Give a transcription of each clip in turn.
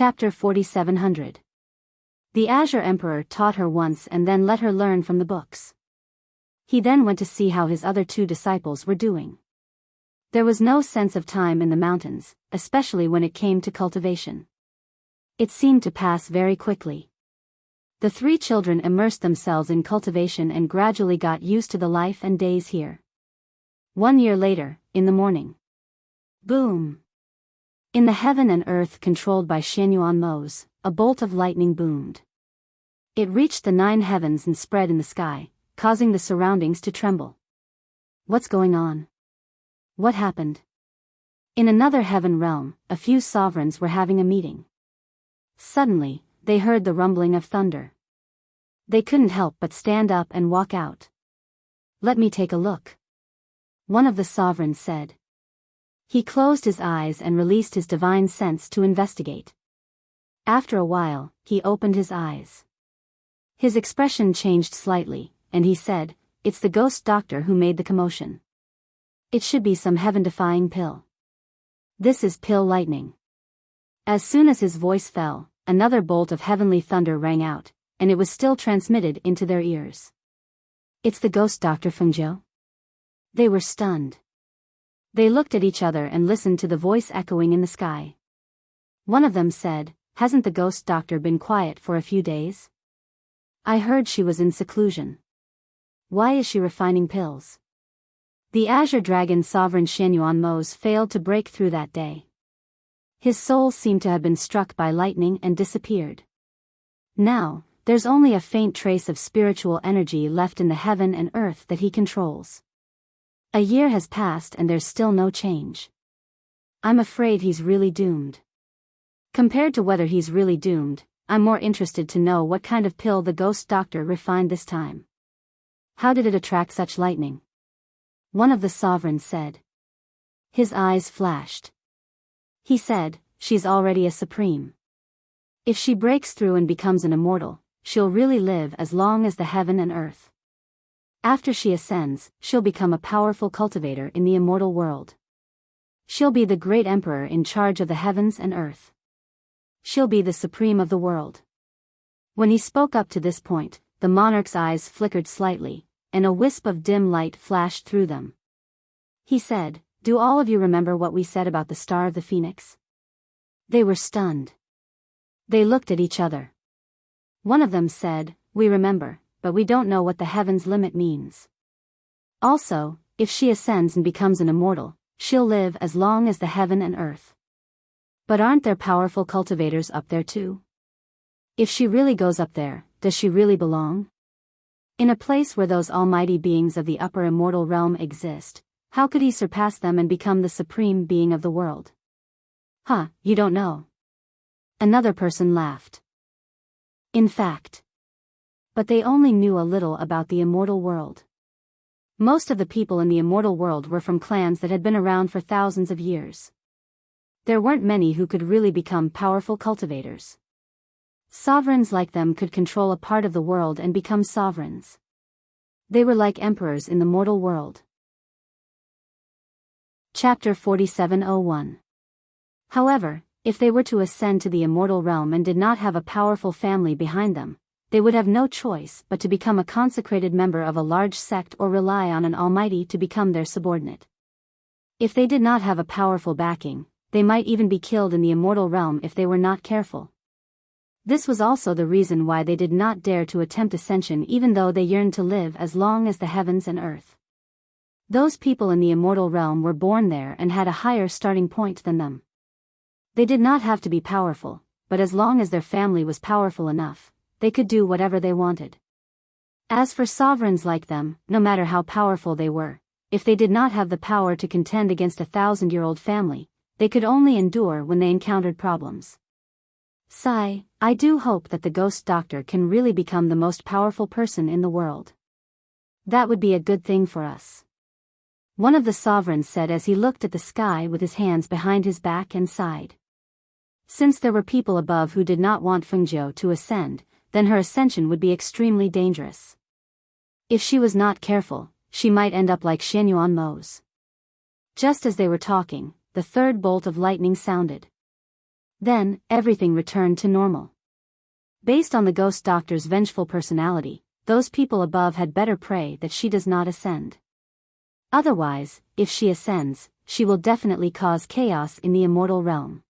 Chapter 4700. The Azure Emperor taught her once and then let her learn from the books. He then went to see how his other two disciples were doing. There was no sense of time in the mountains, especially when it came to cultivation. It seemed to pass very quickly. The three children immersed themselves in cultivation and gradually got used to the life and days here. 1 year later, in the morning. Boom! In the heaven and earth controlled by Xianyuan Mose, a bolt of lightning boomed. It reached the 9 heavens and spread in the sky, causing the surroundings to tremble. What's going on? What happened? In another heaven realm, a few sovereigns were having a meeting. Suddenly, they heard the rumbling of thunder. They couldn't help but stand up and walk out. "Let me take a look," one of the sovereigns said. He closed his eyes and released his divine sense to investigate. After a while, he opened his eyes. His expression changed slightly, and he said, "It's the ghost doctor who made the commotion. It should be some heaven-defying pill. This is pill lightning." As soon as his voice fell, another bolt of heavenly thunder rang out, and it was still transmitted into their ears. "It's the ghost doctor from Joe?" They were stunned. They looked at each other and listened to the voice echoing in the sky. One of them said, "Hasn't the ghost doctor been quiet for a few days? I heard she was in seclusion. Why is she refining pills?" The Azure Dragon sovereign Xianyuan Mose failed to break through that day. His soul seemed to have been struck by lightning and disappeared. Now, there's only a faint trace of spiritual energy left in the heaven and earth that he controls. A year has passed and there's still no change. I'm afraid he's really doomed. Compared to whether he's really doomed, I'm more interested to know what kind of pill the ghost doctor refined this time. How did it attract such lightning? One of the sovereigns said. His eyes flashed. He said, "She's already a supreme. If she breaks through and becomes an immortal, she'll really live as long as the heaven and earth. After she ascends, she'll become a powerful cultivator in the immortal world. She'll be the great emperor in charge of the heavens and earth. She'll be the supreme of the world." When he spoke up to this point, the monarch's eyes flickered slightly, and a wisp of dim light flashed through them. He said, "Do all of you remember what we said about the Star of the Phoenix?" They were stunned. They looked at each other. One of them said, "We remember, but we don't know what the heaven's limit means. Also, if she ascends and becomes an immortal, she'll live as long as the heaven and earth. But aren't there powerful cultivators up there too? If she really goes up there, does she really belong? In a place where those almighty beings of the upper immortal realm exist, how could he surpass them and become the supreme being of the world?" "Huh, you don't know." Another person laughed. In fact. But they only knew a little about the immortal world. Most of the people in the immortal world were from clans that had been around for thousands of years. There weren't many who could really become powerful cultivators. Sovereigns like them could control a part of the world and become sovereigns. They were like emperors in the mortal world. Chapter 4701. However, if they were to ascend to the immortal realm and did not have a powerful family behind them, they would have no choice but to become a consecrated member of a large sect or rely on an almighty to become their subordinate. If they did not have a powerful backing, they might even be killed in the immortal realm if they were not careful. This was also the reason why they did not dare to attempt ascension even though they yearned to live as long as the heavens and earth. Those people in the immortal realm were born there and had a higher starting point than them. They did not have to be powerful, but as long as their family was powerful enough, they could do whatever they wanted. As for sovereigns like them, no matter how powerful they were, if they did not have the power to contend against a 1,000-year-old family, they could only endure when they encountered problems. Sigh, I do hope that the ghost doctor can really become the most powerful person in the world. That would be a good thing for us. One of the sovereigns said as he looked at the sky with his hands behind his back and sighed. Since there were people above who did not want Fengjiu to ascend, then her ascension would be extremely dangerous. If she was not careful, she might end up like Xianyuan Mose. Just as they were talking, the third bolt of lightning sounded. Then, everything returned to normal. Based on the ghost doctor's vengeful personality, those people above had better pray that she does not ascend. Otherwise, if she ascends, she will definitely cause chaos in the immortal realm.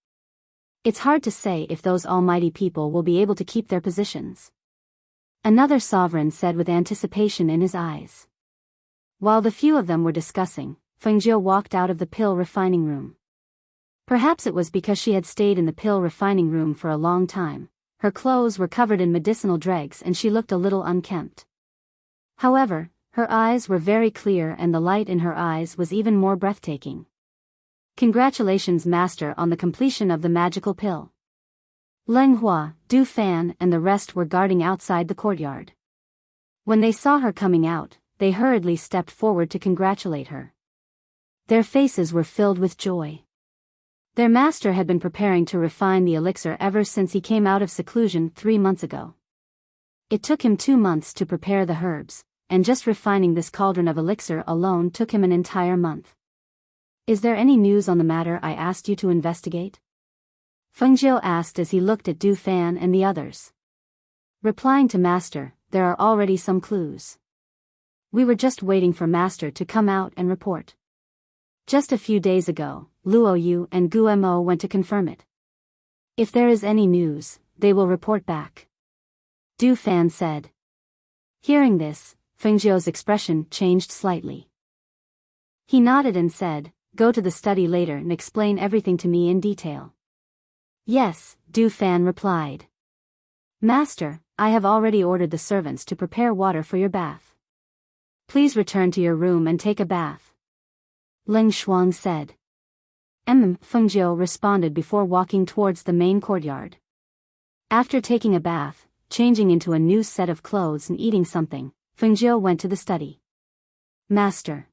It's hard to say if those almighty people will be able to keep their positions. Another sovereign said with anticipation in his eyes. While the few of them were discussing, Fengjiu walked out of the pill refining room. Perhaps it was because she had stayed in the pill refining room for a long time. Her clothes were covered in medicinal dregs and she looked a little unkempt. However, her eyes were very clear and the light in her eyes was even more breathtaking. Congratulations, Master, on the completion of the magical pill. Leng Hua, Du Fan and the rest were guarding outside the courtyard. When they saw her coming out, they hurriedly stepped forward to congratulate her. Their faces were filled with joy. Their master had been preparing to refine the elixir ever since he came out of seclusion 3 months ago. It took him 2 months to prepare the herbs, and just refining this cauldron of elixir alone took him an entire month. Is there any news on the matter I asked you to investigate? Fengjiu asked as he looked at Du Fan and the others. Replying to Master, there are already some clues. We were just waiting for Master to come out and report. Just a few days ago, Luo Yu and Gu Mo went to confirm it. If there is any news, they will report back. Du Fan said. Hearing this, Fengjiu's expression changed slightly. He nodded and said, go to the study later and explain everything to me in detail. Yes, Du Fan replied. Master, I have already ordered the servants to prepare water for your bath. Please return to your room and take a bath. Ling Shuang said. Fengjiu responded before walking towards the main courtyard. After taking a bath, changing into a new set of clothes and eating something, Fengjiu went to the study. Master.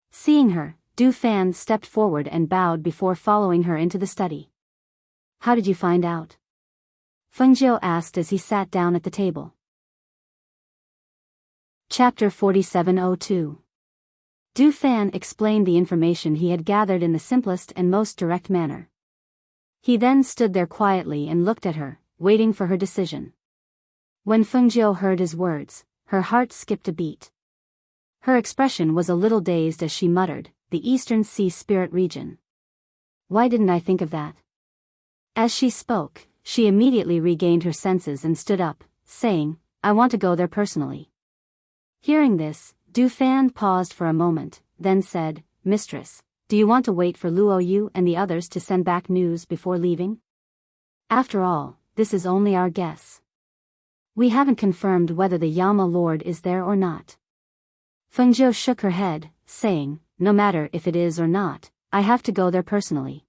Seeing her, Du Fan stepped forward and bowed before following her into the study. How did you find out? Fengjiu asked as he sat down at the table. Chapter 4702. Du Fan explained the information he had gathered in the simplest and most direct manner. He then stood there quietly and looked at her, waiting for her decision. When Fengjiu heard his words, her heart skipped a beat. Her expression was a little dazed as she muttered, the Eastern Sea Spirit region. Why didn't I think of that? As she spoke, she immediately regained her senses and stood up, saying, I want to go there personally. Hearing this, Du Fan paused for a moment, then said, Mistress, do you want to wait for Luo Yu and the others to send back news before leaving? After all, this is only our guess. We haven't confirmed whether the Yama Lord is there or not. Fengjiu shook her head, saying, no matter if it is or not, I have to go there personally.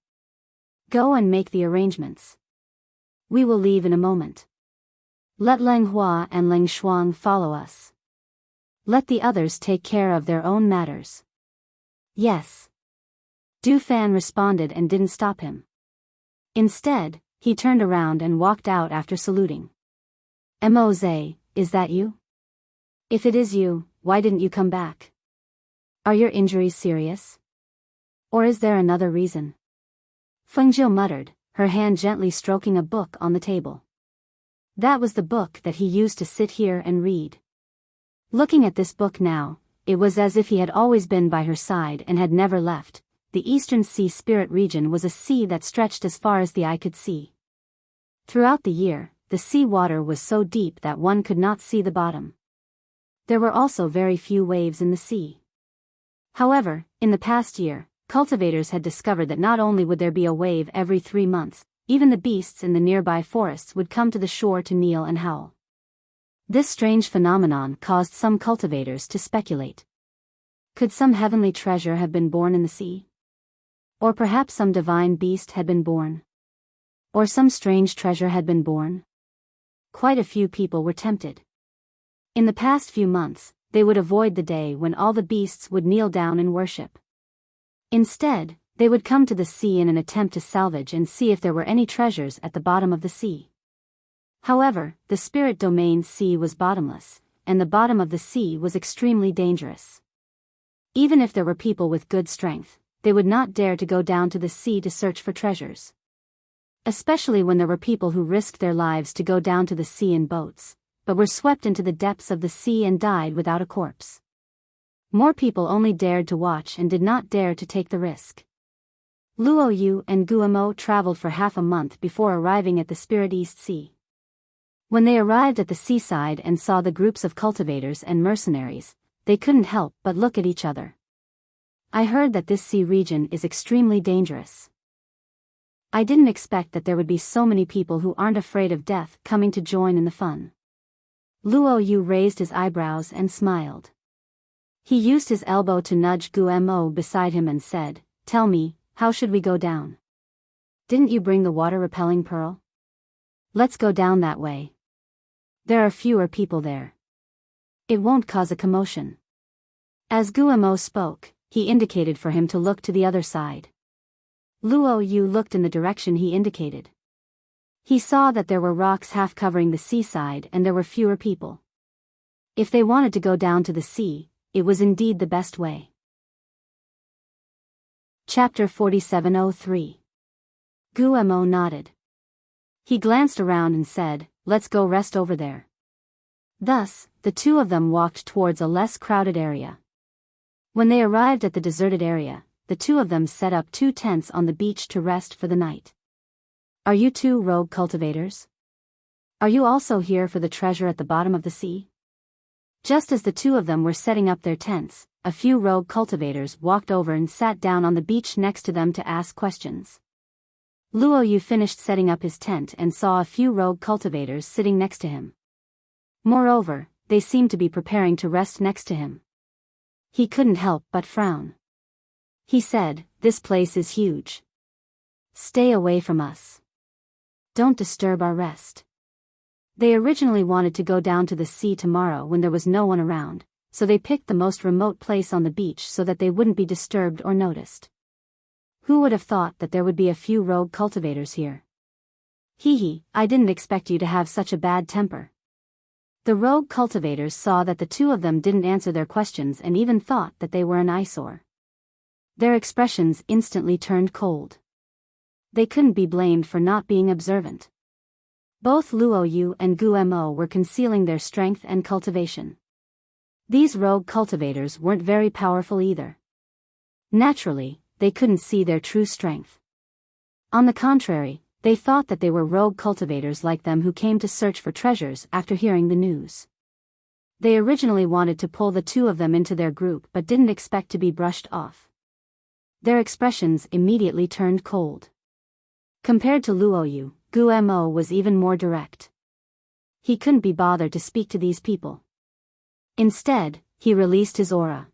Go and make the arrangements. We will leave in a moment. Let Leng Hua and Ling Shuang follow us. Let the others take care of their own matters. Yes. Du Fan responded and didn't stop him. Instead, he turned around and walked out after saluting. Moze, is that you? If it is you, why didn't you come back? Are your injuries serious? Or is there another reason? Fengjiu muttered, her hand gently stroking a book on the table. That was the book that he used to sit here and read. Looking at this book now, it was as if he had always been by her side and had never left. The Eastern Sea Spirit region was a sea that stretched as far as the eye could see. Throughout the year, the sea water was so deep that one could not see the bottom. There were also very few waves in the sea. However, in the past year, cultivators had discovered that not only would there be a wave every 3 months, even the beasts in the nearby forests would come to the shore to kneel and howl. This strange phenomenon caused some cultivators to speculate. Could some heavenly treasure have been born in the sea? Or perhaps some divine beast had been born? Or some strange treasure had been born? Quite a few people were tempted. In the past few months, they would avoid the day when all the beasts would kneel down and worship. Instead, they would come to the sea in an attempt to salvage and see if there were any treasures at the bottom of the sea. However, the spirit domain sea was bottomless, and the bottom of the sea was extremely dangerous. Even if there were people with good strength, they would not dare to go down to the sea to search for treasures. especially when there were people who risked their lives to go down to the sea in boats, but were swept into the depths of the sea and died without a corpse. More people only dared to watch and did not dare to take the risk. Luo Yu and Guamo traveled for half a month before arriving at the Spirit East Sea. When they arrived at the seaside and saw the groups of cultivators and mercenaries, they couldn't help but look at each other. I heard that this sea region is extremely dangerous. I didn't expect that there would be so many people who aren't afraid of death coming to join in the fun. Luo Yu raised his eyebrows and smiled. He used his elbow to nudge Guamo beside him and said, "Tell me, how should we go down? Didn't you bring the water-repelling pearl? Let's go down that way. There are fewer people there. It won't cause a commotion." As Guamo spoke, he indicated for him to look to the other side. Luo Yu looked in the direction he indicated. He saw that there were rocks half covering the seaside and there were fewer people. If they wanted to go down to the sea, it was indeed the best way. Chapter 4703. Guamo nodded. He glanced around and said, "Let's go rest over there." Thus, the two of them walked towards a less crowded area. When they arrived at the deserted area, the two of them set up 2 tents on the beach to rest for the night. "Are you 2 rogue cultivators? Are you also here for the treasure at the bottom of the sea?" Just as the two of them were setting up their tents, a few rogue cultivators walked over and sat down on the beach next to them to ask questions. Luo Yu finished setting up his tent and saw a few rogue cultivators sitting next to him. Moreover, they seemed to be preparing to rest next to him. He couldn't help but frown. He said, "This place is huge. Stay away from us. Don't disturb our rest." They originally wanted to go down to the sea tomorrow when there was no one around, so they picked the most remote place on the beach so that they wouldn't be disturbed or noticed. Who would have thought that there would be a few rogue cultivators here? Hee, I didn't expect you to have such a bad temper. The rogue cultivators saw that the two of them didn't answer their questions and even thought that they were an eyesore. Their expressions instantly turned cold. They couldn't be blamed for not being observant. Both Luo Yu and Guamo were concealing their strength and cultivation. These rogue cultivators weren't very powerful either. Naturally, they couldn't see their true strength. On the contrary, they thought that they were rogue cultivators like them who came to search for treasures after hearing the news. They originally wanted to pull the two of them into their group but didn't expect to be brushed off. Their expressions immediately turned cold. Compared to Luo Yu, Guamo was even more direct. He couldn't be bothered to speak to these people. Instead, he released his aura.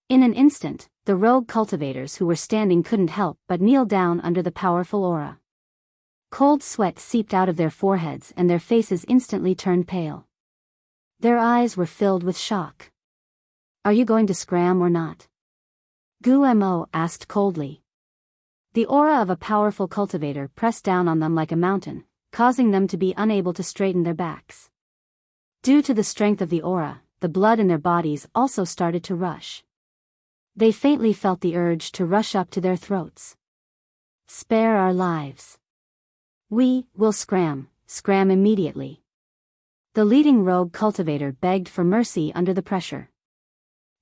In an instant, the rogue cultivators who were standing couldn't help but kneel down under the powerful aura. Cold sweat seeped out of their foreheads and their faces instantly turned pale. Their eyes were filled with shock. "Are you going to scram or not?" Guamo asked coldly. The aura of a powerful cultivator pressed down on them like a mountain, causing them to be unable to straighten their backs. Due to the strength of the aura, the blood in their bodies also started to rush. They faintly felt the urge to rush up to their throats. "Spare our lives. We will scram immediately." The leading rogue cultivator begged for mercy under the pressure.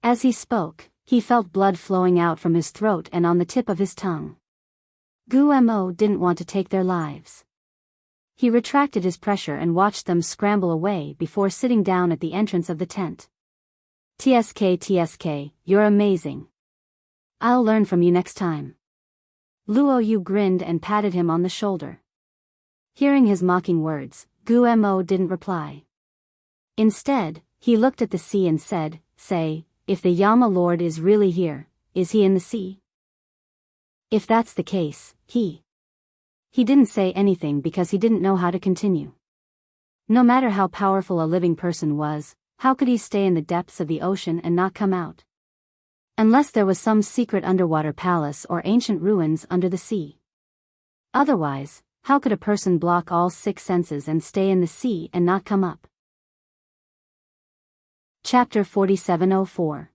As he spoke, he felt blood flowing out from his throat and on the tip of his tongue. Guamo didn't want to take their lives. He retracted his pressure and watched them scramble away before sitting down at the entrance of the tent. TSK, you're amazing. I'll learn from you next time." Luo Yu grinned and patted him on the shoulder. Hearing his mocking words, Guamo didn't reply. Instead, he looked at the sea and said, "Say, if the Yama Lord is really here, is he in the sea?" If that's the case, he didn't say anything because he didn't know how to continue. No matter how powerful a living person was, how could he stay in the depths of the ocean and not come out? Unless there was some secret underwater palace or ancient ruins under the sea. Otherwise, how could a person block all 6 senses and stay in the sea and not come up? Chapter 4704.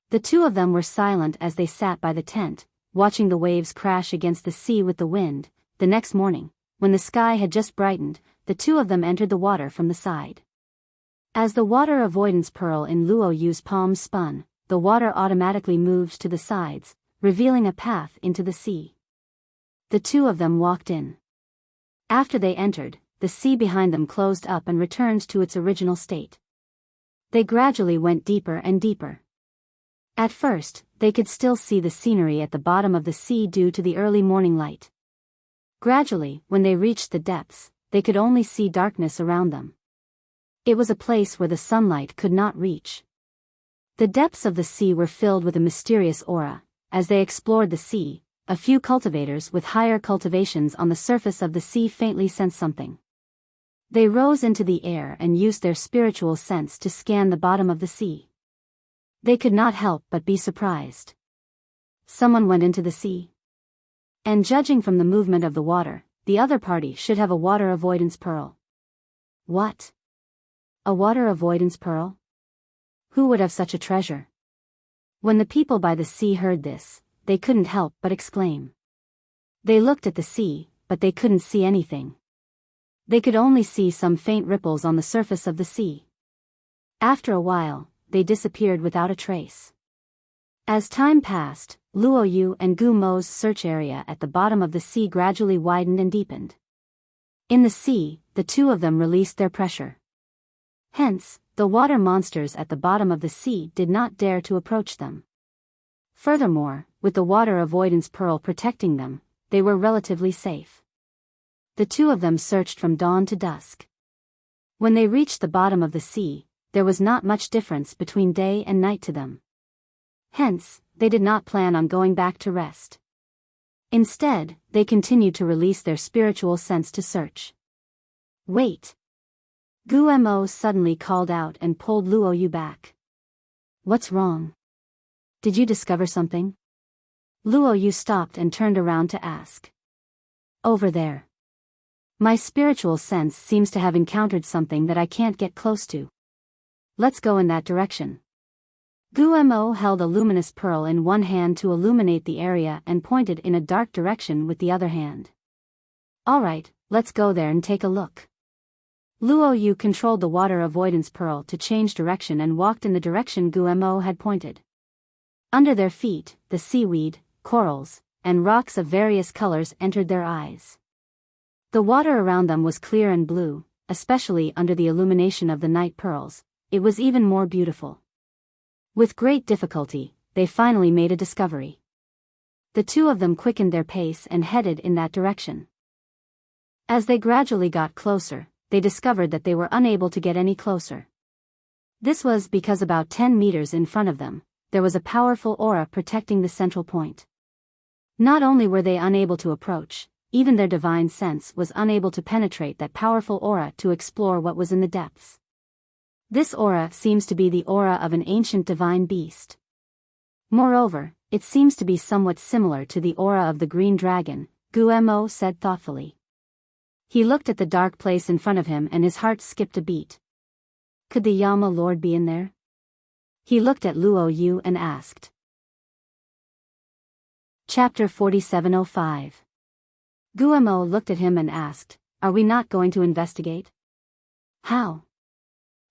The two of them were silent as they sat by the tent, watching the waves crash against the sea with the wind, the next morning, when the sky had just brightened, the two of them entered the water from the side. As the water avoidance pearl in Luo Yu's palm spun, the water automatically moved to the sides, revealing a path into the sea. The two of them walked in. After they entered, the sea behind them closed up and returned to its original state. They gradually went deeper and deeper. At first, they could still see the scenery at the bottom of the sea due to the early morning light. Gradually, when they reached the depths, they could only see darkness around them. It was a place where the sunlight could not reach. The depths of the sea were filled with a mysterious aura. As they explored the sea, a few cultivators with higher cultivations on the surface of the sea faintly sensed something. They rose into the air and used their spiritual sense to scan the bottom of the sea. They could not help but be surprised. Someone went into the sea. And judging from the movement of the water, the other party should have a water avoidance pearl. What? A water avoidance pearl? Who would have such a treasure? When the people by the sea heard this, they couldn't help but exclaim. They looked at the sea, but they couldn't see anything. They could only see some faint ripples on the surface of the sea. After a while, they disappeared without a trace. As time passed, Luo Yu and Gu Mo's search area at the bottom of the sea gradually widened and deepened. In the sea, the two of them released their pressure. Hence, the water monsters at the bottom of the sea did not dare to approach them. Furthermore, with the water avoidance pearl protecting them, they were relatively safe. The two of them searched from dawn to dusk. When they reached the bottom of the sea, there was not much difference between day and night to them. Hence, they did not plan on going back to rest. Instead, they continued to release their spiritual sense to search. Wait! Gu Mo suddenly called out and pulled Luo Yu back. What's wrong? Did you discover something? Luo Yu stopped and turned around to ask. Over there. My spiritual sense seems to have encountered something that I can't get close to. Let's go in that direction. Gu Mo held a luminous pearl in one hand to illuminate the area and pointed in a dark direction with the other hand. Alright, let's go there and take a look. Luo Yu controlled the water avoidance pearl to change direction and walked in the direction Gu Mo had pointed. Under their feet, the seaweed, corals, and rocks of various colors entered their eyes. The water around them was clear and blue, especially under the illumination of the night pearls. It was even more beautiful. With great difficulty, they finally made a discovery. The two of them quickened their pace and headed in that direction. As they gradually got closer, they discovered that they were unable to get any closer. This was because about 10 meters in front of them, there was a powerful aura protecting the central point. Not only were they unable to approach, even their divine sense was unable to penetrate that powerful aura to explore what was in the depths. This aura seems to be the aura of an ancient divine beast. Moreover, it seems to be somewhat similar to the aura of the green dragon, Gu Mo said thoughtfully. He looked at the dark place in front of him and his heart skipped a beat. Could the Yama Lord be in there? He looked at Luo Yu and asked. Chapter 4705. Gu Mo looked at him and asked, Are we not going to investigate? How?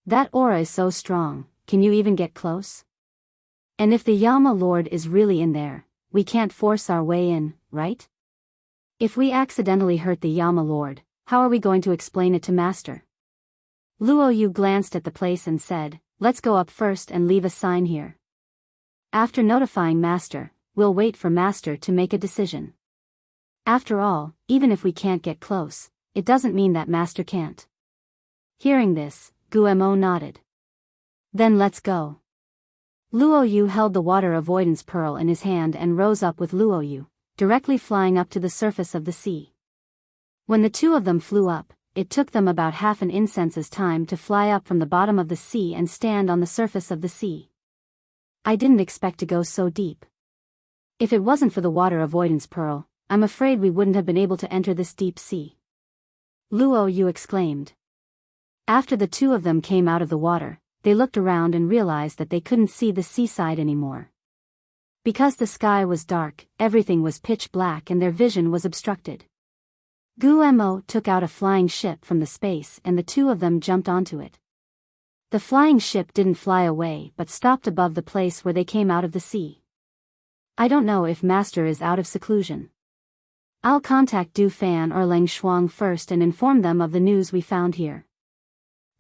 That aura is so strong, can you even get close? And if the Yama Lord is really in there, we can't force our way in, right? If we accidentally hurt the Yama Lord, how are we going to explain it to Master? Luo Yu glanced at the place and said, Let's go up first and leave a sign here. After notifying Master, we'll wait for Master to make a decision. After all, even if we can't get close, it doesn't mean that Master can't. Hearing this, Gu Mo nodded. Then let's go. Luo Yu held the water avoidance pearl in his hand and rose up with Luo Yu, directly flying up to the surface of the sea. When the two of them flew up, it took them about half an incense's time to fly up from the bottom of the sea and stand on the surface of the sea. I didn't expect to go so deep. If it wasn't for the water avoidance pearl, I'm afraid we wouldn't have been able to enter this deep sea. Luo Yu exclaimed. After the two of them came out of the water, they looked around and realized that they couldn't see the seaside anymore. Because the sky was dark, everything was pitch black and their vision was obstructed. Guemo took out a flying ship from the space and the two of them jumped onto it. The flying ship didn't fly away but stopped above the place where they came out of the sea. I don't know if Master is out of seclusion. I'll contact Du Fan or Leng Shuang first and inform them of the news we found here.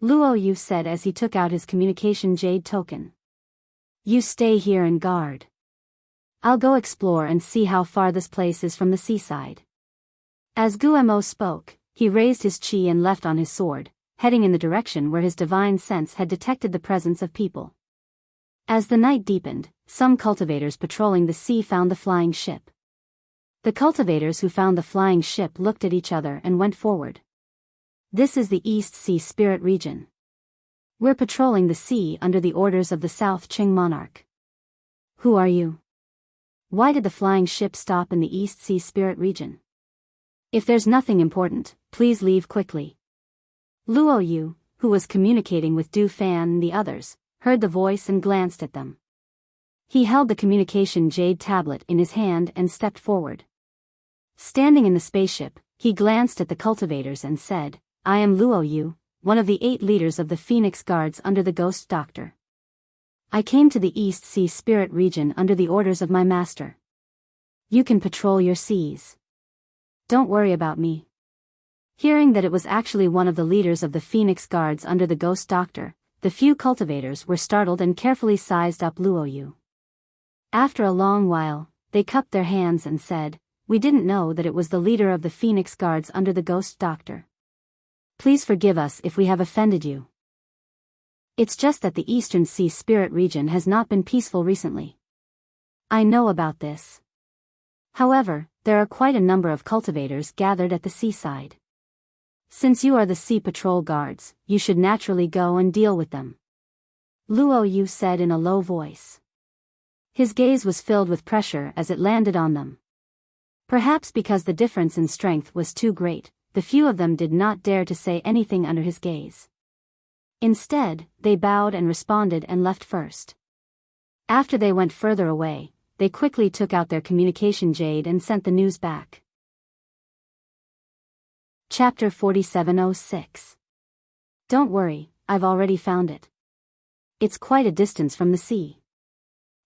Luo Yu said as he took out his communication jade token. You stay here and guard. I'll go explore and see how far this place is from the seaside. As Guemo spoke, he raised his chi and left on his sword, heading in the direction where his divine sense had detected the presence of people. As the night deepened, some cultivators patrolling the sea found the flying ship. The cultivators who found the flying ship looked at each other and went forward. This is the East Sea Spirit region. We're patrolling the sea under the orders of the South Qing monarch. Who are you? Why did the flying ship stop in the East Sea Spirit region? If there's nothing important, please leave quickly. Luo Yu, who was communicating with Du Fan and the others, heard the voice and glanced at them. He held the communication jade tablet in his hand and stepped forward. Standing in the spaceship, he glanced at the cultivators and said, I am Luo Yu, one of the 8 leaders of the Phoenix Guards under the Ghost Doctor. I came to the East Sea Spirit region under the orders of my master. You can patrol your seas. Don't worry about me. Hearing that it was actually one of the leaders of the Phoenix Guards under the Ghost Doctor, the few cultivators were startled and carefully sized up Luo Yu. After a long while, they cupped their hands and said, We didn't know that it was the leader of the Phoenix Guards under the Ghost Doctor. Please forgive us if we have offended you. It's just that the Eastern Sea Spirit region has not been peaceful recently. I know about this. However, there are quite a number of cultivators gathered at the seaside. Since you are the Sea Patrol Guards, you should naturally go and deal with them. Luo Yu said in a low voice. His gaze was filled with pressure as it landed on them. Perhaps because the difference in strength was too great, the few of them did not dare to say anything under his gaze. Instead, they bowed and responded and left first. After they went further away, they quickly took out their communication jade and sent the news back. Chapter 4706. Don't worry, I've already found it. It's quite a distance from the sea.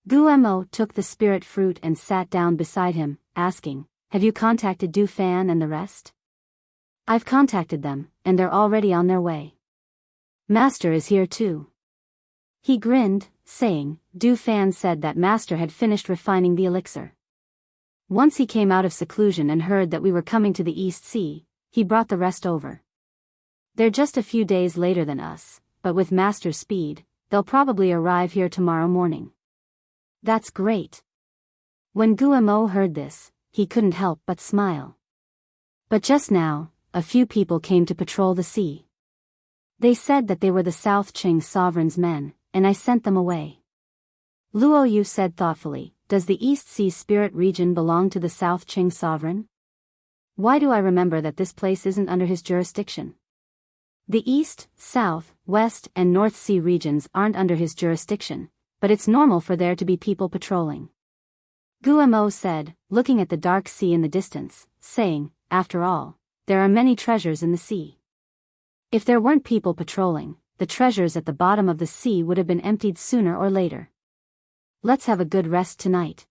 Guemo took the spirit fruit and sat down beside him, asking, Have you contacted Du Fan and the rest? I've contacted them, and they're already on their way. Master is here too. He grinned, saying, Du Fan said that Master had finished refining the elixir. Once he came out of seclusion and heard that we were coming to the East Sea, he brought the rest over. They're just a few days later than us, but with Master's speed, they'll probably arrive here tomorrow morning. That's great. When Guemo heard this, he couldn't help but smile. But just now, a few people came to patrol the sea. They said that they were the South Qing sovereign's men, and I sent them away. Luo Yu said thoughtfully, Does the East Sea Spirit region belong to the South Qing sovereign? Why do I remember that this place isn't under his jurisdiction? The East, South, West, and North Sea regions aren't under his jurisdiction, but it's normal for there to be people patrolling. Guemo said, looking at the dark sea in the distance, saying, After all, there are many treasures in the sea. If there weren't people patrolling, the treasures at the bottom of the sea would have been emptied sooner or later. Let's have a good rest tonight.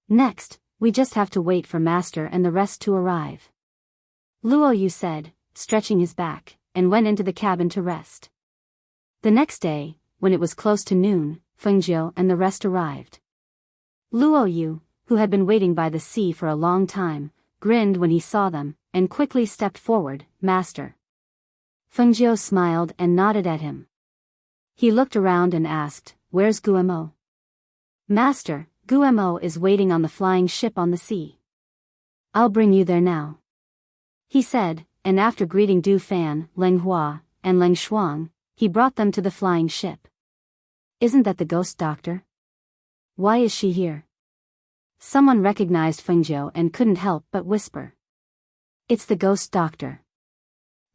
Next, we just have to wait for Master and the rest to arrive. Luo Yu said, stretching his back, and went into the cabin to rest. The next day, when it was close to noon, Fengjiu and the rest arrived. Luo Yu, who had been waiting by the sea for a long time, grinned when he saw them, and quickly stepped forward, Master. Fengjiu smiled and nodded at him. He looked around and asked, Where's Guemo? Master, Guemo is waiting on the flying ship on the sea. I'll bring you there now. He said, and after greeting Du Fan, Leng Hua, and Leng Shuang, he brought them to the flying ship. Isn't that the Ghost Doctor? Why is she here? Someone recognized Fengjiu and couldn't help but whisper. It's the Ghost Doctor.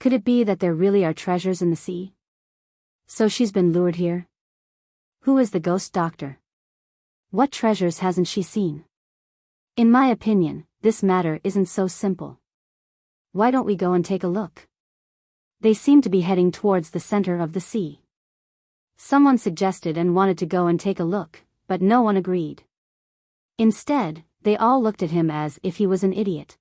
Could it be that there really are treasures in the sea? So she's been lured here? Who is the Ghost Doctor? What treasures hasn't she seen? In my opinion, this matter isn't so simple. why don't we go and take a look? They seemed to be heading towards the center of the sea. Someone suggested and wanted to go and take a look, but no one agreed. Instead, they all looked at him as if he was an idiot.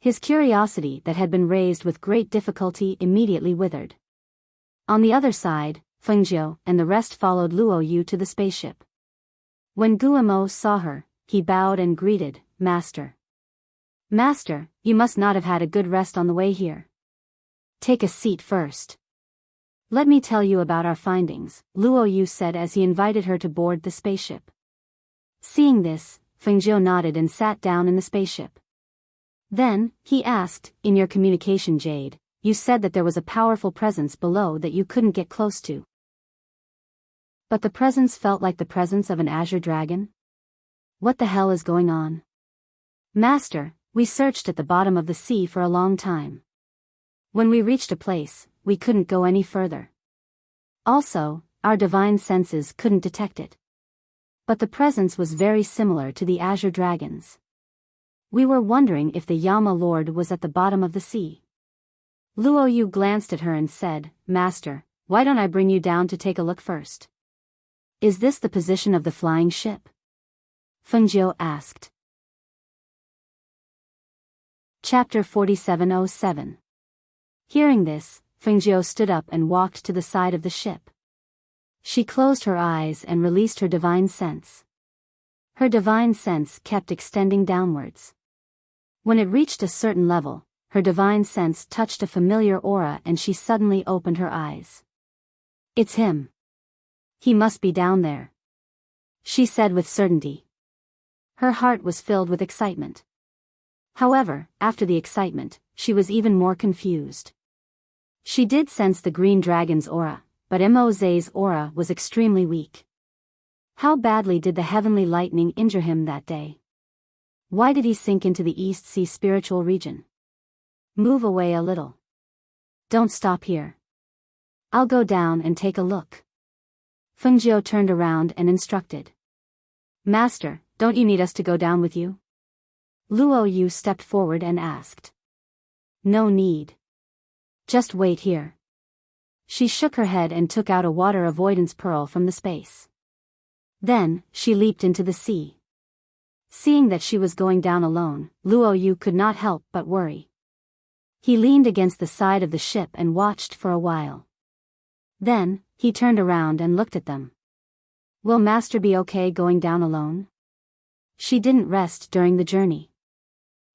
His curiosity that had been raised with great difficulty immediately withered. On the other side, Fengjiu and the rest followed Luo Yu to the spaceship. When Guemo saw her, he bowed and greeted, Master. Master, you must not have had a good rest on the way here. Take a seat first. Let me tell you about our findings, Luo Yu said as he invited her to board the spaceship. Seeing this, Fengjiu nodded and sat down in the spaceship. Then, he asked, in your communication jade, you said that there was a powerful presence below that you couldn't get close to. But the presence felt like the presence of an azure dragon? What the hell is going on? Master, we searched at the bottom of the sea for a long time. When we reached a place, we couldn't go any further. Also, our divine senses couldn't detect it. But the presence was very similar to the azure dragons. We were wondering if the Yama Lord was at the bottom of the sea. Luo Yu glanced at her and said, Master, why don't I bring you down to take a look first? Is this the position of the flying ship? Fengjiu asked. Chapter 4707. Hearing this, Fengjiu stood up and walked to the side of the ship. She closed her eyes and released her divine sense. Her divine sense kept extending downwards. When it reached a certain level, her divine sense touched a familiar aura and she suddenly opened her eyes. It's him. He must be down there, she said with certainty. Her heart was filled with excitement. However, after the excitement, she was even more confused. She did sense the green dragon's aura, but Moze's aura was extremely weak. How badly did the heavenly lightning injure him that day? Why did he sink into the East Sea spiritual region? Move away a little. Don't stop here. I'll go down and take a look. Fengjiu turned around and instructed. Master, don't you need us to go down with you? Luo Yu stepped forward and asked. No need. Just wait here. She shook her head and took out a water avoidance pearl from the space. Then, she leaped into the sea. Seeing that she was going down alone, Luo Yu could not help but worry. He leaned against the side of the ship and watched for a while. Then, he turned around and looked at them. Will Master be okay going down alone? She didn't rest during the journey.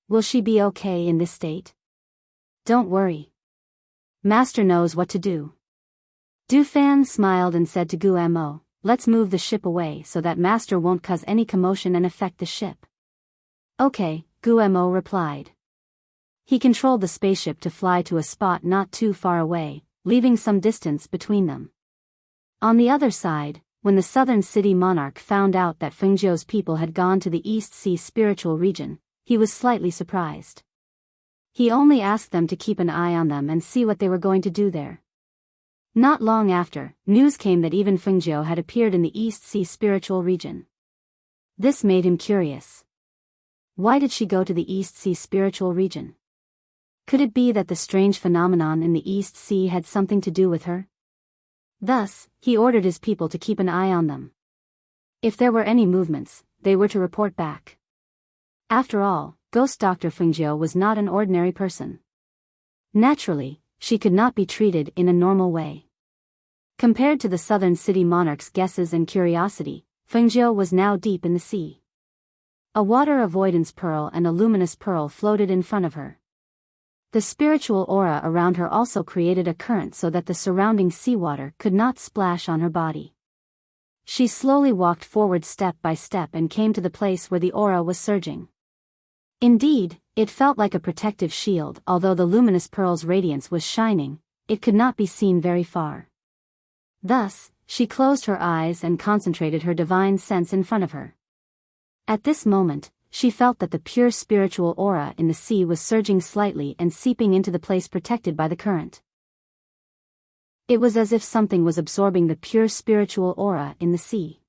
Will she be okay in this state? Don't worry. Master knows what to do. Du Fan smiled and said to Guemo, let's move the ship away so that Master won't cause any commotion and affect the ship. Okay, Guemo replied. He controlled the spaceship to fly to a spot not too far away, leaving some distance between them. On the other side, when the southern city monarch found out that Fengjiu's people had gone to the East Sea spiritual region, he was slightly surprised. He only asked them to keep an eye on them and see what they were going to do there. Not long after, news came that even Fengjiu had appeared in the East Sea spiritual region. This made him curious. Why did she go to the East Sea spiritual region? Could it be that the strange phenomenon in the East Sea had something to do with her? Thus, he ordered his people to keep an eye on them. If there were any movements, they were to report back. After all, Ghost Dr. Fengjiu was not an ordinary person. Naturally, she could not be treated in a normal way. Compared to the southern city monarch's guesses and curiosity, Fengjiu was now deep in the sea. A water avoidance pearl and a luminous pearl floated in front of her. The spiritual aura around her also created a current so that the surrounding seawater could not splash on her body. She slowly walked forward step by step and came to the place where the aura was surging. Indeed, it felt like a protective shield. Although the luminous pearl's radiance was shining, it could not be seen very far. Thus, she closed her eyes and concentrated her divine sense in front of her. At this moment, she felt that the pure spiritual aura in the sea was surging slightly and seeping into the place protected by the current. It was as if something was absorbing the pure spiritual aura in the sea.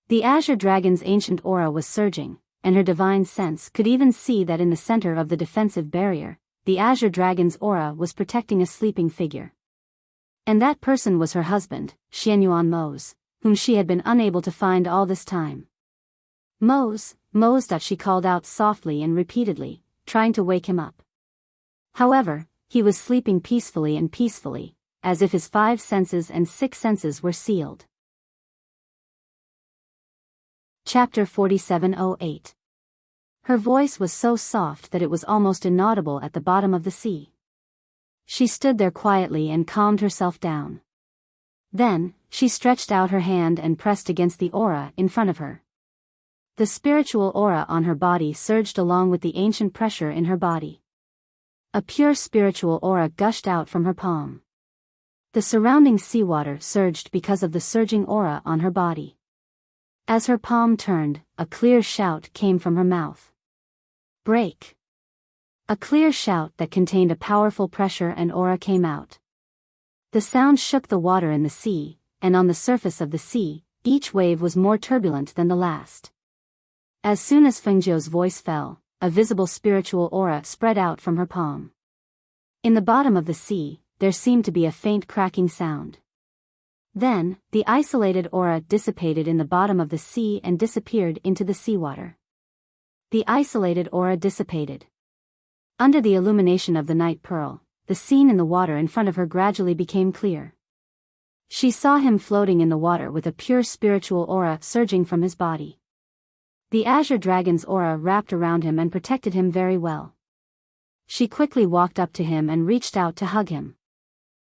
The azure dragon's ancient aura was surging, and her divine sense could even see that in the center of the defensive barrier, the azure dragon's aura was protecting a sleeping figure. And that person was her husband, Xianyuan Mose, whom she had been unable to find all this time. Mose, Mose, she called out softly and repeatedly, trying to wake him up. However, he was sleeping peacefully, as if his 5 senses and 6 senses were sealed. Chapter 4708. Her voice was so soft that it was almost inaudible at the bottom of the sea. She stood there quietly and calmed herself down. Then, she stretched out her hand and pressed against the aura in front of her. The spiritual aura on her body surged along with the ancient pressure in her body. A pure spiritual aura gushed out from her palm. The surrounding seawater surged because of the surging aura on her body. As her palm turned, a clear shout came from her mouth. Break! A clear shout that contained a powerful pressure and aura came out. The sound shook the water in the sea, and on the surface of the sea, each wave was more turbulent than the last. As soon as Fengjiu's voice fell, a visible spiritual aura spread out from her palm. In the bottom of the sea, there seemed to be a faint cracking sound. Then, the isolated aura dissipated in the bottom of the sea and disappeared into the seawater. The isolated aura dissipated. Under the illumination of the night pearl, the scene in the water in front of her gradually became clear. She saw him floating in the water with a pure spiritual aura surging from his body. The azure dragon's aura wrapped around him and protected him very well. She quickly walked up to him and reached out to hug him.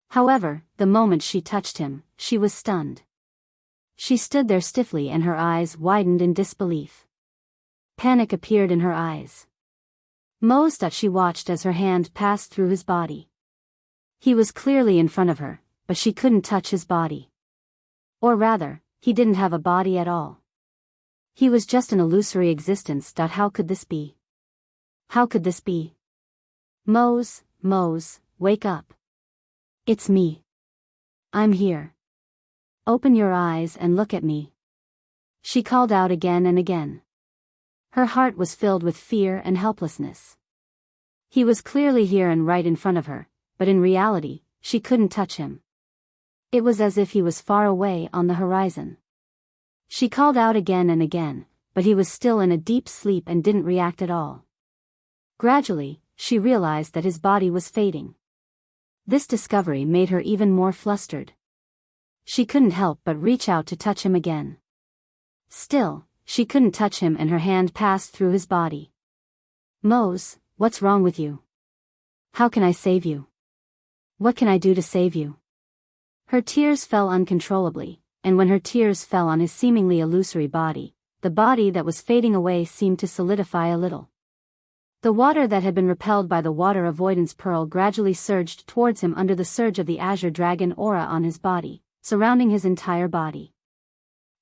However, the moment she touched him, she was stunned. She stood there stiffly and her eyes widened in disbelief. Panic appeared in her eyes. Mose that she watched as her hand passed through his body. He was clearly in front of her, but she couldn't touch his body. Or rather, he didn't have a body at all. He was just an illusory existence. How could this be? How could this be? Mose, Mose, wake up. It's me. I'm here. Open your eyes and look at me. She called out again and again. Her heart was filled with fear and helplessness. He was clearly here and right in front of her, but in reality, she couldn't touch him. It was as if he was far away on the horizon. She called out again and again, but he was still in a deep sleep and didn't react at all. Gradually, she realized that his body was fading. This discovery made her even more flustered. She couldn't help but reach out to touch him again. Still, she couldn't touch him and her hand passed through his body. Mose, what's wrong with you? How can I save you? What can I do to save you? Her tears fell uncontrollably, and when her tears fell on his seemingly illusory body, the body that was fading away seemed to solidify a little. The water that had been repelled by the water avoidance pearl gradually surged towards him under the surge of the azure dragon aura on his body, surrounding his entire body.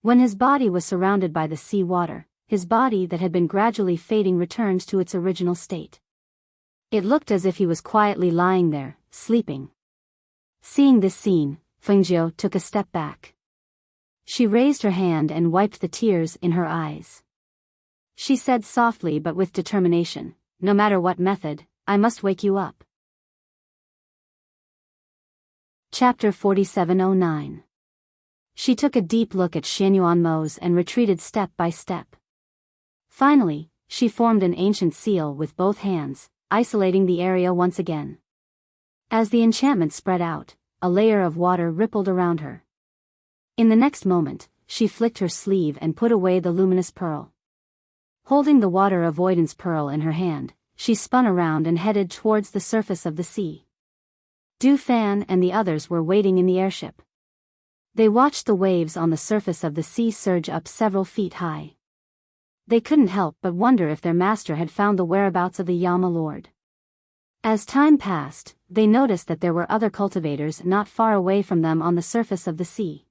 When his body was surrounded by the sea water, his body that had been gradually fading returned to its original state. It looked as if he was quietly lying there, sleeping. Seeing this scene, Fengjiu took a step back. She raised her hand and wiped the tears in her eyes. She said softly but with determination, "No matter what method, I must wake you up." Chapter 4709. She took a deep look at Xianyuan Mose and retreated step by step. Finally, she formed an ancient seal with both hands, isolating the area once again. As the enchantment spread out, a layer of water rippled around her. In the next moment, she flicked her sleeve and put away the luminous pearl. Holding the water avoidance pearl in her hand, she spun around and headed towards the surface of the sea. Du Fan and the others were waiting in the airship. They watched the waves on the surface of the sea surge up several feet high. They couldn't help but wonder if their master had found the whereabouts of the Yama Lord. As time passed, they noticed that there were other cultivators not far away from them on the surface of the sea.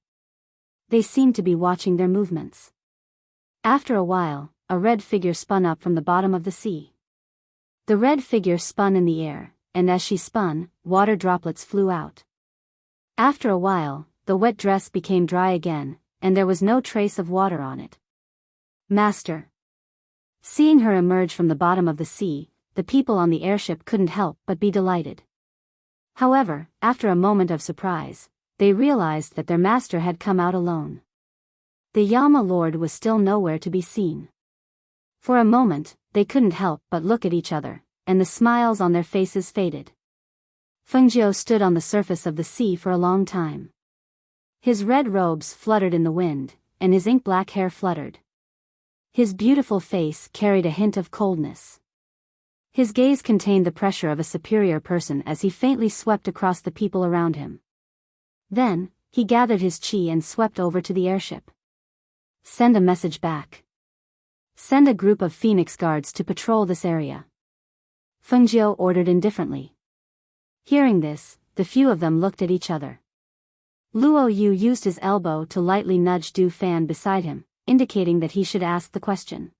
They seemed to be watching their movements. After a while, a red figure spun up from the bottom of the sea. The red figure spun in the air, and as she spun, water droplets flew out. After a while, the wet dress became dry again, and there was no trace of water on it. Master. Seeing her emerge from the bottom of the sea, the people on the airship couldn't help but be delighted. However, after a moment of surprise, they realized that their master had come out alone. The Yama Lord was still nowhere to be seen. For a moment, they couldn't help but look at each other, and the smiles on their faces faded. Fengjiu stood on the surface of the sea for a long time. His red robes fluttered in the wind, and his ink-black hair fluttered. His beautiful face carried a hint of coldness. His gaze contained the pressure of a superior person as he faintly swept across the people around him. Then, he gathered his chi and swept over to the airship. Send a message back. Send a group of Phoenix Guards to patrol this area. Fengjiu ordered indifferently. Hearing this, the few of them looked at each other. Luo Yu used his elbow to lightly nudge Du Fan beside him, indicating that he should ask the question.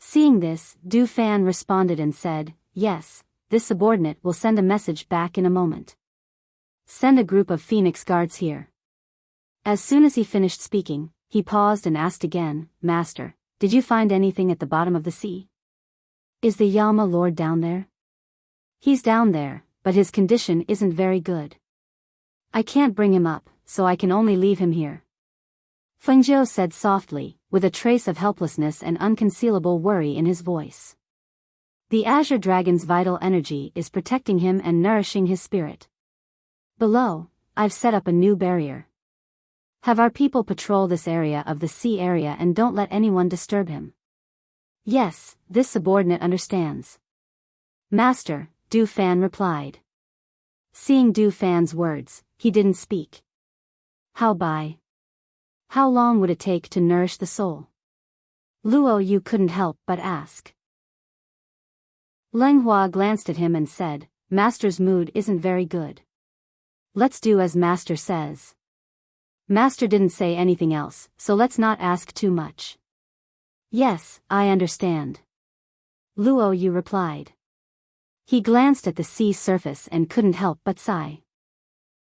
Seeing this, Du Fan responded and said, "Yes, this subordinate will send a message back in a moment. Send a group of Phoenix Guards here." As soon as he finished speaking, he paused and asked again, "Master, did you find anything at the bottom of the sea? Is the Yama Lord down there?" "He's down there, but his condition isn't very good. I can't bring him up, so I can only leave him here," Fengjiu said softly, with a trace of helplessness and unconcealable worry in his voice. "The Azure Dragon's vital energy is protecting him and nourishing his spirit. Below, I've set up a new barrier. Have our people patrol this area of the sea area and don't let anyone disturb him." "Yes, this subordinate understands." "Master," Du Fan replied. Seeing Du Fan's words, he didn't speak. How long would it take to nourish the soul? Luo Yu couldn't help but ask. Leng Hua glanced at him and said, "Master's mood isn't very good. Let's do as Master says." Master didn't say anything else, so let's not ask too much. "Yes, I understand," Luo Yu replied. He glanced at the sea surface and couldn't help but sigh.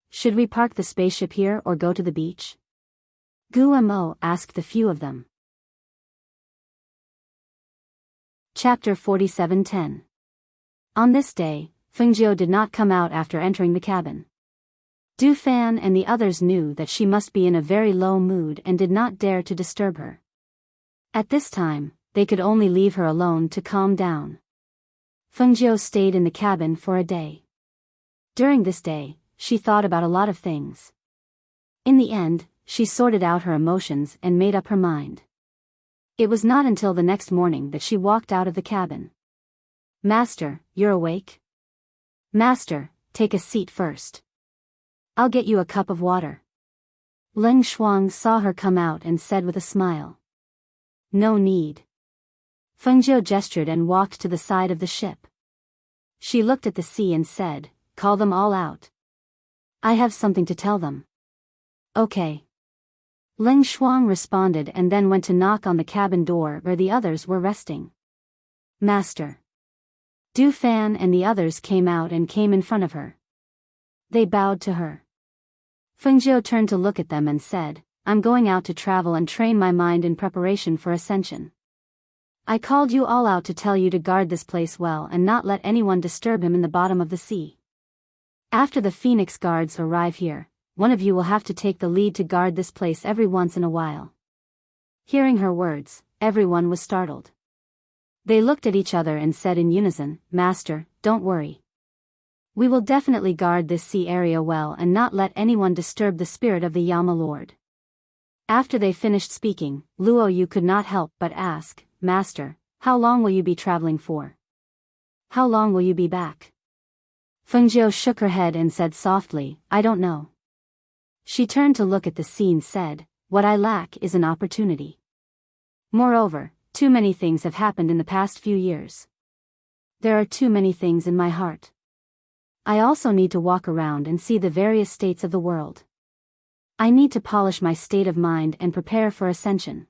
"Should we park the spaceship here or go to the beach?" Guo asked the few of them. Chapter 47:10. On this day, Fengjiu did not come out after entering the cabin. Du Fan and the others knew that she must be in a very low mood and did not dare to disturb her. At this time, they could only leave her alone to calm down. Fengjiu stayed in the cabin for a day. During this day, she thought about a lot of things. In the end, she sorted out her emotions and made up her mind. It was not until the next morning that she walked out of the cabin. "Master, you're awake?" "Master, take a seat first. I'll get you a cup of water." Leng Shuang saw her come out and said with a smile, "No need." Fengjiu gestured and walked to the side of the ship. She looked at the sea and said, "Call them all out. I have something to tell them." "Okay." Leng Shuang responded and then went to knock on the cabin door where the others were resting. "Master." Du Fan and the others came out and came in front of her. They bowed to her. Fengjiu turned to look at them and said, "I'm going out to travel and train my mind in preparation for ascension. I called you all out to tell you to guard this place well and not let anyone disturb him in the bottom of the sea. After the Phoenix Guards arrive here, one of you will have to take the lead to guard this place every once in a while." Hearing her words, everyone was startled. They looked at each other and said in unison, "Master, don't worry. We will definitely guard this sea area well and not let anyone disturb the spirit of the Yama Lord." After they finished speaking, Luo Yu could not help but ask, "Master, how long will you be traveling for? How long will you be back?" Fengjiu shook her head and said softly, "I don't know." She turned to look at the sea and said, "What I lack is an opportunity. Moreover, too many things have happened in the past few years. There are too many things in my heart. I also need to walk around and see the various states of the world. I need to polish my state of mind and prepare for ascension."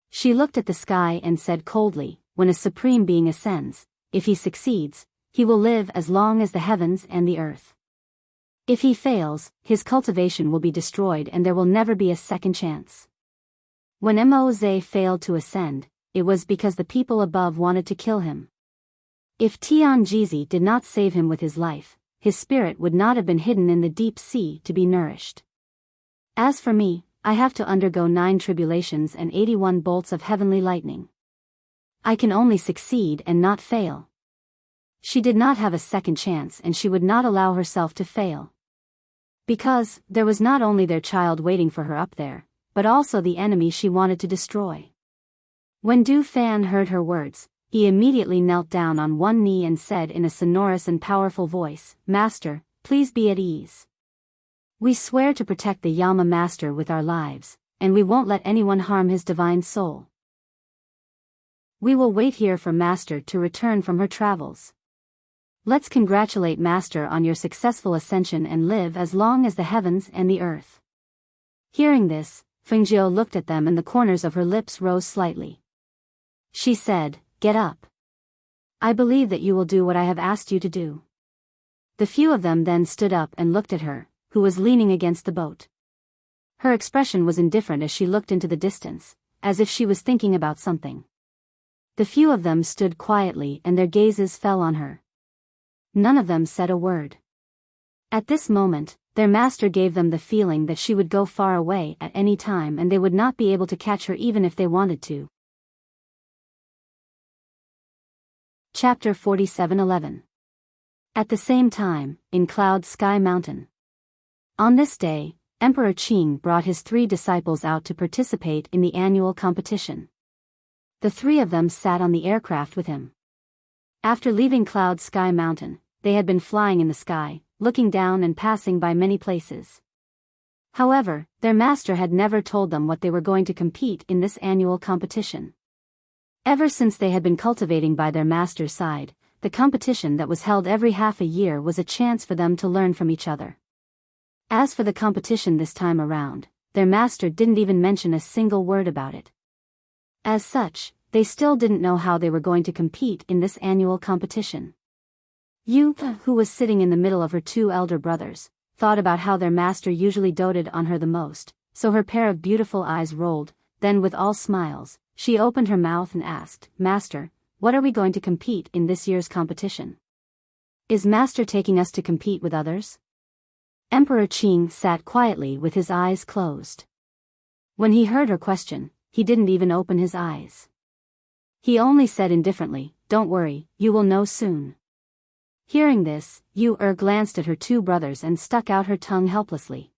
She looked at the sky and said coldly, "When a supreme being ascends, if he succeeds, he will live as long as the heavens and the earth. If he fails, his cultivation will be destroyed and there will never be a second chance. When Moze failed to ascend, it was because the people above wanted to kill him. If Tianjizi did not save him with his life, his spirit would not have been hidden in the deep sea to be nourished. As for me, I have to undergo 9 tribulations and 81 bolts of heavenly lightning. I can only succeed and not fail. She did not have a second chance, and she would not allow herself to fail. Because there was not only their child waiting for her up there, but also the enemy she wanted to destroy. When Du Fan heard her words, he immediately knelt down on one knee and said in a sonorous and powerful voice, "Master, please be at ease. We swear to protect the Yama Master with our lives, and we won't let anyone harm his divine soul. We will wait here for Master to return from her travels. Let's congratulate Master on your successful ascension and live as long as the heavens and the earth." Hearing this, Fengjiu looked at them and the corners of her lips rose slightly. She said, "Get up. I believe that you will do what I have asked you to do." The few of them then stood up and looked at her, who was leaning against the boat. Her expression was indifferent as she looked into the distance, as if she was thinking about something. The few of them stood quietly and their gazes fell on her. None of them said a word. At this moment, their master gave them the feeling that she would go far away at any time and they would not be able to catch her even if they wanted to. Chapter 47:11. At the same time, in Cloud Sky Mountain. On this day, Emperor Qing brought his 3 disciples out to participate in the annual competition. The 3 of them sat on the aircraft with him. After leaving Cloud Sky Mountain, they had been flying in the sky, looking down and passing by many places. However, their master had never told them what they were going to compete in this annual competition. Ever since they had been cultivating by their master's side, the competition that was held every half a year was a chance for them to learn from each other. As for the competition this time around, their master didn't even mention a single word about it. As such, they still didn't know how they were going to compete in this annual competition. Yu, who was sitting in the middle of her 2 elder brothers, thought about how their master usually doted on her the most, so her pair of beautiful eyes rolled, then with all smiles, she opened her mouth and asked, "Master, what are we going to compete in this year's competition? Is Master taking us to compete with others?" Emperor Qing sat quietly with his eyes closed. When he heard her question, he didn't even open his eyes. He only said indifferently, "Don't worry, you will know soon." Hearing this, Yu glanced at her 2 brothers and stuck out her tongue helplessly.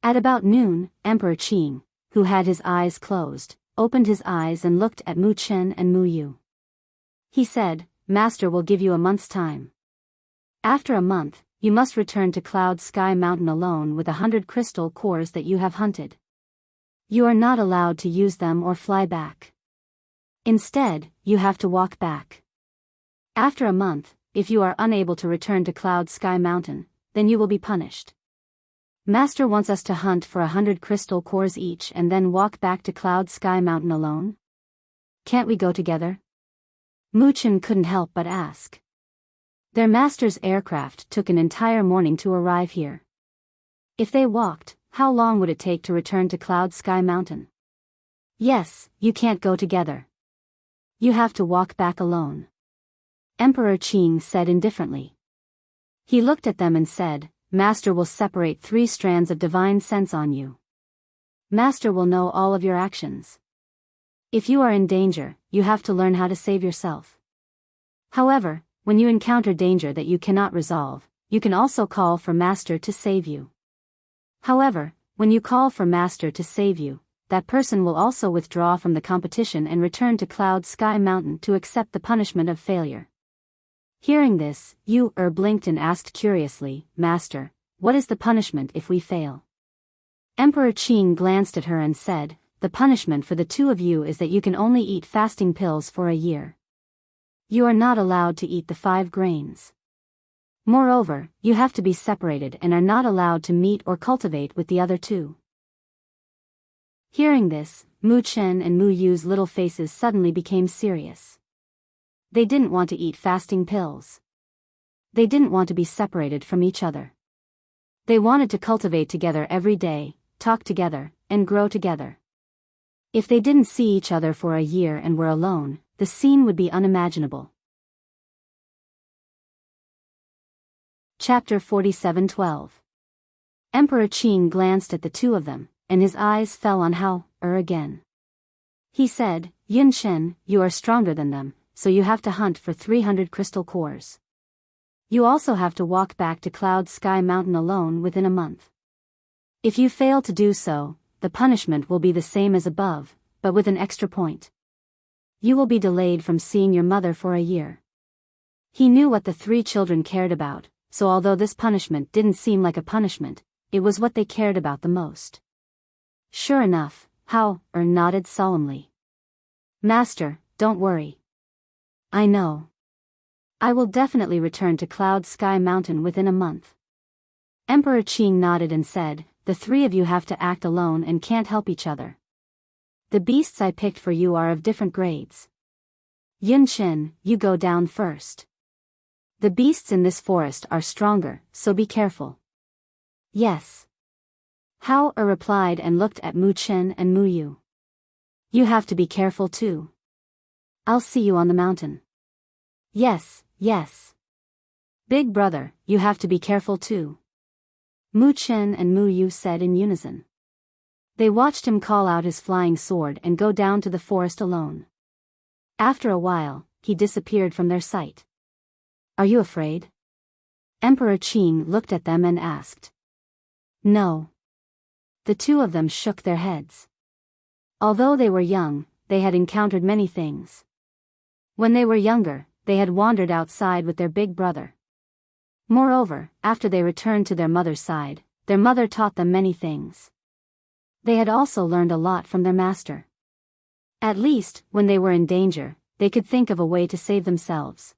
At about noon, Emperor Qing, who had his eyes closed, opened his eyes and looked at Mu Chen and Mu Yu. He said, "Master will give you a month's time. After a month, you must return to Cloud Sky Mountain alone with 100 crystal cores that you have hunted. You are not allowed to use them or fly back. Instead, you have to walk back. After a month, if you are unable to return to Cloud Sky Mountain, then you will be punished. Master wants us to hunt for 100 crystal cores each and then walk back to Cloud Sky Mountain alone. Can't we go together?" Mu Chen couldn't help but ask. Their master's aircraft took an entire morning to arrive here. If they walked, how long would it take to return to Cloud Sky Mountain? "Yes, you can't go together. You have to walk back alone," Emperor Qing said indifferently. He looked at them and said, "Master will separate 3 strands of divine sense on you. Master will know all of your actions. If you are in danger, you have to learn how to save yourself. However, when you encounter danger that you cannot resolve, you can also call for Master to save you. However, when you call for Master to save you, that person will also withdraw from the competition and return to Cloud Sky Mountain to accept the punishment of failure." Hearing this, Yu blinked and asked curiously, "Master, what is the punishment if we fail?" Emperor Qing glanced at her and said, "The punishment for the 2 of you is that you can only eat fasting pills for a year. You are not allowed to eat the 5 grains. Moreover, you have to be separated and are not allowed to meet or cultivate with the other 2. Hearing this, Mu Chen and Mu Yu's little faces suddenly became serious. They didn't want to eat fasting pills. They didn't want to be separated from each other. They wanted to cultivate together every day, talk together, and grow together. If they didn't see each other for a year and were alone, the scene would be unimaginable. Chapter 47:12. Emperor Qing glanced at the two of them, and his eyes fell on Hao again. He said, Yun Shen, you are stronger than them, so you have to hunt for 300 crystal cores. You also have to walk back to Cloud Sky Mountain alone within a month. If you fail to do so, the punishment will be the same as above, but with an extra point. You will be delayed from seeing your mother for a year. He knew what the three children cared about, so although this punishment didn't seem like a punishment, it was what they cared about the most. Sure enough, Hao nodded solemnly. Master, don't worry. I know. I will definitely return to Cloud Sky Mountain within a month. Emperor Qing nodded and said, the three of you have to act alone and can't help each other. The beasts I picked for you are of different grades. Yun Shen, you go down first. The beasts in this forest are stronger, so be careful. Yes. Hao replied and looked at Mu Chen and Mu Yu. You have to be careful too. I'll see you on the mountain. Yes, yes. Big brother, you have to be careful too. Mu Chen and Mu Yu said in unison. They watched him call out his flying sword and go down to the forest alone. After a while, he disappeared from their sight. Are you afraid? Emperor Qing looked at them and asked. No. The two of them shook their heads. Although they were young, they had encountered many things. When they were younger, they had wandered outside with their big brother. Moreover, after they returned to their mother's side, their mother taught them many things. They had also learned a lot from their master. At least, when they were in danger, they could think of a way to save themselves.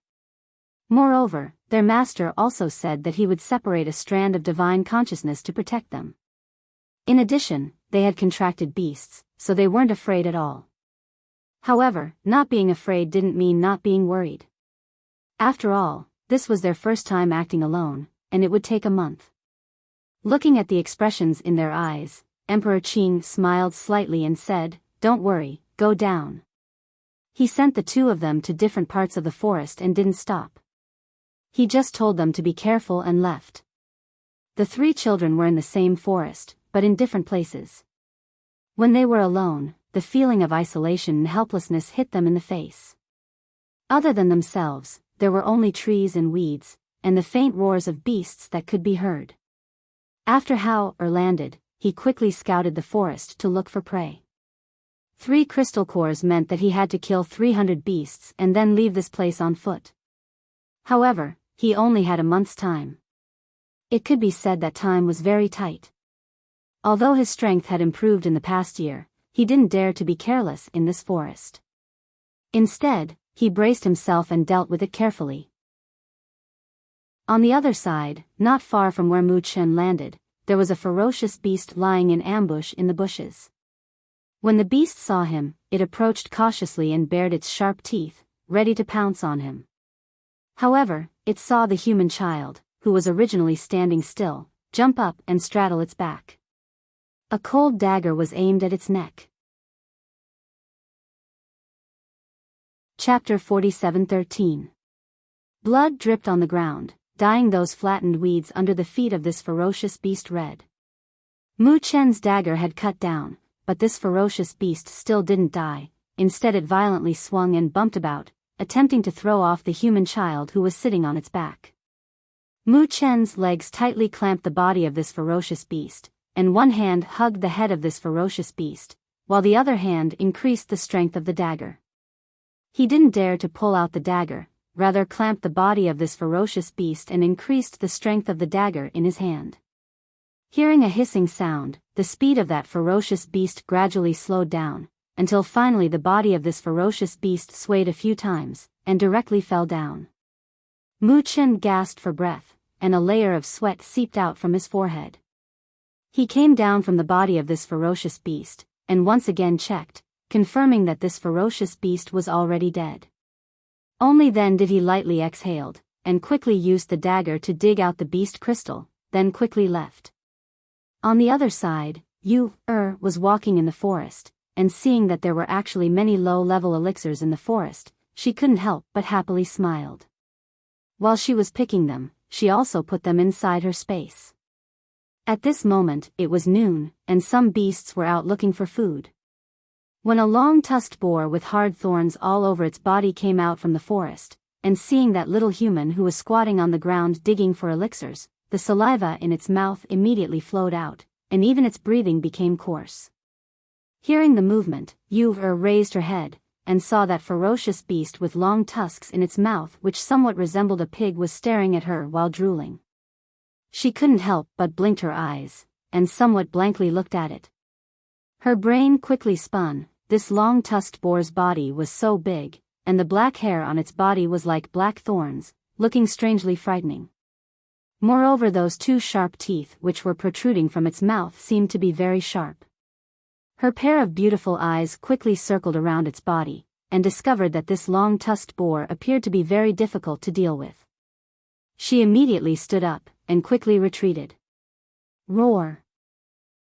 Moreover, their master also said that he would separate a strand of divine consciousness to protect them. In addition, they had contracted beasts, so they weren't afraid at all. However, not being afraid didn't mean not being worried. After all, this was their first time acting alone, and it would take a month. Looking at the expressions in their eyes, Emperor Qing smiled slightly and said, Don't worry, go down. He sent the two of them to different parts of the forest and didn't stop. He just told them to be careful and left. The three children were in the same forest, but in different places. When they were alone, the feeling of isolation and helplessness hit them in the face. Other than themselves, there were only trees and weeds, and the faint roars of beasts that could be heard. After Hao landed, he quickly scouted the forest to look for prey. 3 crystal cores meant that he had to kill 300 beasts and then leave this place on foot. However, he only had a month's time. It could be said that time was very tight. Although his strength had improved in the past year, he didn't dare to be careless in this forest. Instead, he braced himself and dealt with it carefully. On the other side, not far from where Mu Chen landed, there was a ferocious beast lying in ambush in the bushes. When the beast saw him, it approached cautiously and bared its sharp teeth, ready to pounce on him. However, it saw the human child, who was originally standing still, jump up and straddle its back. A cold dagger was aimed at its neck. Chapter 47:13. Blood dripped on the ground, dyeing those flattened weeds under the feet of this ferocious beast red. Mu Chen's dagger had cut down, but this ferocious beast still didn't die. Instead it violently swung and bumped about, attempting to throw off the human child who was sitting on its back. Mu Chen's legs tightly clamped the body of this ferocious beast, and one hand hugged the head of this ferocious beast, while the other hand increased the strength of the dagger. He didn't dare to pull out the dagger, rather clamped the body of this ferocious beast and increased the strength of the dagger in his hand. Hearing a hissing sound, the speed of that ferocious beast gradually slowed down, until finally the body of this ferocious beast swayed a few times, and directly fell down. Mu Chen gasped for breath, and a layer of sweat seeped out from his forehead. He came down from the body of this ferocious beast, and once again checked, confirming that this ferocious beast was already dead. Only then did he lightly exhaled, and quickly used the dagger to dig out the beast crystal, then quickly left. On the other side, Yu was walking in the forest, and seeing that there were actually many low-level elixirs in the forest, she couldn't help but happily smiled. While she was picking them, she also put them inside her space. At this moment, it was noon, and some beasts were out looking for food. When a long-tusked boar with hard thorns all over its body came out from the forest, and seeing that little human who was squatting on the ground digging for elixirs, the saliva in its mouth immediately flowed out, and even its breathing became coarse. Hearing the movement, Yu-Er raised her head, and saw that ferocious beast with long tusks in its mouth which somewhat resembled a pig was staring at her while drooling. She couldn't help but blinked her eyes, and somewhat blankly looked at it. Her brain quickly spun. This long-tusked boar's body was so big, and the black hair on its body was like black thorns, looking strangely frightening. Moreover, those two sharp teeth which were protruding from its mouth seemed to be very sharp. Her pair of beautiful eyes quickly circled around its body, and discovered that this long-tusked boar appeared to be very difficult to deal with. She immediately stood up, and quickly retreated. Roar!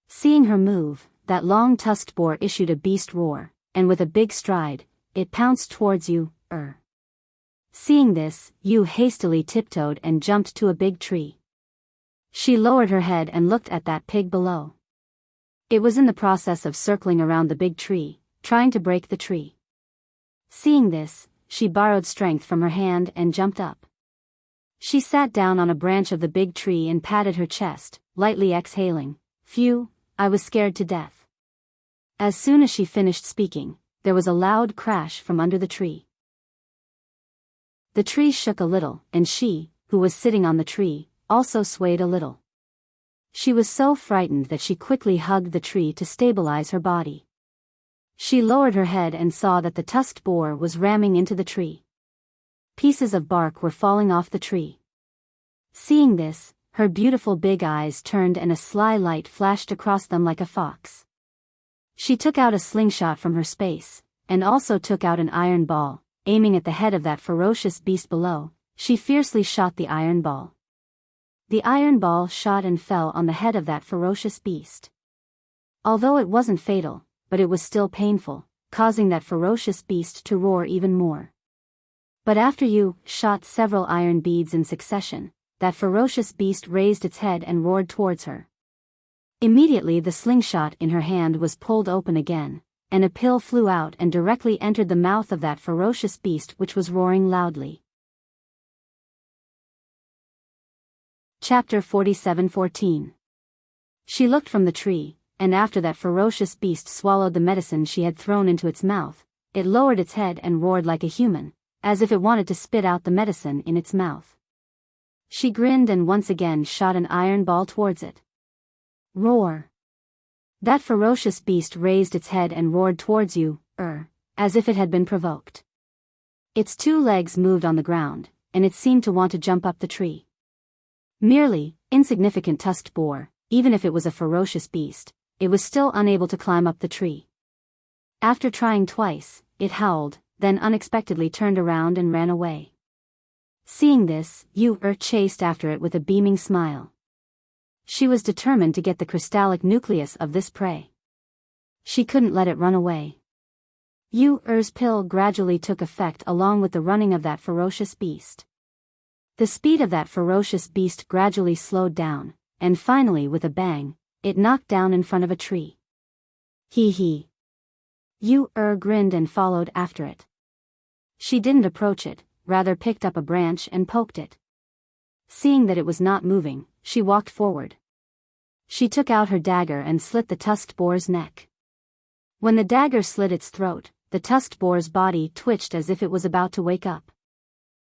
Seeing her move, that long-tusked boar issued a beast roar, and with a big stride, it pounced towards Yu-Er. Seeing this, Yu hastily tiptoed and jumped to a big tree. She lowered her head and looked at that pig below. It was in the process of circling around the big tree, trying to break the tree. Seeing this, she borrowed strength from her hand and jumped up. She sat down on a branch of the big tree and patted her chest, lightly exhaling, "Phew, I was scared to death." As soon as she finished speaking, there was a loud crash from under the tree. The tree shook a little, and she, who was sitting on the tree, also swayed a little. She was so frightened that she quickly hugged the tree to stabilize her body. She lowered her head and saw that the tusked boar was ramming into the tree. Pieces of bark were falling off the tree. Seeing this, her beautiful big eyes turned and a sly light flashed across them like a fox. She took out a slingshot from her space, and also took out an iron ball. Aiming at the head of that ferocious beast below, she fiercely shot the iron ball. The iron ball shot and fell on the head of that ferocious beast. Although it wasn't fatal, but it was still painful, causing that ferocious beast to roar even more. But after Yu shot several iron beads in succession, that ferocious beast raised its head and roared towards her. Immediately the slingshot in her hand was pulled open again, and a pill flew out and directly entered the mouth of that ferocious beast which was roaring loudly. Chapter 47:14. She looked from the tree, and after that ferocious beast swallowed the medicine she had thrown into its mouth, it lowered its head and roared like a human, as if it wanted to spit out the medicine in its mouth. She grinned and once again shot an iron ball towards it. Roar! That ferocious beast raised its head and roared towards Yu-Er, as if it had been provoked. Its two legs moved on the ground, and it seemed to want to jump up the tree. Merely, insignificant tusked boar, even if it was a ferocious beast, it was still unable to climb up the tree. After trying twice, it howled, then unexpectedly turned around and ran away. Seeing this, Yu-Er chased after it with a beaming smile. She was determined to get the crystallic nucleus of this prey. She couldn't let it run away. Yu-Er's pill gradually took effect along with the running of that ferocious beast. The speed of that ferocious beast gradually slowed down, and finally with a bang, it knocked down in front of a tree. Hee hee. Yu-Er grinned and followed after it. She didn't approach it, rather picked up a branch and poked it. Seeing that it was not moving, she walked forward. She took out her dagger and slit the tusked boar's neck. When the dagger slit its throat, the tusked boar's body twitched as if it was about to wake up.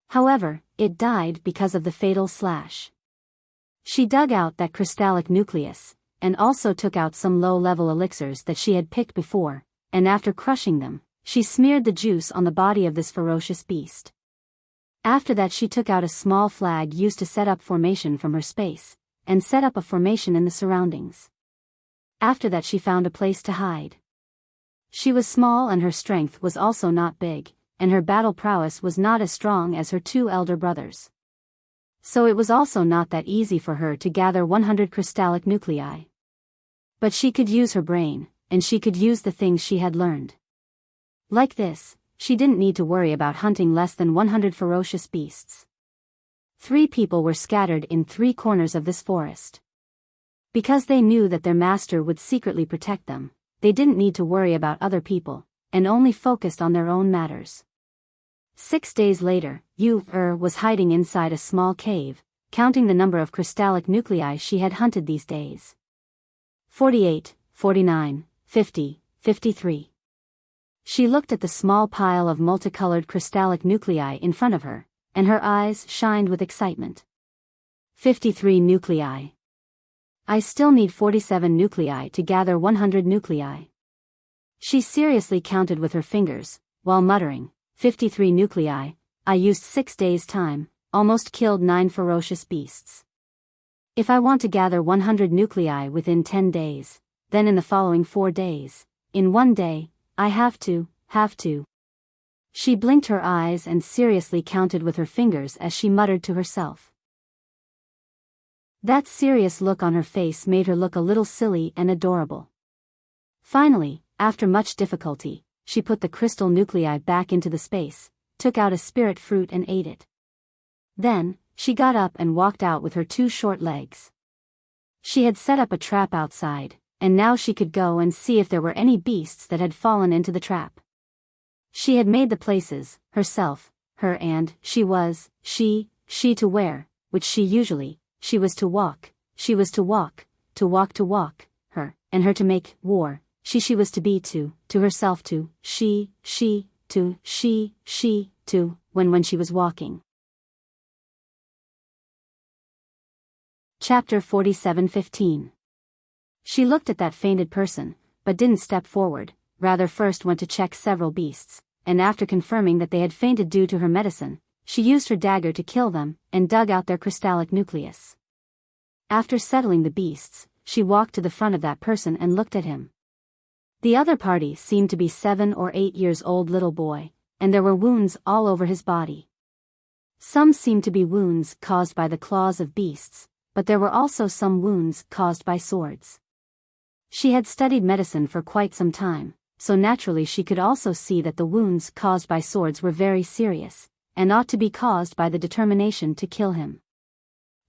However, it died because of the fatal slash. She dug out that crystallic nucleus, and also took out some low-level elixirs that she had picked before, and after crushing them, she smeared the juice on the body of this ferocious beast. After that she took out a small flag used to set up formation from her space, and set up a formation in the surroundings. After that she found a place to hide. She was small and her strength was also not big, and her battle prowess was not as strong as her two elder brothers. So it was also not that easy for her to gather 100 crystallic nuclei. But she could use her brain, and she could use the things she had learned. Like this, she didn't need to worry about hunting less than 100 ferocious beasts. 3 people were scattered in 3 corners of this forest. Because they knew that their master would secretly protect them, they didn't need to worry about other people, and only focused on their own matters. 6 days later, was hiding inside a small cave, counting the number of crystallic nuclei she had hunted these days. 48, 49, 50, 53. She looked at the small pile of multicolored crystallic nuclei in front of her, and her eyes shined with excitement. 53 nuclei. I still need 47 nuclei to gather 100 nuclei. She seriously counted with her fingers, while muttering, 53 nuclei, I used 6 days' time, almost killed 9 ferocious beasts. If I want to gather 100 nuclei within 10 days, then in the following 4 days, in 1 day, I have to. She blinked her eyes and seriously counted with her fingers as she muttered to herself. That serious look on her face made her look a little silly and adorable. Finally, after much difficulty, she put the crystal nuclei back into the space, took out a spirit fruit and ate it. Then, she got up and walked out with her 2 short legs. She had set up a trap outside, and now she could go and see if there were any beasts that had fallen into the trap. She had made the places, herself, her and, she to wear, which she was to walk, her, and her to make, war, she was to be to herself to, when she was walking. Chapter 47:15. She looked at that fainted person, but didn't step forward, rather first went to check several beasts, and after confirming that they had fainted due to her medicine, she used her dagger to kill them, and dug out their crystallic nucleus. After settling the beasts, she walked to the front of that person and looked at him. The other party seemed to be 7 or 8 years old little boy, and there were wounds all over his body. Some seemed to be wounds caused by the claws of beasts, but there were also some wounds caused by swords. She had studied medicine for quite some time, so naturally she could also see that the wounds caused by swords were very serious, and ought to be caused by the determination to kill him.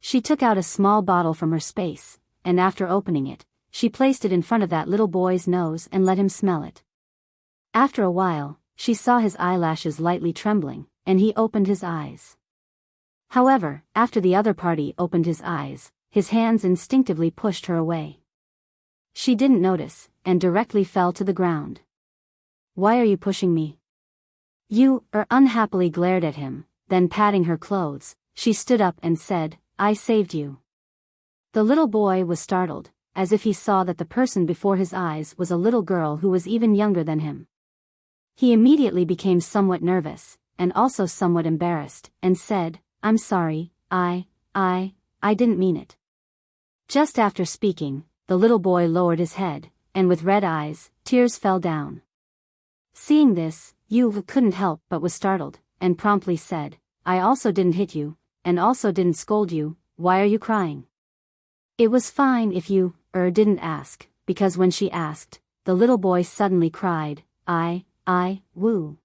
She took out a small bottle from her space, and after opening it, she placed it in front of that little boy's nose and let him smell it. After a while, she saw his eyelashes lightly trembling, and he opened his eyes. However, after the other party opened his eyes, his hands instinctively pushed her away. She didn't notice, and directly fell to the ground. Why are you pushing me? Unhappily glared at him, then patting her clothes, she stood up and said, I saved you. The little boy was startled, as if he saw that the person before his eyes was a little girl who was even younger than him. He immediately became somewhat nervous, and also somewhat embarrassed, and said, I'm sorry, I didn't mean it. Just after speaking, the little boy lowered his head, and with red eyes, tears fell down. Seeing this, Yu couldn't help but was startled, and promptly said, I also didn't hit you, and also didn't scold you, why are you crying? It was fine if you, didn't ask, because when she asked, the little boy suddenly cried, I am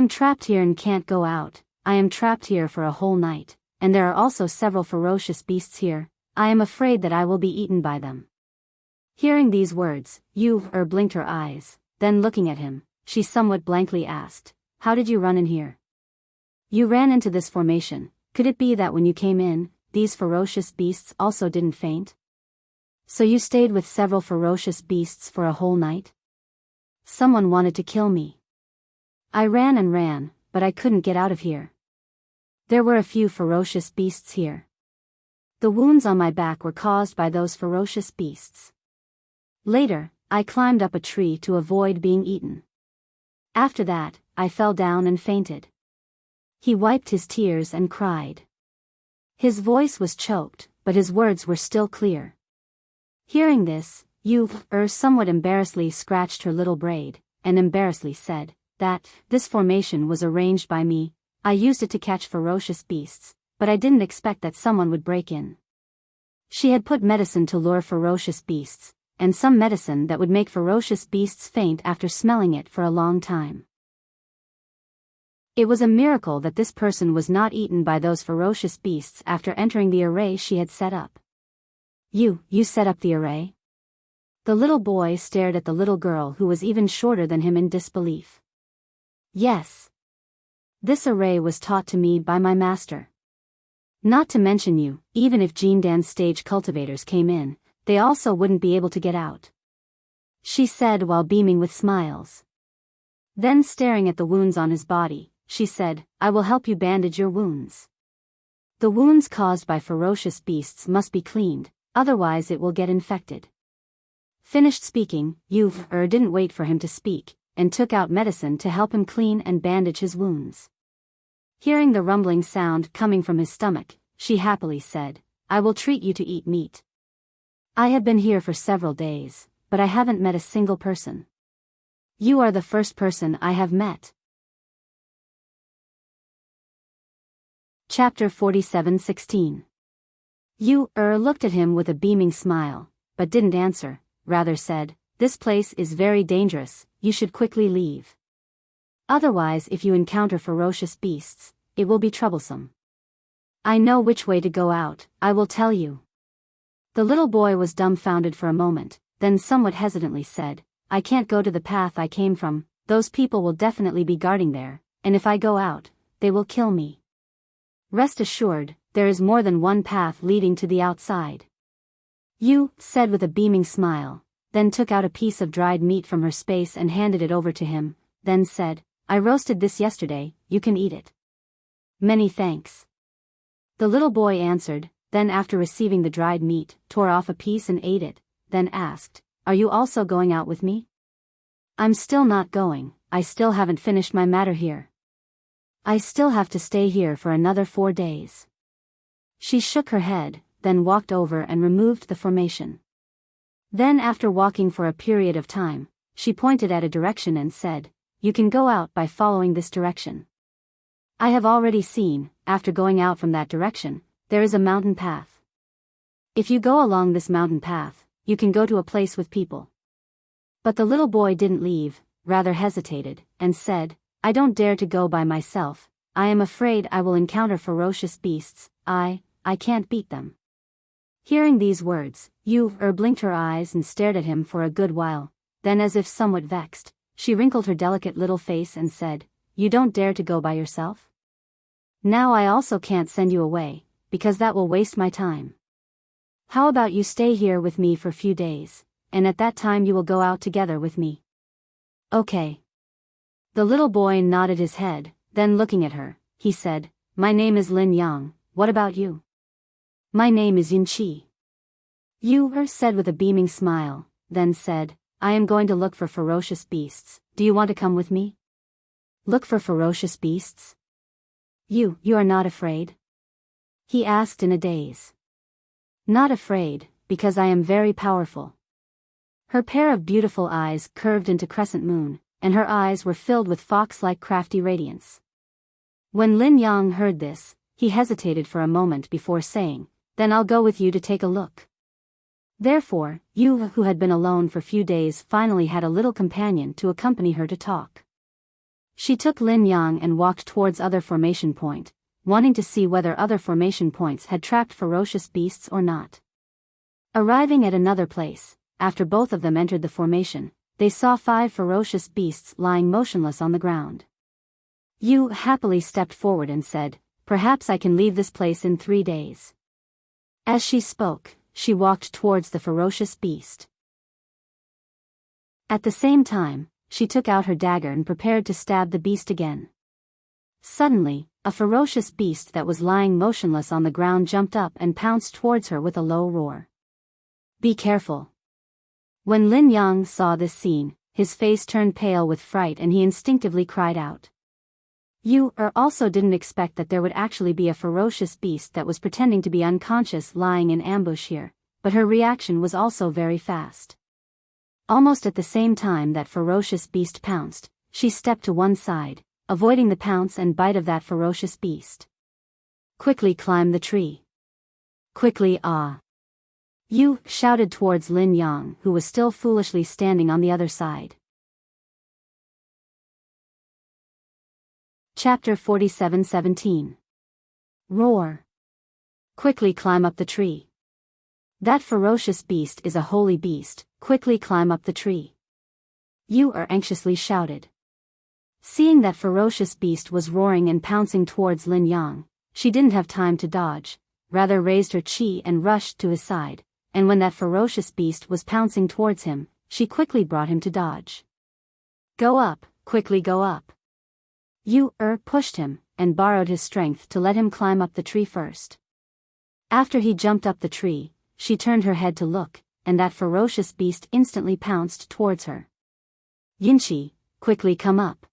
trapped here and can't go out, I am trapped here for a whole night, and there are also several ferocious beasts here, I am afraid that I will be eaten by them. Hearing these words, Yu blinked her eyes, then looking at him, she somewhat blankly asked, how did you run in here? You ran into this formation, could it be that when you came in, these ferocious beasts also didn't faint? So you stayed with several ferocious beasts for a whole night? Someone wanted to kill me. I ran and ran, but I couldn't get out of here. There were a few ferocious beasts here. The wounds on my back were caused by those ferocious beasts. Later, I climbed up a tree to avoid being eaten. After that, I fell down and fainted. He wiped his tears and cried. His voice was choked, but his words were still clear. Hearing this, Yu somewhat embarrassedly scratched her little braid, and embarrassedly said, that, this formation was arranged by me, I used it to catch ferocious beasts, but I didn't expect that someone would break in. She had put medicine to lure ferocious beasts, and some medicine that would make ferocious beasts faint after smelling it for a long time. It was a miracle that this person was not eaten by those ferocious beasts after entering the array she had set up. You set up the array? The little boy stared at the little girl who was even shorter than him in disbelief. Yes. This array was taught to me by my master. Not to mention you, even if Jindan's stage cultivators came in, they also wouldn't be able to get out. She said while beaming with smiles. Then staring at the wounds on his body, she said, I will help you bandage your wounds. The wounds caused by ferocious beasts must be cleaned, otherwise it will get infected. Finished speaking, didn't wait for him to speak, and took out medicine to help him clean and bandage his wounds. Hearing the rumbling sound coming from his stomach, she happily said, I will treat you to eat meat. I have been here for several days, but I haven't met a single person. You are the first person I have met. Chapter 47:16. Looked at him with a beaming smile, but didn't answer, rather said, This place is very dangerous, you should quickly leave. Otherwise if you encounter ferocious beasts, it will be troublesome. I know which way to go out, I will tell you. The little boy was dumbfounded for a moment, then somewhat hesitantly said, I can't go to the path I came from, those people will definitely be guarding there, and if I go out, they will kill me. Rest assured, there is more than one path leading to the outside. Said with a beaming smile, then took out a piece of dried meat from her space and handed it over to him, then said, I roasted this yesterday, you can eat it. Many thanks. The little boy answered, then after receiving the dried meat, tore off a piece and ate it, then asked, Are you also going out with me? I'm still not going, I still haven't finished my matter here. I still have to stay here for another 4 days. She shook her head, then walked over and removed the formation. Then after walking for a period of time, she pointed at a direction and said, You can go out by following this direction. I have already seen, after going out from that direction, there is a mountain path. If you go along this mountain path, you can go to a place with people. But the little boy didn't leave, rather hesitated, and said, I don't dare to go by myself, I am afraid I will encounter ferocious beasts, I can't beat them. Hearing these words, blinked her eyes and stared at him for a good while, then as if somewhat vexed, she wrinkled her delicate little face and said, You don't dare to go by yourself? Now I also can't send you away, because that will waste my time. How about you stay here with me for a few days, and at that time you will go out together with me. Okay. The little boy nodded his head, then looking at her, he said, My name is Lin Yang, what about you? My name is Yin Qi. Said with a beaming smile, then said, I am going to look for ferocious beasts, do you want to come with me? Look for ferocious beasts? You are not afraid? He asked in a daze. Not afraid, because I am very powerful. Her pair of beautiful eyes curved into crescent moon, and her eyes were filled with fox-like crafty radiance. When Lin Yang heard this, he hesitated for a moment before saying, Then I'll go with you to take a look. Therefore, who had been alone for few days finally had a little companion to accompany her to talk. She took Lin Yang and walked towards other formation point, wanting to see whether other formation points had trapped ferocious beasts or not. Arriving at another place, after both of them entered the formation, they saw 5 ferocious beasts lying motionless on the ground. Happily stepped forward and said, Perhaps I can leave this place in 3 days. As she spoke, she walked towards the ferocious beast. At the same time, she took out her dagger and prepared to stab the beast again. Suddenly, a ferocious beast that was lying motionless on the ground jumped up and pounced towards her with a low roar. Be careful. When Lin Yang saw this scene, his face turned pale with fright and he instinctively cried out. Also didn't expect that there would actually be a ferocious beast that was pretending to be unconscious lying in ambush here, but her reaction was also very fast. Almost at the same time that ferocious beast pounced, she stepped to one side, avoiding the pounce and bite of that ferocious beast. Quickly climb the tree. Quickly shouted towards Lin Yang, who was still foolishly standing on the other side. Chapter 47:17. Roar. Quickly climb up the tree. That ferocious beast is a holy beast, quickly climb up the tree. Yu-Er anxiously shouted. Seeing that ferocious beast was roaring and pouncing towards Lin Yang, she didn't have time to dodge, rather raised her chi and rushed to his side, and when that ferocious beast was pouncing towards him, she quickly brought him to dodge. Go up, quickly go up. Yu-Er pushed him, and borrowed his strength to let him climb up the tree first. After he jumped up the tree, she turned her head to look, and that ferocious beast instantly pounced towards her. Yinchi, quickly come up.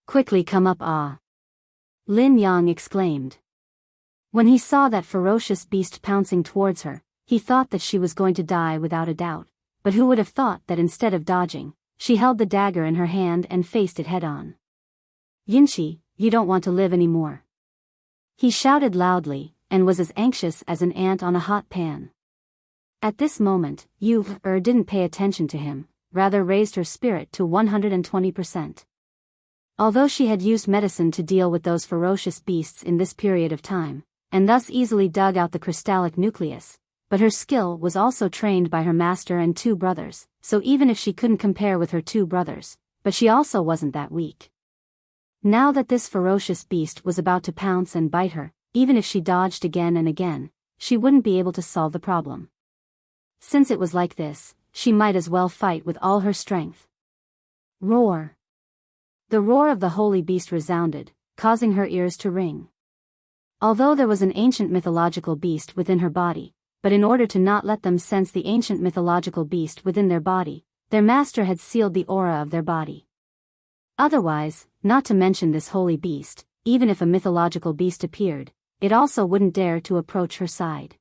Quickly come up, ah! Lin Yang exclaimed. When he saw that ferocious beast pouncing towards her, he thought that she was going to die without a doubt, but who would have thought that instead of dodging, she held the dagger in her hand and faced it head-on. Yinchi, you don't want to live anymore. He shouted loudly, and was as anxious as an ant on a hot pan. At this moment, Yu-Er didn't pay attention to him, rather raised her spirit to 120%. Although she had used medicine to deal with those ferocious beasts in this period of time, and thus easily dug out the crystallic nucleus, but her skill was also trained by her master and 2 brothers, so even if she couldn't compare with her 2 brothers, but she also wasn't that weak. Now that this ferocious beast was about to pounce and bite her, even if she dodged again and again, she wouldn't be able to solve the problem. Since it was like this, she might as well fight with all her strength. Roar. The roar of the holy beast resounded, causing her ears to ring. Although there was an ancient mythological beast within her body, but in order to not let them sense the ancient mythological beast within their body, their master had sealed the aura of their body. Otherwise, not to mention this holy beast, even if a mythological beast appeared, it also wouldn't dare to approach her side.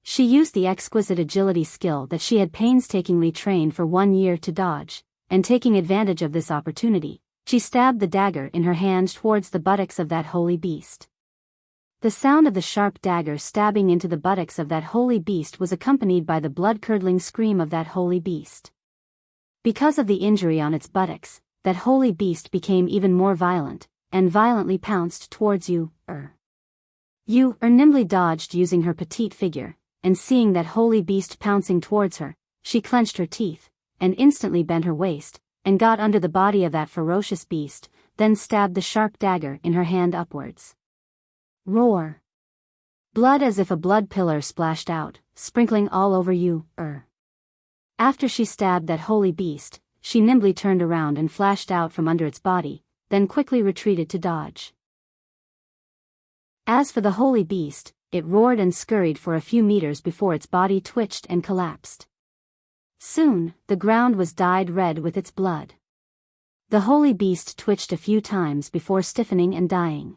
She used the exquisite agility skill that she had painstakingly trained for 1 year to dodge, and taking advantage of this opportunity, she stabbed the dagger in her hand towards the buttocks of that holy beast. The sound of the sharp dagger stabbing into the buttocks of that holy beast was accompanied by the blood-curdling scream of that holy beast. Because of the injury on its buttocks, that holy beast became even more violent, and violently pounced towards Yu-Er. Yu-Er nimbly dodged using her petite figure, and seeing that holy beast pouncing towards her, she clenched her teeth, and instantly bent her waist, and got under the body of that ferocious beast, then stabbed the sharp dagger in her hand upwards. Roar. Blood as if a blood pillar splashed out, sprinkling all over Yu-Er. After she stabbed that holy beast, she nimbly turned around and flashed out from under its body, then quickly retreated to dodge. As for the holy beast, it roared and scurried for a few meters before its body twitched and collapsed. Soon, the ground was dyed red with its blood. The holy beast twitched a few times before stiffening and dying.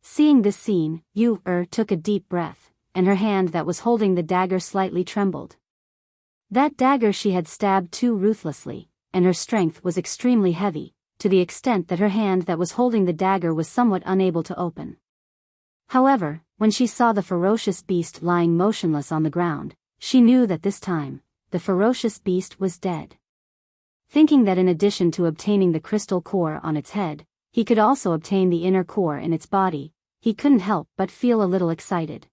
Seeing this scene, Yu-Er took a deep breath, and her hand that was holding the dagger slightly trembled. That dagger she had stabbed too ruthlessly, and her strength was extremely heavy, to the extent that her hand that was holding the dagger was somewhat unable to open. However, when she saw the ferocious beast lying motionless on the ground, she knew that this time, the ferocious beast was dead. Thinking that in addition to obtaining the crystal core on its head, he could also obtain the inner core in its body, he couldn't help but feel a little excited.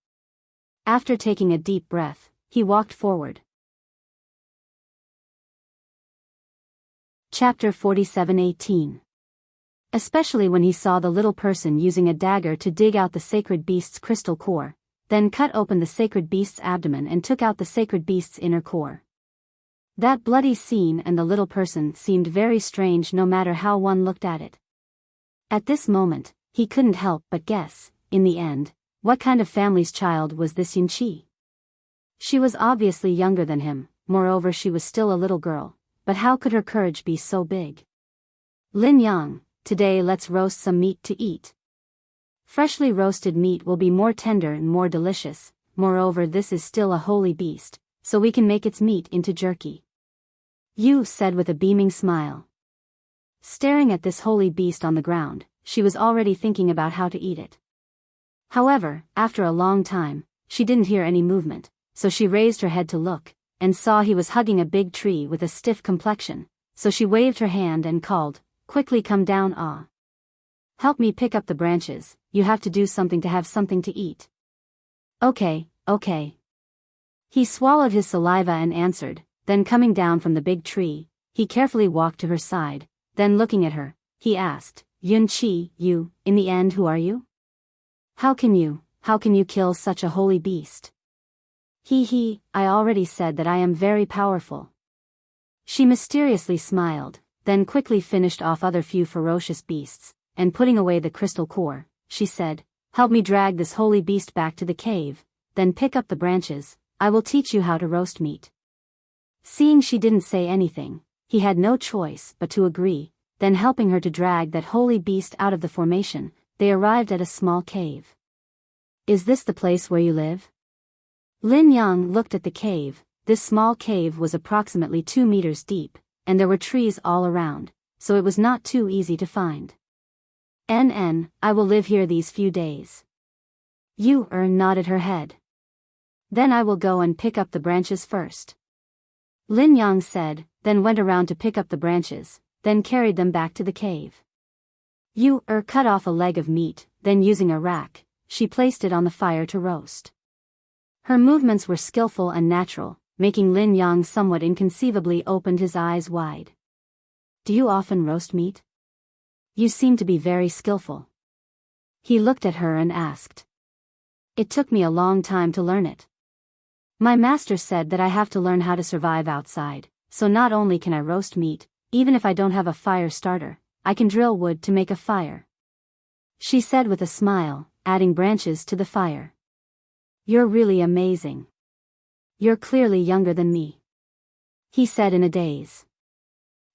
After taking a deep breath, he walked forward. Chapter 47:18. Especially when he saw the little person using a dagger to dig out the sacred beast's crystal core, then cut open the sacred beast's abdomen and took out the sacred beast's inner core. That bloody scene and the little person seemed very strange no matter how one looked at it. At this moment, he couldn't help but guess, in the end, what kind of family's child was this Yinchi? She was obviously younger than him, moreover she was still a little girl, but how could her courage be so big? Lin Yang, today let's roast some meat to eat. Freshly roasted meat will be more tender and more delicious, moreover this is still a holy beast, so we can make its meat into jerky. Yu said with a beaming smile. Staring at this holy beast on the ground, she was already thinking about how to eat it. However, after a long time, she didn't hear any movement, so she raised her head to look, and saw he was hugging a big tree with a stiff complexion, so she waved her hand and called, "Quickly come down, ah." Help me pick up the branches, you have to do something to have something to eat. Okay, okay. He swallowed his saliva and answered, then coming down from the big tree, he carefully walked to her side, then looking at her, he asked, Yun-Chi, you, in the end who are you? How can you kill such a holy beast? I already said that I am very powerful. She mysteriously smiled, then quickly finished off other few ferocious beasts, and putting away the crystal core, she said, help me drag this holy beast back to the cave, then pick up the branches, I will teach you how to roast meat. Seeing she didn't say anything, he had no choice but to agree, then helping her to drag that holy beast out of the formation, they arrived at a small cave. Is this the place where you live? Lin Yang looked at the cave. This small cave was approximately 2 meters deep, and there were trees all around, so it was not too easy to find. I will live here these few days. Yu nodded her head. Then I will go and pick up the branches first. Lin Yang said, then went around to pick up the branches, then carried them back to the cave. Yu cut off a leg of meat, then using a rack, she placed it on the fire to roast. Her movements were skillful and natural, making Lin Yang somewhat inconceivably opened his eyes wide. Do you often roast meat? You seem to be very skillful. He looked at her and asked. It took me a long time to learn it. My master said that I have to learn how to survive outside, so not only can I roast meat, even if I don't have a fire starter, I can drill wood to make a fire. She said with a smile, adding branches to the fire. You're really amazing. You're clearly younger than me. He said in a daze.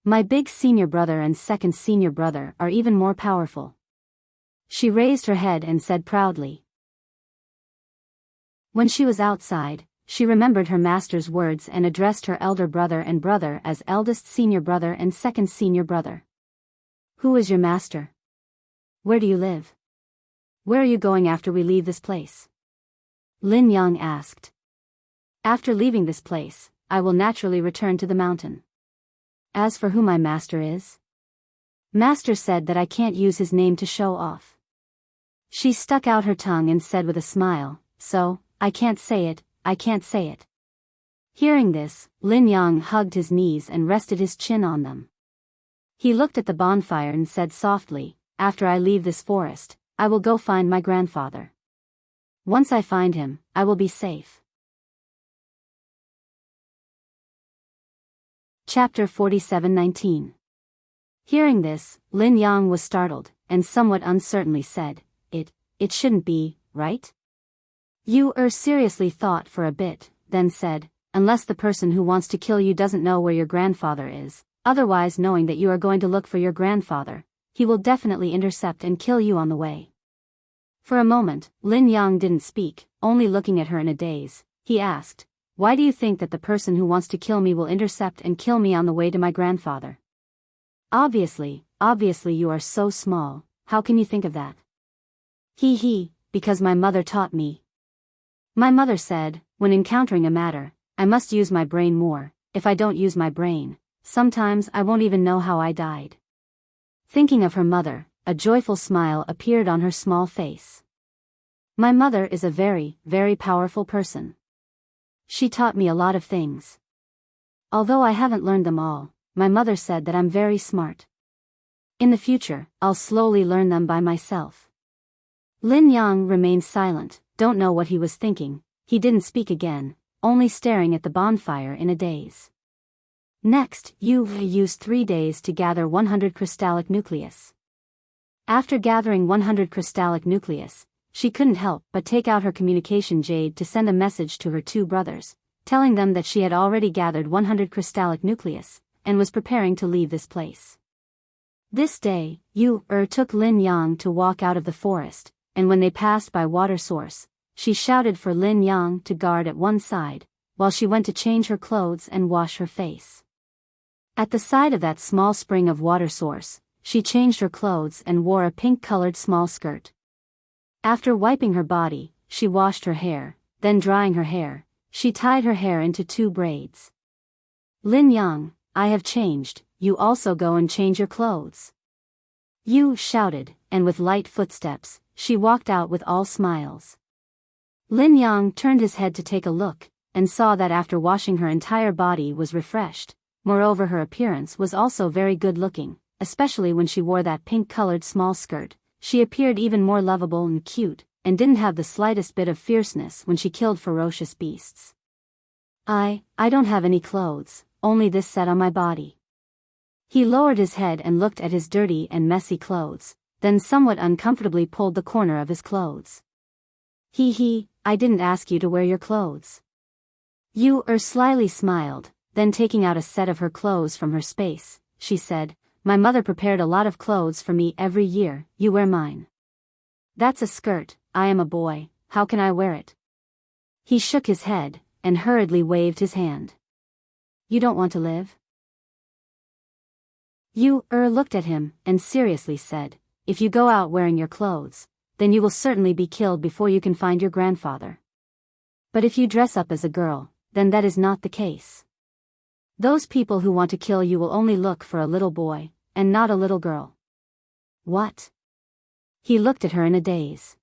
My big senior brother and second senior brother are even more powerful. She raised her head and said proudly. When she was outside, she remembered her master's words and addressed her elder brother and brother as eldest senior brother and second senior brother. Who is your master? Where do you live? Where are you going after we leave this place? Lin Yang asked. After leaving this place, I will naturally return to the mountain. As for who my master is? Master said that I can't use his name to show off. She stuck out her tongue and said with a smile, so, I can't say it, I can't say it. Hearing this, Lin Yang hugged his knees and rested his chin on them. He looked at the bonfire and said softly, after I leave this forest, I will go find my grandfather. Once I find him, I will be safe. Chapter 47:19. Hearing this, Lin Yang was startled, and somewhat uncertainly said, It shouldn't be, right? Yu seriously thought for a bit, then said, unless the person who wants to kill you doesn't know where your grandfather is, otherwise knowing that you are going to look for your grandfather, he will definitely intercept and kill you on the way. For a moment, Lin Yang didn't speak, only looking at her in a daze. He asked, why do you think that the person who wants to kill me will intercept and kill me on the way to my grandfather? Obviously you are so small, how can you think of that? Because my mother taught me. My mother said, when encountering a matter, I must use my brain more. If I don't use my brain, sometimes I won't even know how I died. Thinking of her mother, a joyful smile appeared on her small face. My mother is a very, very powerful person. She taught me a lot of things. Although I haven't learned them all, my mother said that I'm very smart. In the future, I'll slowly learn them by myself. Lin Yang remained silent, don't know what he was thinking. He didn't speak again, only staring at the bonfire in a daze. Next, Yu used 3 days to gather 100 crystallic nucleus. After gathering 100 crystallic nucleus, she couldn't help but take out her communication jade to send a message to her 2 brothers, telling them that she had already gathered 100 crystallic nucleus, and was preparing to leave this place. This day, Yu took Lin Yang to walk out of the forest, and when they passed by water source, she shouted for Lin Yang to guard at one side, while she went to change her clothes and wash her face. At the side of that small spring of water source, she changed her clothes and wore a pink-colored small skirt. After wiping her body, she washed her hair, then drying her hair, she tied her hair into 2 braids. Lin Yang, I have changed, you also go and change your clothes. Yu shouted, and with light footsteps, she walked out with all smiles. Lin Yang turned his head to take a look, and saw that after washing her entire body was refreshed. Moreover, her appearance was also very good-looking, especially when she wore that pink-colored small skirt. She appeared even more lovable and cute, and didn't have the slightest bit of fierceness when she killed ferocious beasts. I don't have any clothes, only this set on my body." He lowered his head and looked at his dirty and messy clothes, then somewhat uncomfortably pulled the corner of his clothes. I didn't ask you to wear your clothes." Yu slyly smiled, then taking out a set of her clothes from her space, she said, "My mother prepared a lot of clothes for me every year, you wear mine." "That's a skirt, I am a boy, how can I wear it?" He shook his head, and hurriedly waved his hand. "You don't want to live?" Yu looked at him, and seriously said, "If you go out wearing your clothes, then you will certainly be killed before you can find your grandfather. But if you dress up as a girl, then that is not the case. Those people who want to kill you will only look for a little boy, and not a little girl." "What?" He looked at her in a daze.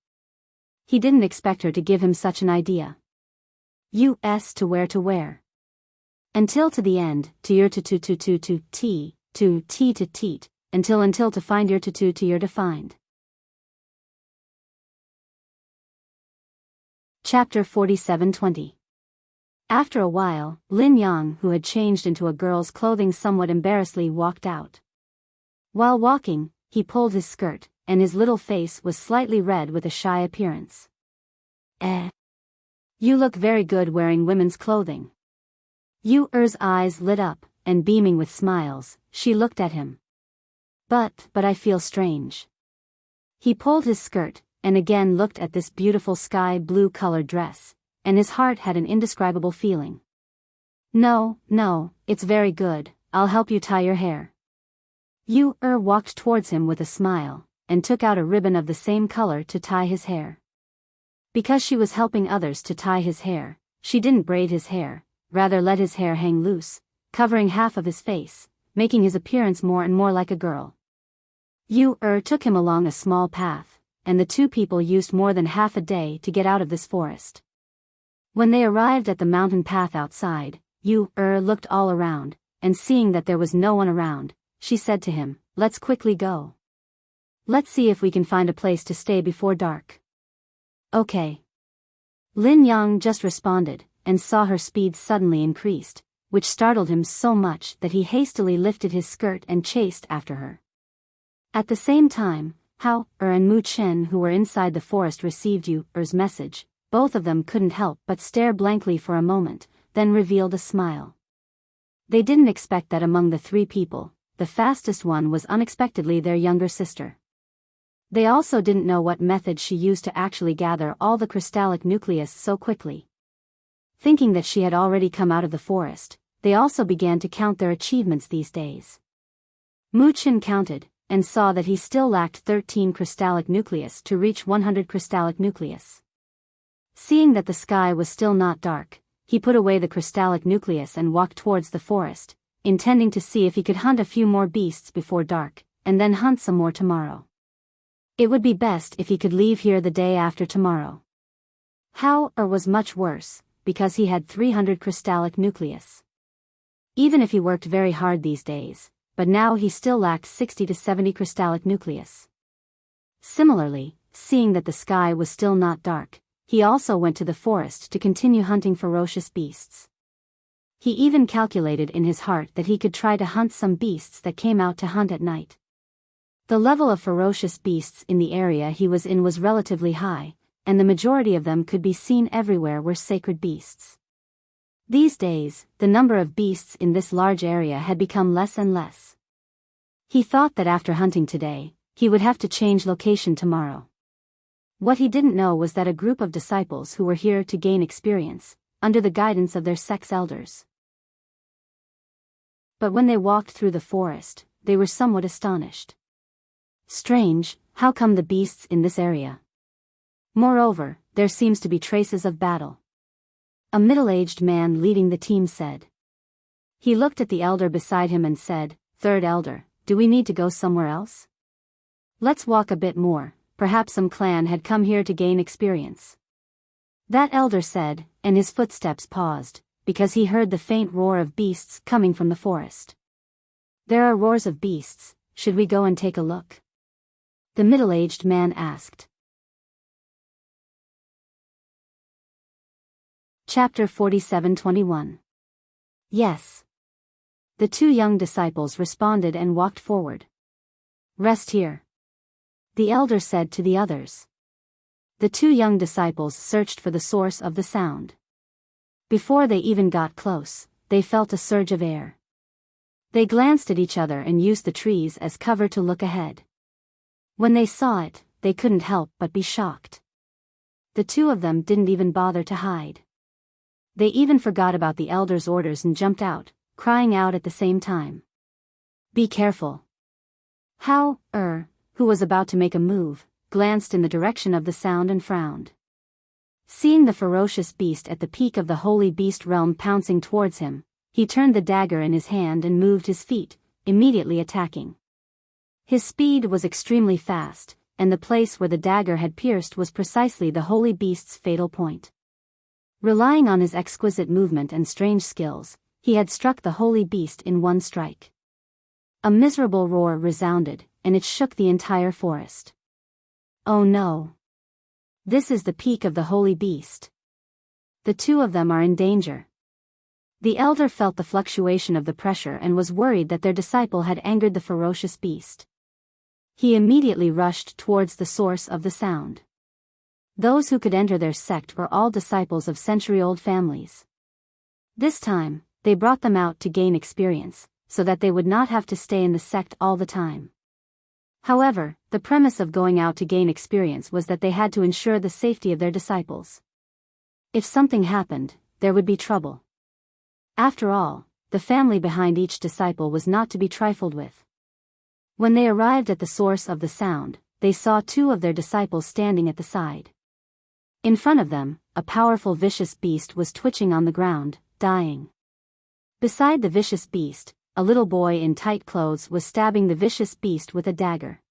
He didn't expect her to give him such an idea. To wear. Until to the end, to your to t, to teat, until to find your to your to find. Chapter 47:20. After a while, Lin Yang, who had changed into a girl's clothing somewhat embarrassedly, walked out. While walking, he pulled his skirt, and his little face was slightly red with a shy appearance. You look very good wearing women's clothing." Yu's eyes lit up, and beaming with smiles, she looked at him. But I feel strange." He pulled his skirt, and again looked at this beautiful sky blue-colored dress, and his heart had an indescribable feeling. No, it's very good, I'll help you tie your hair." Yu walked towards him with a smile, and took out a ribbon of the same color to tie his hair. Because she was helping others to tie his hair, she didn't braid his hair, rather let his hair hang loose, covering half of his face, making his appearance more and more like a girl. Yu took him along a small path, and the two people used more than half a day to get out of this forest. When they arrived at the mountain path outside, Yu looked all around, and seeing that there was no one around, she said to him, "Let's quickly go. Let's see if we can find a place to stay before dark." "Okay." Lin Yang just responded, and saw her speed suddenly increased, which startled him so much that he hastily lifted his skirt and chased after her. At the same time, Hao and Mu Chen, who were inside the forest, received Yu's message. Both of them couldn't help but stare blankly for a moment, then revealed a smile. They didn't expect that among the three people, the fastest one was unexpectedly their younger sister. They also didn't know what method she used to actually gather all the crystallic nucleus so quickly. Thinking that she had already come out of the forest, they also began to count their achievements these days. Mu Chen counted, and saw that he still lacked 13 crystallic nucleus to reach 100 crystallic nucleus. Seeing that the sky was still not dark, he put away the crystallic nucleus and walked towards the forest, intending to see if he could hunt a few more beasts before dark, and then hunt some more tomorrow. It would be best if he could leave here the day after tomorrow. Hao was much worse, because he had 300 crystallic nucleus. Even if he worked very hard these days, but now he still lacked 60 to 70 crystallic nucleus. Similarly, seeing that the sky was still not dark, he also went to the forest to continue hunting ferocious beasts. He even calculated in his heart that he could try to hunt some beasts that came out to hunt at night. The level of ferocious beasts in the area he was in was relatively high, and the majority of them could be seen everywhere were sacred beasts. These days, the number of beasts in this large area had become less and less. He thought that after hunting today, he would have to change location tomorrow. What he didn't know was that a group of disciples who were here to gain experience, under the guidance of their sex elders. But when they walked through the forest, they were somewhat astonished. Strange, how come the beasts in this area? Moreover, there seems to be traces of battle. A middle-aged man leading the team said. He looked at the elder beside him and said, "Third elder, do we need to go somewhere else?" Let's walk a bit more, perhaps some clan had come here to gain experience. That elder said, and his footsteps paused, because he heard the faint roar of beasts coming from the forest. There are roars of beasts, should we go and take a look? The middle-aged man asked. Chapter 47:21. Yes. The two young disciples responded and walked forward. Rest here, the elder said to the others. The two young disciples searched for the source of the sound. Before they even got close, they felt a surge of air. They glanced at each other and used the trees as cover to look ahead. When they saw it, they couldn't help but be shocked. The two of them didn't even bother to hide. They even forgot about the elder's orders and jumped out, crying out at the same time. Be careful. How, who was about to make a move, glanced in the direction of the sound and frowned. Seeing the ferocious beast at the peak of the holy beast realm pouncing towards him, he turned the dagger in his hand and moved his feet, immediately attacking. His speed was extremely fast, and the place where the dagger had pierced was precisely the holy beast's fatal point. Relying on his exquisite movement and strange skills, he had struck the holy beast in one strike. A miserable roar resounded, and it shook the entire forest. Oh no! This is the peak of the holy beast. The two of them are in danger. The elder felt the fluctuation of the pressure and was worried that their disciple had angered the ferocious beast. He immediately rushed towards the source of the sound. Those who could enter their sect were all disciples of century-old families. This time, they brought them out to gain experience, so that they would not have to stay in the sect all the time. However, the premise of going out to gain experience was that they had to ensure the safety of their disciples. If something happened, there would be trouble. After all, the family behind each disciple was not to be trifled with. When they arrived at the source of the sound, they saw two of their disciples standing at the side. In front of them, a powerful vicious beast was twitching on the ground, dying. Beside the vicious beast, a little boy in tight clothes was stabbing the vicious beast with a dagger.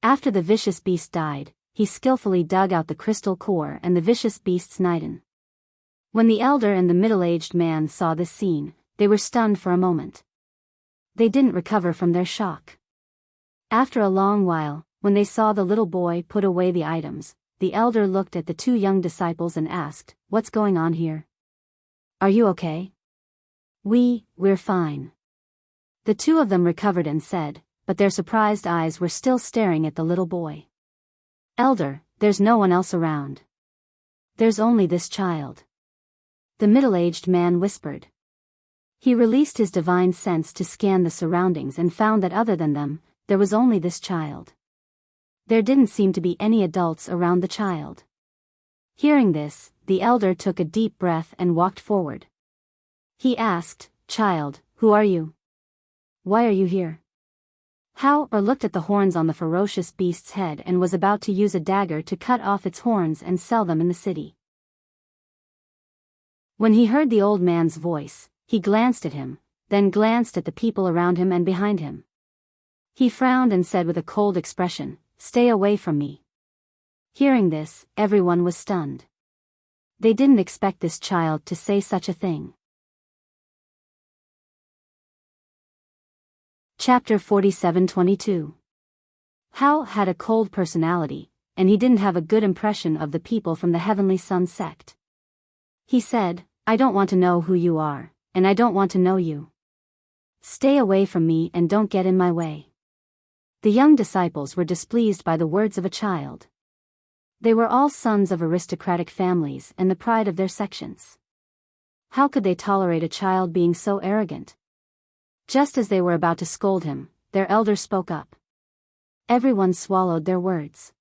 After the vicious beast died, he skillfully dug out the crystal core and the vicious beast's nidan. When the elder and the middle-aged man saw this scene, they were stunned for a moment. They didn't recover from their shock. After a long while, when they saw the little boy put away the items, the elder looked at the two young disciples and asked, "What's going on here? Are you okay?" We're fine." The two of them recovered and said, but their surprised eyes were still staring at the little boy. "Elder, there's no one else around. There's only this child," the middle-aged man whispered. He released his divine sense to scan the surroundings and found that other than them, there was only this child. There didn't seem to be any adults around the child. Hearing this, the elder took a deep breath and walked forward. He asked, "Child, who are you? Why are you here?" How looked at the horns on the ferocious beast's head and was about to use a dagger to cut off its horns and sell them in the city. When he heard the old man's voice, he glanced at him, then glanced at the people around him and behind him. He frowned and said with a cold expression, "Stay away from me." Hearing this, everyone was stunned. They didn't expect this child to say such a thing. Chapter 47:22. How had a cold personality, and he didn't have a good impression of the people from the Heavenly Sun sect. He said, "I don't want to know who you are, and I don't want to know you. Stay away from me and don't get in my way." The young disciples were displeased by the words of a child. They were all sons of aristocratic families and the pride of their sections. How could they tolerate a child being so arrogant? Just as they were about to scold him, their elder spoke up. Everyone swallowed their words.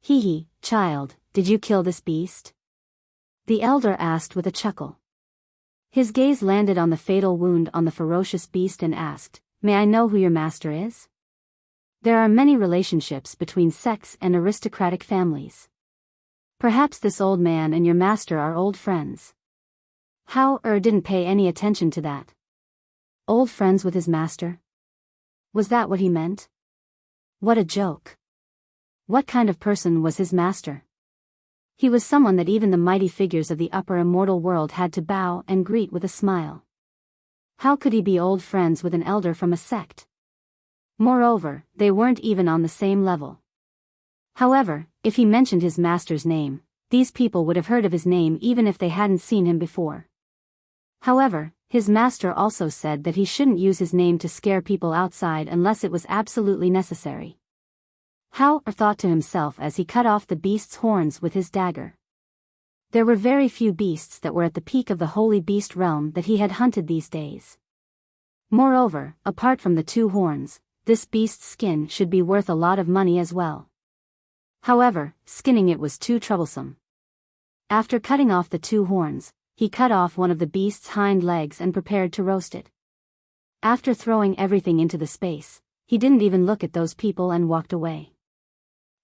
"Hee, child, did you kill this beast?" the elder asked with a chuckle. His gaze landed on the fatal wound on the ferocious beast and asked, "May I know who your master is?" There are many relationships between sects and aristocratic families. Perhaps this old man and your master are old friends. How didn't pay any attention to that. Old friends with his master? Was that what he meant? What a joke. What kind of person was his master? He was someone that even the mighty figures of the upper immortal world had to bow and greet with a smile. How could he be old friends with an elder from a sect? Moreover, they weren't even on the same level. However, if he mentioned his master's name, these people would have heard of his name even if they hadn't seen him before. However, his master also said that he shouldn't use his name to scare people outside unless it was absolutely necessary. How, thought to himself as he cut off the beast's horns with his dagger. There were very few beasts that were at the peak of the holy beast realm that he had hunted these days. Moreover, apart from the 2 horns, this beast's skin should be worth a lot of money as well. However, skinning it was too troublesome. After cutting off the 2 horns, he cut off one of the beast's hind legs and prepared to roast it. After throwing everything into the space, he didn't even look at those people and walked away.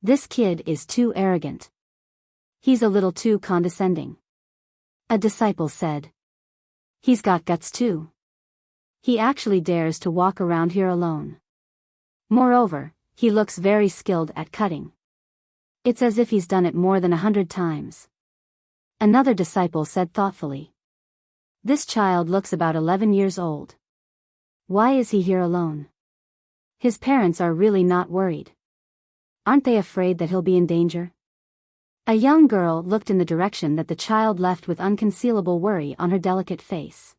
This kid is too arrogant. He's a little too condescending. A disciple said. He's got guts too. He actually dares to walk around here alone. Moreover, he looks very skilled at cutting. It's as if he's done it more than 100 times. Another disciple said thoughtfully. This child looks about 11 years old. Why is he here alone? His parents are really not worried. Aren't they afraid that he'll be in danger? A young girl looked in the direction that the child left with unconcealable worry on her delicate face.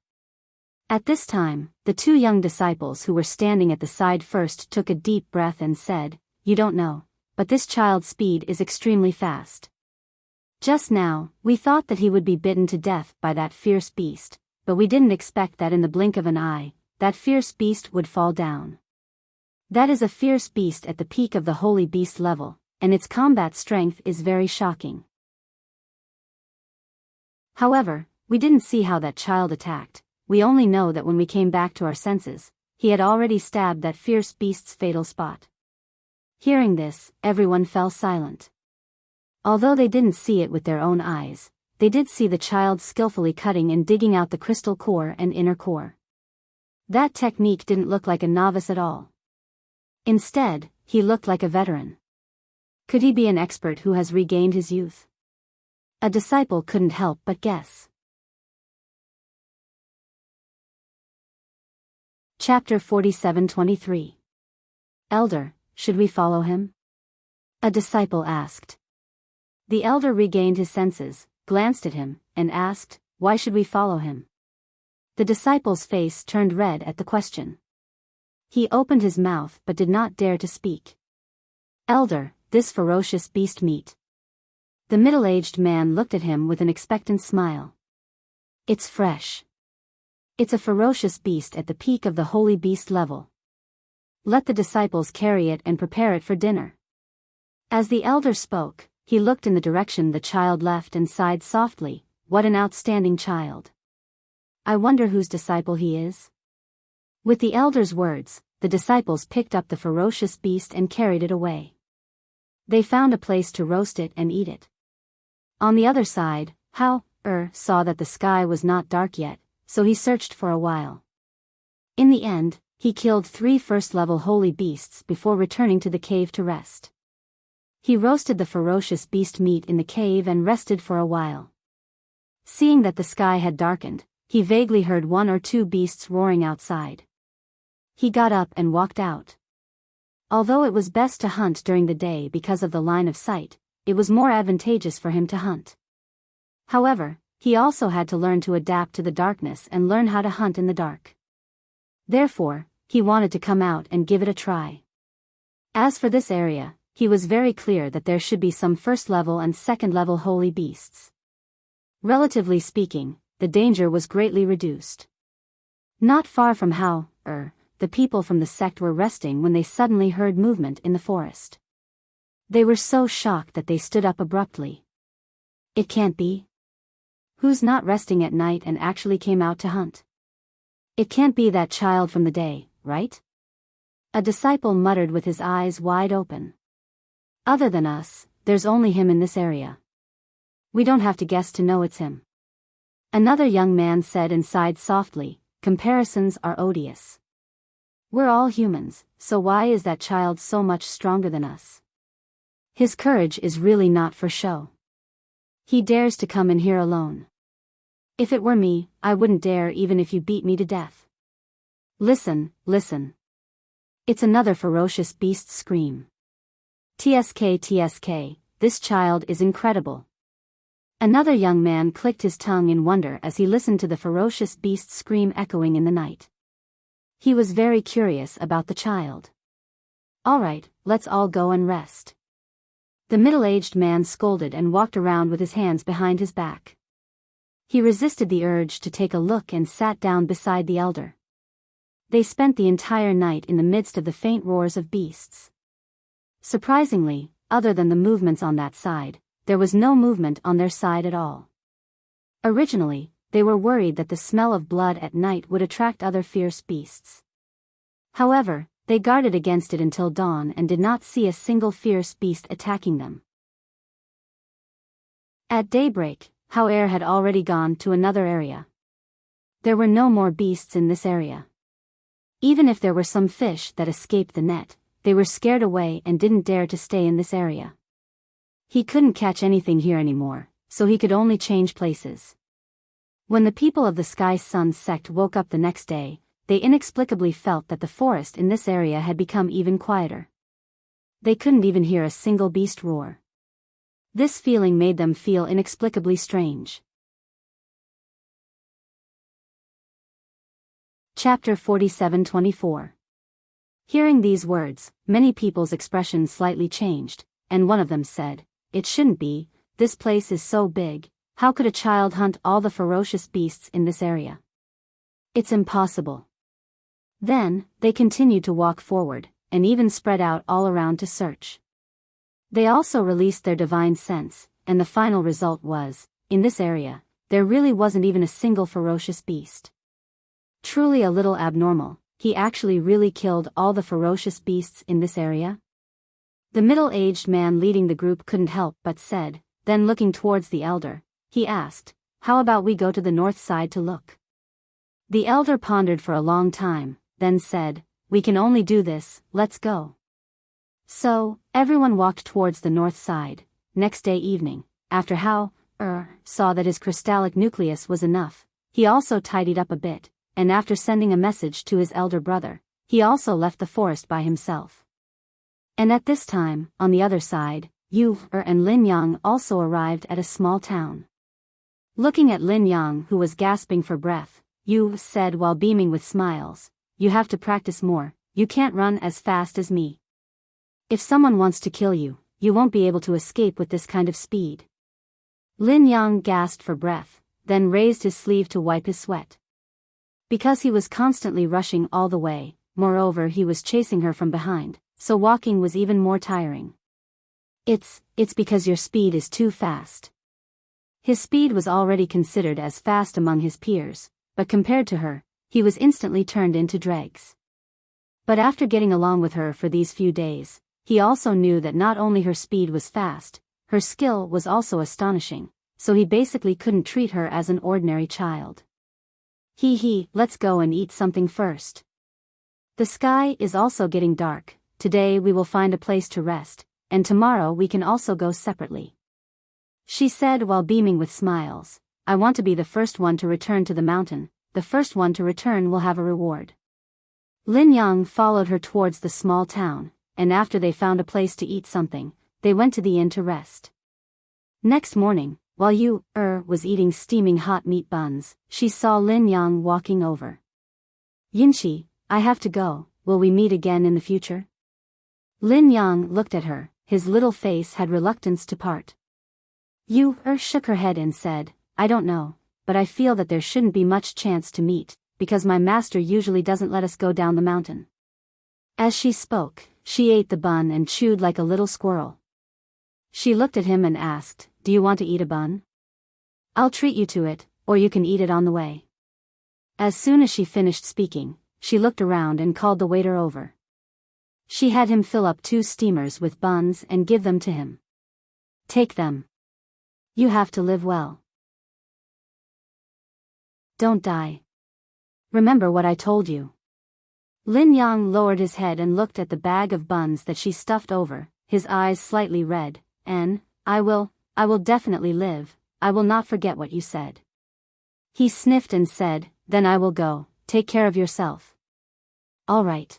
At this time, the 2 young disciples who were standing at the side first took a deep breath and said, "You don't know, but this child's speed is extremely fast. Just now, we thought that he would be bitten to death by that fierce beast, but we didn't expect that in the blink of an eye, that fierce beast would fall down. That is a fierce beast at the peak of the holy beast level, and its combat strength is very shocking. However, we didn't see how that child attacked. We only know that when we came back to our senses, he had already stabbed that fierce beast's fatal spot." Hearing this, everyone fell silent. Although they didn't see it with their own eyes, they did see the child skillfully cutting and digging out the crystal core and inner core. That technique didn't look like a novice at all. Instead, he looked like a veteran. Could he be an expert who has regained his youth? A disciple couldn't help but guess. Chapter 47:23. Elder, should we follow him? A disciple asked. The elder regained his senses, glanced at him, and asked, "Why should we follow him?" The disciple's face turned red at the question. He opened his mouth but did not dare to speak. "Elder, this ferocious beast meat." The middle-aged man looked at him with an expectant smile. "It's fresh. It's a ferocious beast at the peak of the holy beast level. Let the disciples carry it and prepare it for dinner." As the elder spoke, he looked in the direction the child left and sighed softly, "What an outstanding child. I wonder whose disciple he is?" With the elder's words, the disciples picked up the ferocious beast and carried it away. They found a place to roast it and eat it. On the other side, saw that the sky was not dark yet, so he searched for a while. In the end, he killed 3 first-level holy beasts before returning to the cave to rest. He roasted the ferocious beast meat in the cave and rested for a while. Seeing that the sky had darkened, he vaguely heard 1 or 2 beasts roaring outside. He got up and walked out. Although it was best to hunt during the day because of the line of sight, it was more advantageous for him to hunt. However, he also had to learn to adapt to the darkness and learn how to hunt in the dark. Therefore, he wanted to come out and give it a try. As for this area, he was very clear that there should be some first-level and second-level holy beasts. Relatively speaking, the danger was greatly reduced. Not far from the people from the sect were resting when they suddenly heard movement in the forest. They were so shocked that they stood up abruptly. It can't be. Who's not resting at night and actually came out to hunt? It can't be that child from the day, right? A disciple muttered with his eyes wide open. Other than us, there's only him in this area. We don't have to guess to know it's him. Another young man said and sighed softly, comparisons are odious. We're all humans, so why is that child so much stronger than us? His courage is really not for show. He dares to come in here alone. If it were me, I wouldn't dare even if you beat me to death. Listen, listen. It's another ferocious beast's scream. TSK, TSK, this child is incredible. Another young man clicked his tongue in wonder as he listened to the ferocious beast's scream echoing in the night. He was very curious about the child. All right, let's all go and rest. The middle-aged man scolded and walked around with his hands behind his back. He resisted the urge to take a look and sat down beside the elder. They spent the entire night in the midst of the faint roars of beasts. Surprisingly, other than the movements on that side, there was no movement on their side at all. Originally, they were worried that the smell of blood at night would attract other fierce beasts. However, they guarded against it until dawn and did not see a single fierce beast attacking them. At daybreak, Hauer had already gone to another area. There were no more beasts in this area. Even if there were some fish that escaped the net, they were scared away and didn't dare to stay in this area. He couldn't catch anything here anymore, so he could only change places. When the people of the Sky Sun sect woke up the next day, they inexplicably felt that the forest in this area had become even quieter. They couldn't even hear a single beast roar. This feeling made them feel inexplicably strange. Chapter 47-24. Hearing these words, many people's expressions slightly changed, and one of them said, "It shouldn't be, this place is so big, how could a child hunt all the ferocious beasts in this area? It's impossible." Then, they continued to walk forward, and even spread out all around to search. They also released their divine sense, and the final result was, in this area, there really wasn't even a single ferocious beast. Truly a little abnormal, he actually really killed all the ferocious beasts in this area? The middle-aged man leading the group couldn't help but said, then looking towards the elder, he asked, "How about we go to the north side to look?" The elder pondered for a long time, then said, "We can only do this, let's go." So, everyone walked towards the north side. Next day evening, after Hauer saw that his crystallic nucleus was enough, he also tidied up a bit, and after sending a message to his elder brother, he also left the forest by himself. And at this time, on the other side, Yu and Lin Yang also arrived at a small town. Looking at Lin Yang, who was gasping for breath, Yu said while beaming with smiles, "You have to practice more, you can't run as fast as me. If someone wants to kill you, you won't be able to escape with this kind of speed." Lin Yang gasped for breath, then raised his sleeve to wipe his sweat. Because he was constantly rushing all the way, moreover he was chasing her from behind, so walking was even more tiring. It's because your speed is too fast." His speed was already considered as fast among his peers, but compared to her, he was instantly turned into dregs. But after getting along with her for these few days, he also knew that not only her speed was fast, her skill was also astonishing, so he basically couldn't treat her as an ordinary child. Let's go and eat something first. The sky is also getting dark, today we will find a place to rest, and tomorrow we can also go separately," she said while beaming with smiles. "I want to be the first one to return to the mountain, the first one to return will have a reward." Lin Yang followed her towards the small town, and after they found a place to eat something, they went to the inn to rest. Next morning, while Yu was eating steaming hot meat buns, she saw Lin Yang walking over. "Yinchi, I have to go, will we meet again in the future?" Lin Yang looked at her, his little face had reluctance to part. Yu shook her head and said, "I don't know, but I feel that there shouldn't be much chance to meet, because my master usually doesn't let us go down the mountain." As she spoke, she ate the bun and chewed like a little squirrel. She looked at him and asked, "Do you want to eat a bun? I'll treat you to it, or you can eat it on the way." As soon as she finished speaking, she looked around and called the waiter over. She had him fill up 2 steamers with buns and give them to him. "Take them. You have to live well. Don't die. Remember what I told you." Lin Yang lowered his head and looked at the bag of buns that she stuffed over, his eyes slightly red. I will definitely live, I will not forget what you said. He sniffed and said, then I will go, take care of yourself. All right.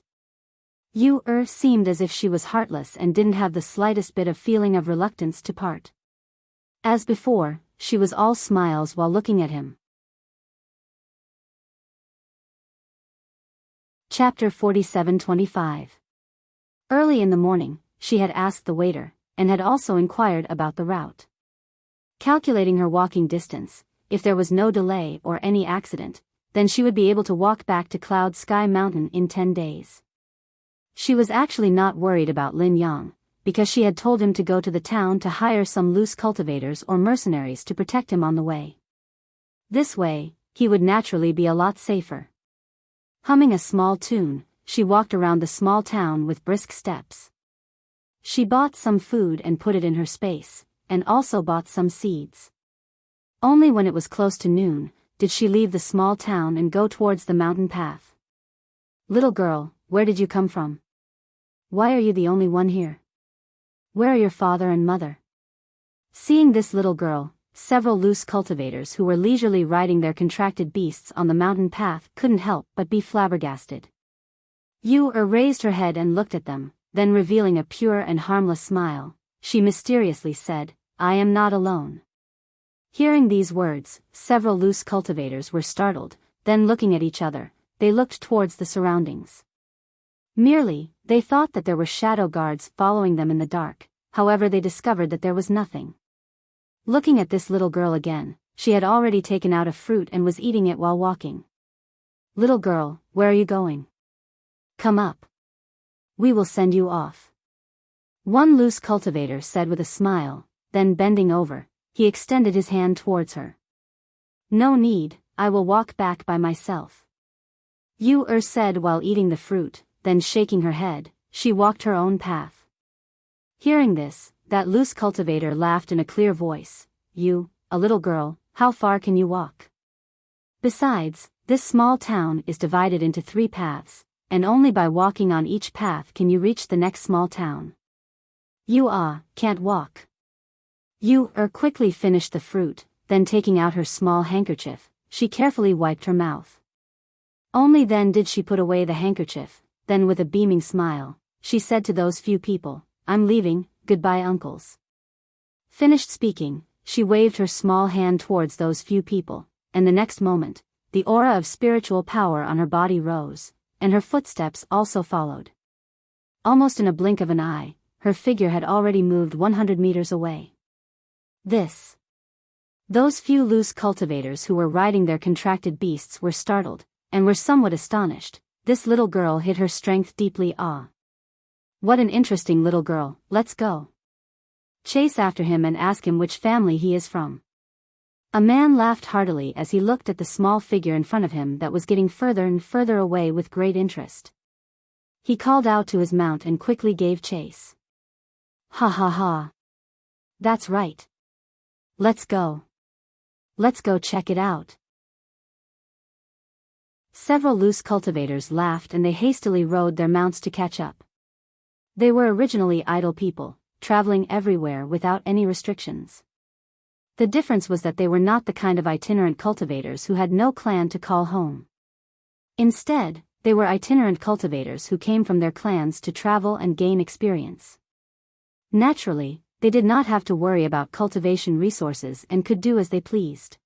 Yu seemed as if she was heartless and didn't have the slightest bit of feeling of reluctance to part. As before, she was all smiles while looking at him. Chapter 47-25. Early in the morning, she had asked the waiter, and had also inquired about the route. Calculating her walking distance, if there was no delay or any accident, then she would be able to walk back to Cloud Sky Mountain in 10 days. She was actually not worried about Lin Yang, because she had told him to go to the town to hire some loose cultivators or mercenaries to protect him on the way. This way, he would naturally be a lot safer. Humming a small tune, she walked around the small town with brisk steps. She bought some food and put it in her space, and also bought some seeds. Only when it was close to noon, did she leave the small town and go towards the mountain path. Little girl, where did you come from? Why are you the only one here? Where are your father and mother? Seeing this little girl, several loose cultivators who were leisurely riding their contracted beasts on the mountain path couldn't help but be flabbergasted. Yu raised her head and looked at them, then revealing a pure and harmless smile, she mysteriously said, I am not alone. Hearing these words, several loose cultivators were startled, then looking at each other, they looked towards the surroundings. Merely, they thought that there were shadow guards following them in the dark, however they discovered that there was nothing. Looking at this little girl again, she had already taken out a fruit and was eating it while walking. Little girl, where are you going? Come up. We will send you off. One loose cultivator said with a smile, then bending over, he extended his hand towards her. No need, I will walk back by myself. Yu said while eating the fruit, then shaking her head, she walked her own path. Hearing this, that loose cultivator laughed in a clear voice, You, a little girl, how far can you walk? Besides, this small town is divided into 3 paths, and only by walking on each path can you reach the next small town. You can't walk. Yu quickly finished the fruit, then taking out her small handkerchief, she carefully wiped her mouth. Only then did she put away the handkerchief, then with a beaming smile, she said to those few people, I'm leaving, goodbye uncles. Finished speaking, she waved her small hand towards those few people, and the next moment, the aura of spiritual power on her body rose, and her footsteps also followed. Almost in a blink of an eye, her figure had already moved 100 meters away. Those few loose cultivators who were riding their contracted beasts were startled, and were somewhat astonished. This little girl hid her strength deeply. What an interesting little girl, let's go. Chase after him and ask him which family he is from. A man laughed heartily as he looked at the small figure in front of him that was getting further and further away with great interest. He called out to his mount and quickly gave chase. Ha ha ha. That's right. Let's go. Let's go check it out. Several loose cultivators laughed and they hastily rode their mounts to catch up. They were originally idle people, traveling everywhere without any restrictions. The difference was that they were not the kind of itinerant cultivators who had no clan to call home. Instead, they were itinerant cultivators who came from their clans to travel and gain experience. Naturally, they did not have to worry about cultivation resources and could do as they pleased.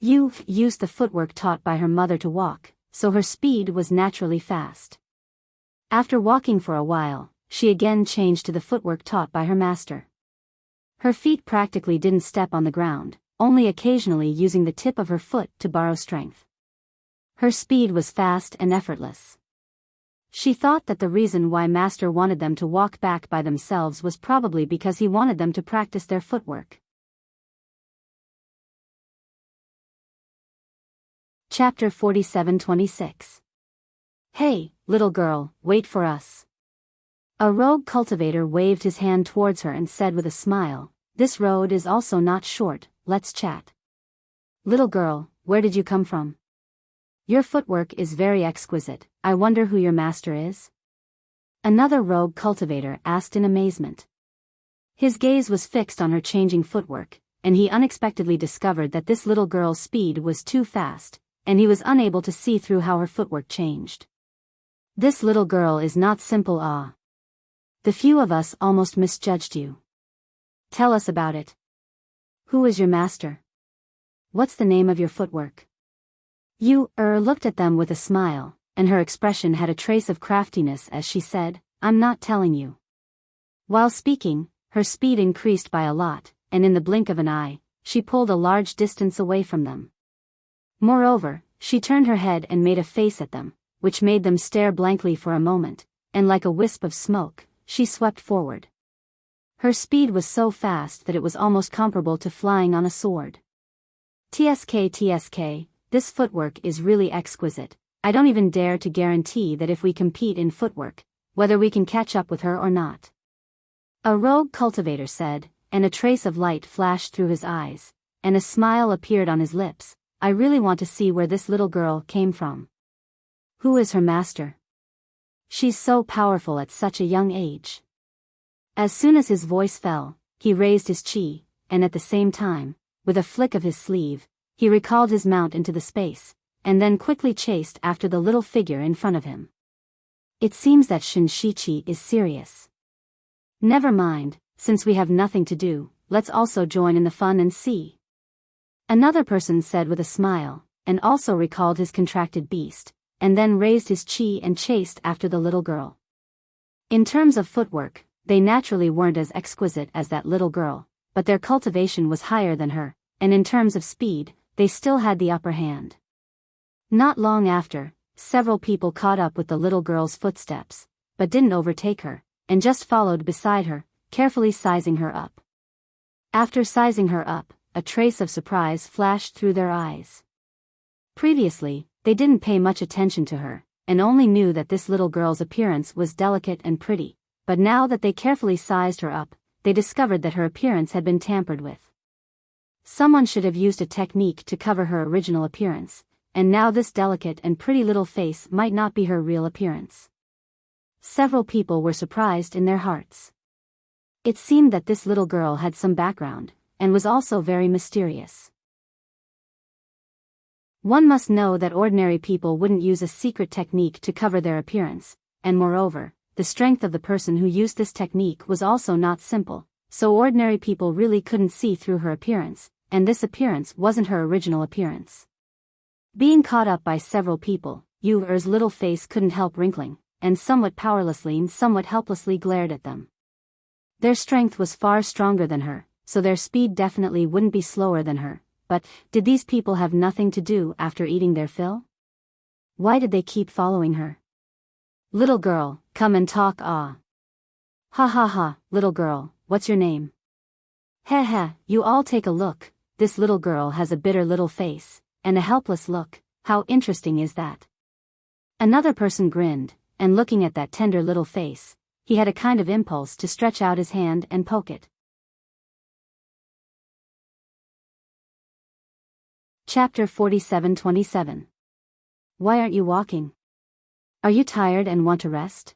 Yu used the footwork taught by her mother to walk, so her speed was naturally fast. After walking for a while, she again changed to the footwork taught by her master. Her feet practically didn't step on the ground, only occasionally using the tip of her foot to borrow strength. Her speed was fast and effortless. She thought that the reason why Master wanted them to walk back by themselves was probably because he wanted them to practice their footwork. Chapter 47-26. Hey, little girl, wait for us. A rogue cultivator waved his hand towards her and said with a smile, This road is also not short, let's chat. Little girl, where did you come from? Your footwork is very exquisite. I wonder who your master is? Another rogue cultivator asked in amazement. His gaze was fixed on her changing footwork, and he unexpectedly discovered that this little girl's speed was too fast, and he was unable to see through how her footwork changed. This little girl is not simple. The few of us almost misjudged you. Tell us about it. Who is your master? What's the name of your footwork? You looked at them with a smile, and her expression had a trace of craftiness as she said, I'm not telling you. While speaking, her speed increased by a lot, and in the blink of an eye, she pulled a large distance away from them. Moreover, she turned her head and made a face at them, which made them stare blankly for a moment, and like a wisp of smoke, she swept forward. Her speed was so fast that it was almost comparable to flying on a sword. TSK, this footwork is really exquisite. I don't even dare to guarantee that if we compete in footwork, whether we can catch up with her or not. A rogue cultivator said, and a trace of light flashed through his eyes, and a smile appeared on his lips. I really want to see where this little girl came from. Who is her master? She's so powerful at such a young age. As soon as his voice fell, he raised his chi, and at the same time, with a flick of his sleeve, he recalled his mount into the space, and then quickly chased after the little figure in front of him. It seems that Shinshichi is serious. Never mind, since we have nothing to do, let's also join in the fun and see. Another person said with a smile, and also recalled his contracted beast, and then raised his chi and chased after the little girl. In terms of footwork, they naturally weren't as exquisite as that little girl, but their cultivation was higher than her, and in terms of speed, they still had the upper hand. Not long after, several people caught up with the little girl's footsteps, but didn't overtake her, and just followed beside her, carefully sizing her up. After sizing her up, a trace of surprise flashed through their eyes. Previously, they didn't pay much attention to her, and only knew that this little girl's appearance was delicate and pretty, but now that they carefully sized her up, they discovered that her appearance had been tampered with. Someone should have used a technique to cover her original appearance, and now this delicate and pretty little face might not be her real appearance. Several people were surprised in their hearts. It seemed that this little girl had some background, and was also very mysterious. One must know that ordinary people wouldn't use a secret technique to cover their appearance, and moreover, the strength of the person who used this technique was also not simple, so ordinary people really couldn't see through her appearance, and this appearance wasn't her original appearance. Being caught up by several people, Yuer's little face couldn't help wrinkling, and somewhat powerlessly and somewhat helplessly glared at them. Their strength was far stronger than her, so their speed definitely wouldn't be slower than her, but did these people have nothing to do after eating their fill? Why did they keep following her? Little girl, come and talk. Ha ha ha, little girl, what's your name? Heh heh, you all take a look, this little girl has a bitter little face, and a helpless look, how interesting is that? Another person grinned, and looking at that tender little face, he had a kind of impulse to stretch out his hand and poke it. Chapter 47:27. Why aren't you walking? Are you tired and want to rest?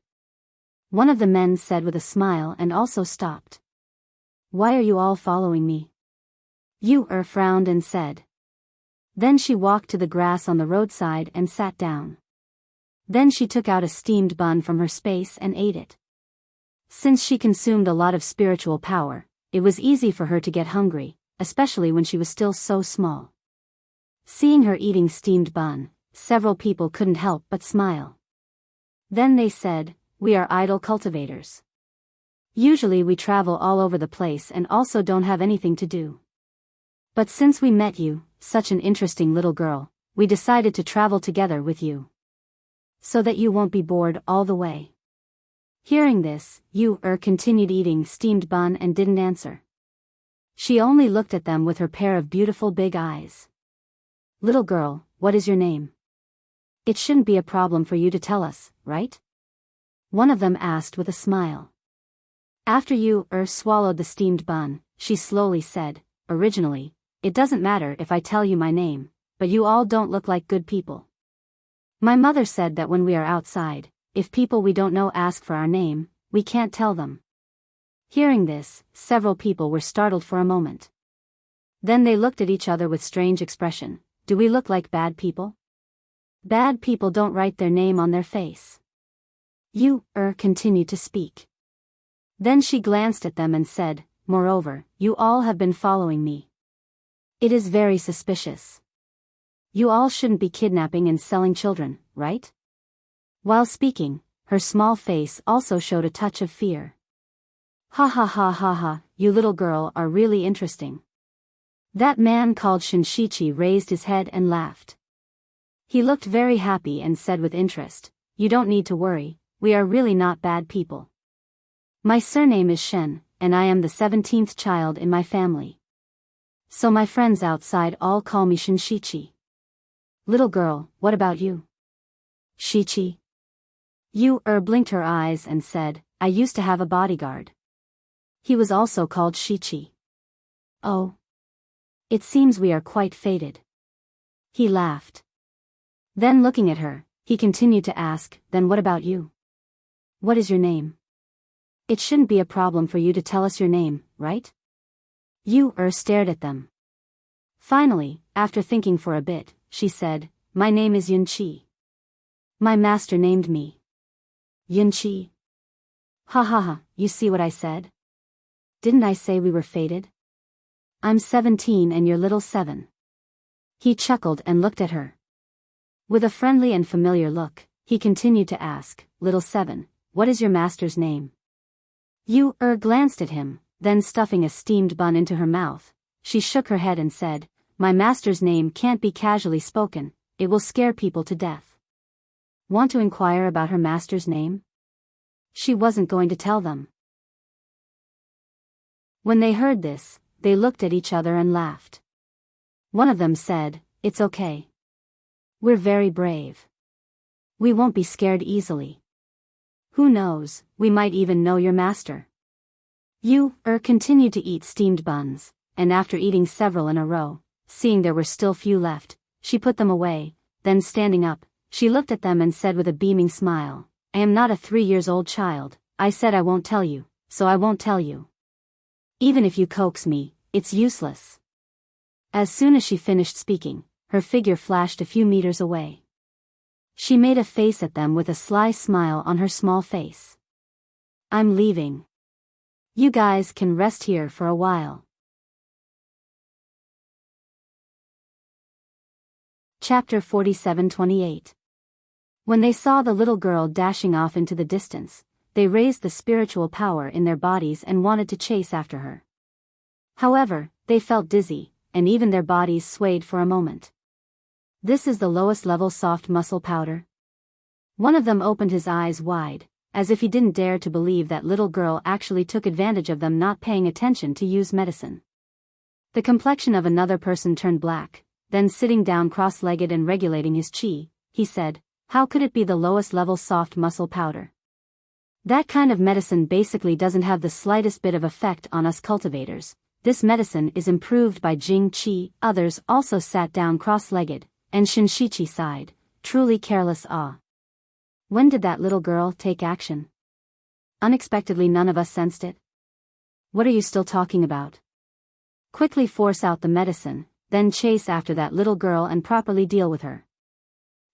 One of the men said with a smile and also stopped. Why are you all following me? Yuer frowned and said. Then she walked to the grass on the roadside and sat down. Then she took out a steamed bun from her space and ate it. Since she consumed a lot of spiritual power, it was easy for her to get hungry, especially when she was still so small. Seeing her eating steamed bun, several people couldn't help but smile. Then they said, we are idle cultivators. Usually we travel all over the place and also don't have anything to do. But since we met you, such an interesting little girl, we decided to travel together with you. So that you won't be bored all the way. Hearing this, Yuer continued eating steamed bun and didn't answer. She only looked at them with her pair of beautiful big eyes. Little girl, what is your name? It shouldn't be a problem for you to tell us, right? One of them asked with a smile. After Yuer swallowed the steamed bun, she slowly said, originally, it doesn't matter if I tell you my name, but you all don't look like good people. My mother said that when we are outside, if people we don't know ask for our name, we can't tell them. Hearing this, several people were startled for a moment. Then they looked at each other with strange expression. Do we look like bad people? Bad people don't write their name on their face. You, continued to speak. Then she glanced at them and said, moreover, you all have been following me. It is very suspicious. You all shouldn't be kidnapping and selling children, right? While speaking, her small face also showed a touch of fear. Ha ha ha ha ha, you little girl are really interesting. That man called Shinshichi raised his head and laughed. He looked very happy and said with interest, you don't need to worry, we are really not bad people. My surname is Shen, and I am the 17th child in my family. So my friends outside all call me Shinshichi. Little girl, what about you? Shichi. You, blinked her eyes and said, I used to have a bodyguard. He was also called Shichi. Oh. It seems we are quite fated. He laughed. Then looking at her, he continued to ask, then what about you? What is your name? It shouldn't be a problem for you to tell us your name, right? You, stared at them. Finally, after thinking for a bit, she said, my name is Yunqi. My master named me Yunqi. Ha ha ha, you see what I said? Didn't I say we were fated? I'm 17 and you're little 7. He chuckled and looked at her. With a friendly and familiar look, he continued to ask, little 7, what is your master's name? You, glanced at him, then stuffing a steamed bun into her mouth, she shook her head and said, my master's name can't be casually spoken, it will scare people to death. Want to inquire about her master's name? She wasn't going to tell them. When they heard this, they looked at each other and laughed. One of them said, it's okay. We're very brave. We won't be scared easily. Who knows, we might even know your master. You, continued to eat steamed buns, and after eating several in a row, seeing there were still few left, she put them away, then standing up, she looked at them and said with a beaming smile, I am not a 3-year-old child, I said I won't tell you, so I won't tell you. Even if you coax me, it's useless. As soon as she finished speaking, her figure flashed a few meters away. She made a face at them with a sly smile on her small face. I'm leaving. You guys can rest here for a while. Chapter 47-28. When they saw the little girl dashing off into the distance, they raised the spiritual power in their bodies and wanted to chase after her. However, they felt dizzy, and even their bodies swayed for a moment. This is the lowest level soft muscle powder. One of them opened his eyes wide, as if he didn't dare to believe that little girl actually took advantage of them not paying attention to use medicine. The complexion of another person turned black, then sitting down cross-legged and regulating his chi, he said, how could it be the lowest level soft muscle powder? That kind of medicine basically doesn't have the slightest bit of effect on us cultivators. This medicine is improved by Jing Qi. Others also sat down cross-legged, and Shinshichi sighed, truly careless awe. When did that little girl take action? Unexpectedly none of us sensed it. What are you still talking about? Quickly force out the medicine, then chase after that little girl and properly deal with her.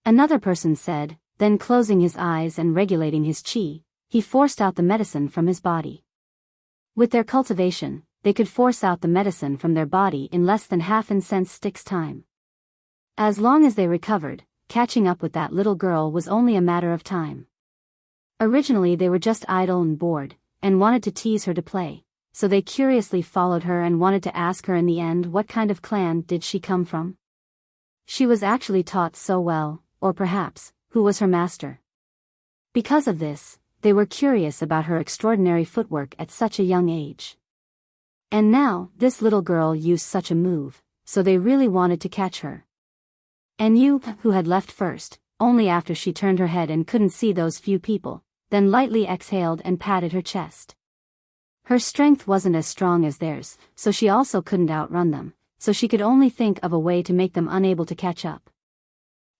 Another person said, then closing his eyes and regulating his chi, he forced out the medicine from his body. With their cultivation, they could force out the medicine from their body in less than half an incense stick's time. As long as they recovered, catching up with that little girl was only a matter of time. Originally they were just idle and bored, and wanted to tease her to play, so they curiously followed her and wanted to ask her in the end what kind of clan did she come from. She was actually taught so well, or perhaps, who was her master. Because of this, they were curious about her extraordinary footwork at such a young age. And now, this little girl used such a move, so they really wanted to catch her. And you, who had left first, only after she turned her head and couldn't see those few people, then lightly exhaled and patted her chest. Her strength wasn't as strong as theirs, so she also couldn't outrun them, so she could only think of a way to make them unable to catch up.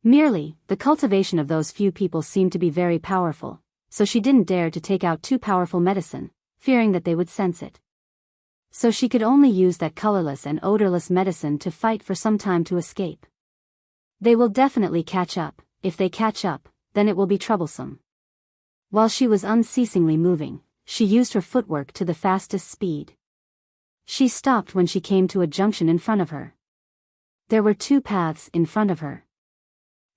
Merely, the cultivation of those few people seemed to be very powerful, so she didn't dare to take out too powerful medicine, fearing that they would sense it. So she could only use that colorless and odorless medicine to fight for some time to escape. They will definitely catch up. If they catch up, then it will be troublesome. While she was unceasingly moving, she used her footwork to the fastest speed. She stopped when she came to a junction in front of her. There were two paths in front of her.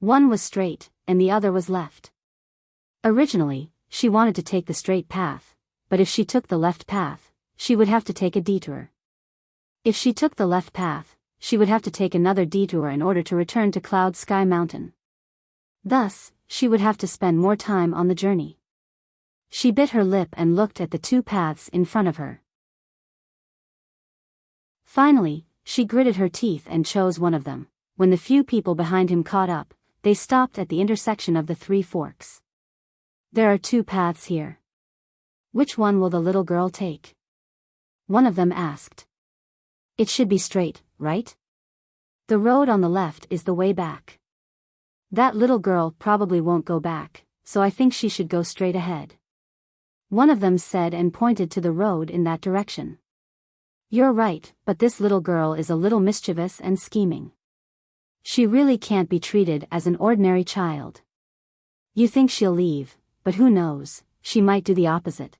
One was straight, and the other was left. Originally, she wanted to take the straight path, but if she took the left path, she would have to take a detour. If she took the left path, she would have to take another detour in order to return to Cloud Sky Mountain. Thus, she would have to spend more time on the journey. She bit her lip and looked at the two paths in front of her. Finally, she gritted her teeth and chose one of them. When the few people behind him caught up, they stopped at the intersection of the three forks. There are two paths here. Which one will the little girl take? One of them asked. It should be straight, right? The road on the left is the way back. That little girl probably won't go back, so I think she should go straight ahead. One of them said and pointed to the road in that direction. You're right, but this little girl is a little mischievous and scheming. She really can't be treated as an ordinary child. You think she'll leave, but who knows, she might do the opposite.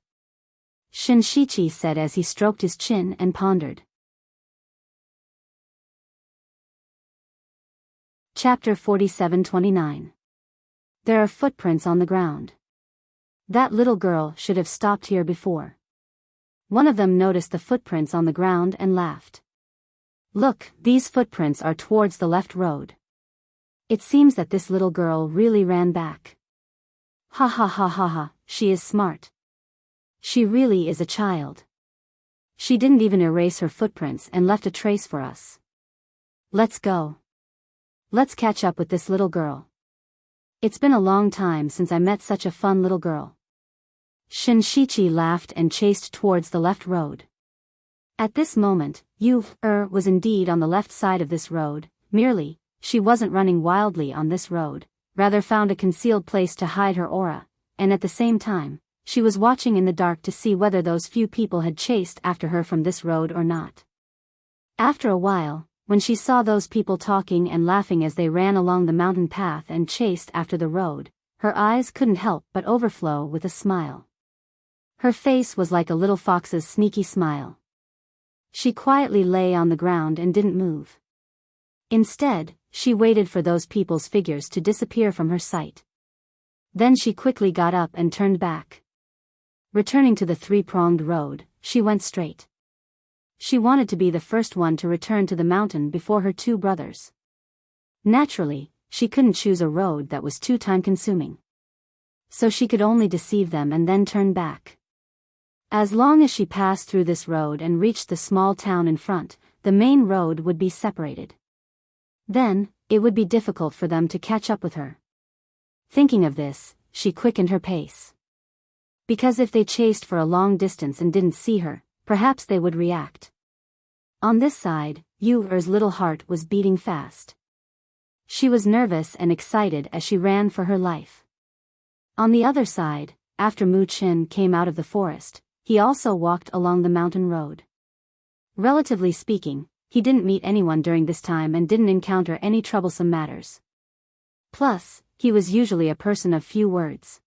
Shinshichi said as he stroked his chin and pondered. Chapter 47-29. There are footprints on the ground. That little girl should have stopped here before. One of them noticed the footprints on the ground and laughed. Look, these footprints are towards the left road. It seems that this little girl really ran back. Ha ha ha ha ha, she is smart. She really is a child. She didn't even erase her footprints and left a trace for us. Let's go. Let's catch up with this little girl. It's been a long time since I met such a fun little girl. Shinshichi laughed and chased towards the left road. At this moment, was indeed on the left side of this road, merely, she wasn't running wildly on this road, rather found a concealed place to hide her aura, and at the same time, she was watching in the dark to see whether those few people had chased after her from this road or not. After a while, when she saw those people talking and laughing as they ran along the mountain path and chased after the road, her eyes couldn't help but overflow with a smile. Her face was like a little fox's sneaky smile. She quietly lay on the ground and didn't move. Instead, she waited for those people's figures to disappear from her sight. Then she quickly got up and turned back. Returning to the three-pronged road, she went straight. She wanted to be the first one to return to the mountain before her two brothers. Naturally, she couldn't choose a road that was too time-consuming. So she could only deceive them and then turn back. As long as she passed through this road and reached the small town in front, the main road would be separated. Then, it would be difficult for them to catch up with her. Thinking of this, she quickened her pace. Because if they chased for a long distance and didn't see her, perhaps they would react. On this side, Yuer's little heart was beating fast. She was nervous and excited as she ran for her life. On the other side, after Mu Qin came out of the forest, he also walked along the mountain road. Relatively speaking, he didn't meet anyone during this time and didn't encounter any troublesome matters. Plus, he was usually a person of few words.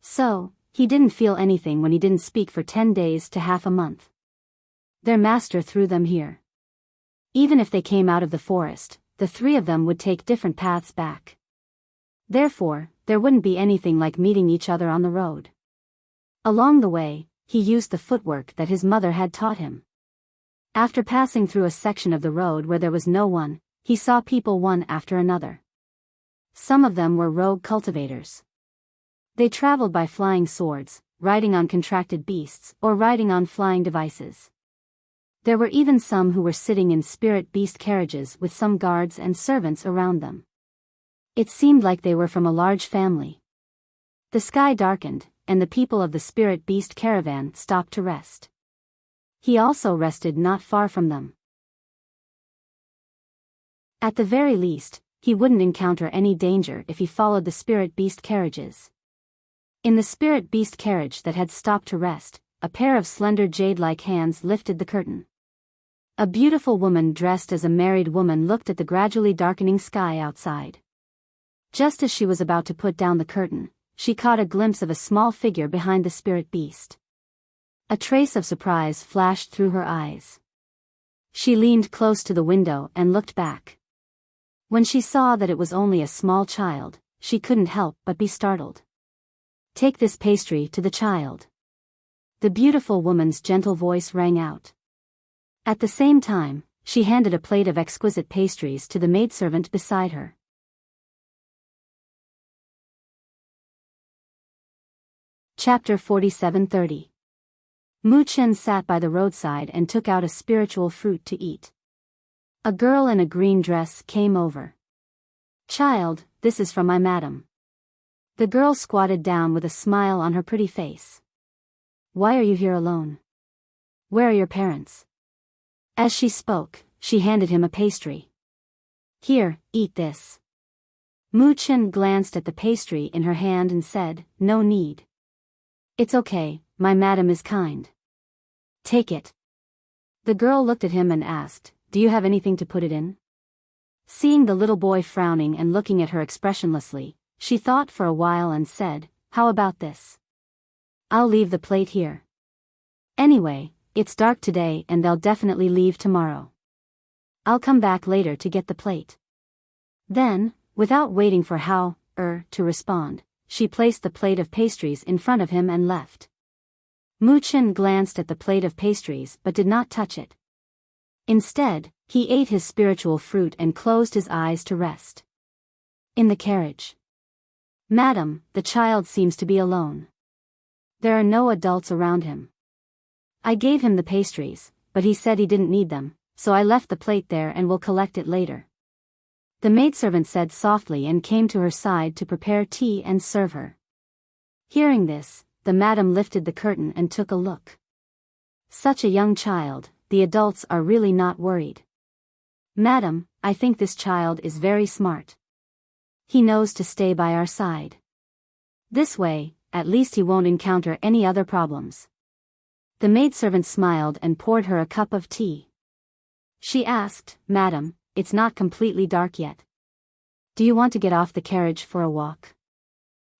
So, he didn't feel anything when he didn't speak for 10 days to half a month. Their master threw them here. Even if they came out of the forest, the three of them would take different paths back. Therefore, there wouldn't be anything like meeting each other on the road. Along the way, he used the footwork that his mother had taught him. After passing through a section of the road where there was no one, he saw people one after another. Some of them were rogue cultivators. They traveled by flying swords, riding on contracted beasts, or riding on flying devices. There were even some who were sitting in spirit beast carriages with some guards and servants around them. It seemed like they were from a large family. The sky darkened, and the people of the spirit beast caravan stopped to rest. He also rested not far from them. At the very least, he wouldn't encounter any danger if he followed the spirit beast carriages. In the spirit beast carriage that had stopped to rest, a pair of slender jade-like hands lifted the curtain. A beautiful woman dressed as a married woman looked at the gradually darkening sky outside. Just as she was about to put down the curtain, she caught a glimpse of a small figure behind the spirit beast. A trace of surprise flashed through her eyes. She leaned close to the window and looked back. When she saw that it was only a small child, she couldn't help but be startled. "Take this pastry to the child." The beautiful woman's gentle voice rang out. At the same time, she handed a plate of exquisite pastries to the maidservant beside her. Chapter 47:30. Mu Chen sat by the roadside and took out a spiritual fruit to eat. A girl in a green dress came over. "Child, this is from my madam." The girl squatted down with a smile on her pretty face. "Why are you here alone? Where are your parents?" As she spoke, she handed him a pastry. "Here, eat this." Mu Chen glanced at the pastry in her hand and said, "No need. It's okay, my madam is kind. Take it." The girl looked at him and asked, "Do you have anything to put it in?" Seeing the little boy frowning and looking at her expressionlessly, she thought for a while and said, "How about this? I'll leave the plate here. Anyway, it's dark today and they'll definitely leave tomorrow. I'll come back later to get the plate." Then, without waiting for to respond, she placed the plate of pastries in front of him and left. Mu Chen glanced at the plate of pastries but did not touch it. Instead, he ate his spiritual fruit and closed his eyes to rest. In the carriage. "Madam, the child seems to be alone. There are no adults around him. I gave him the pastries, but he said he didn't need them, so I left the plate there and will collect it later." The maidservant said softly and came to her side to prepare tea and serve her. Hearing this, the madam lifted the curtain and took a look. Such a young child, the adults are really not worried. "Madam, I think this child is very smart. He knows to stay by our side. This way, at least he won't encounter any other problems." The maidservant smiled and poured her a cup of tea. She asked, "Madam, it's not completely dark yet. Do you want to get off the carriage for a walk?"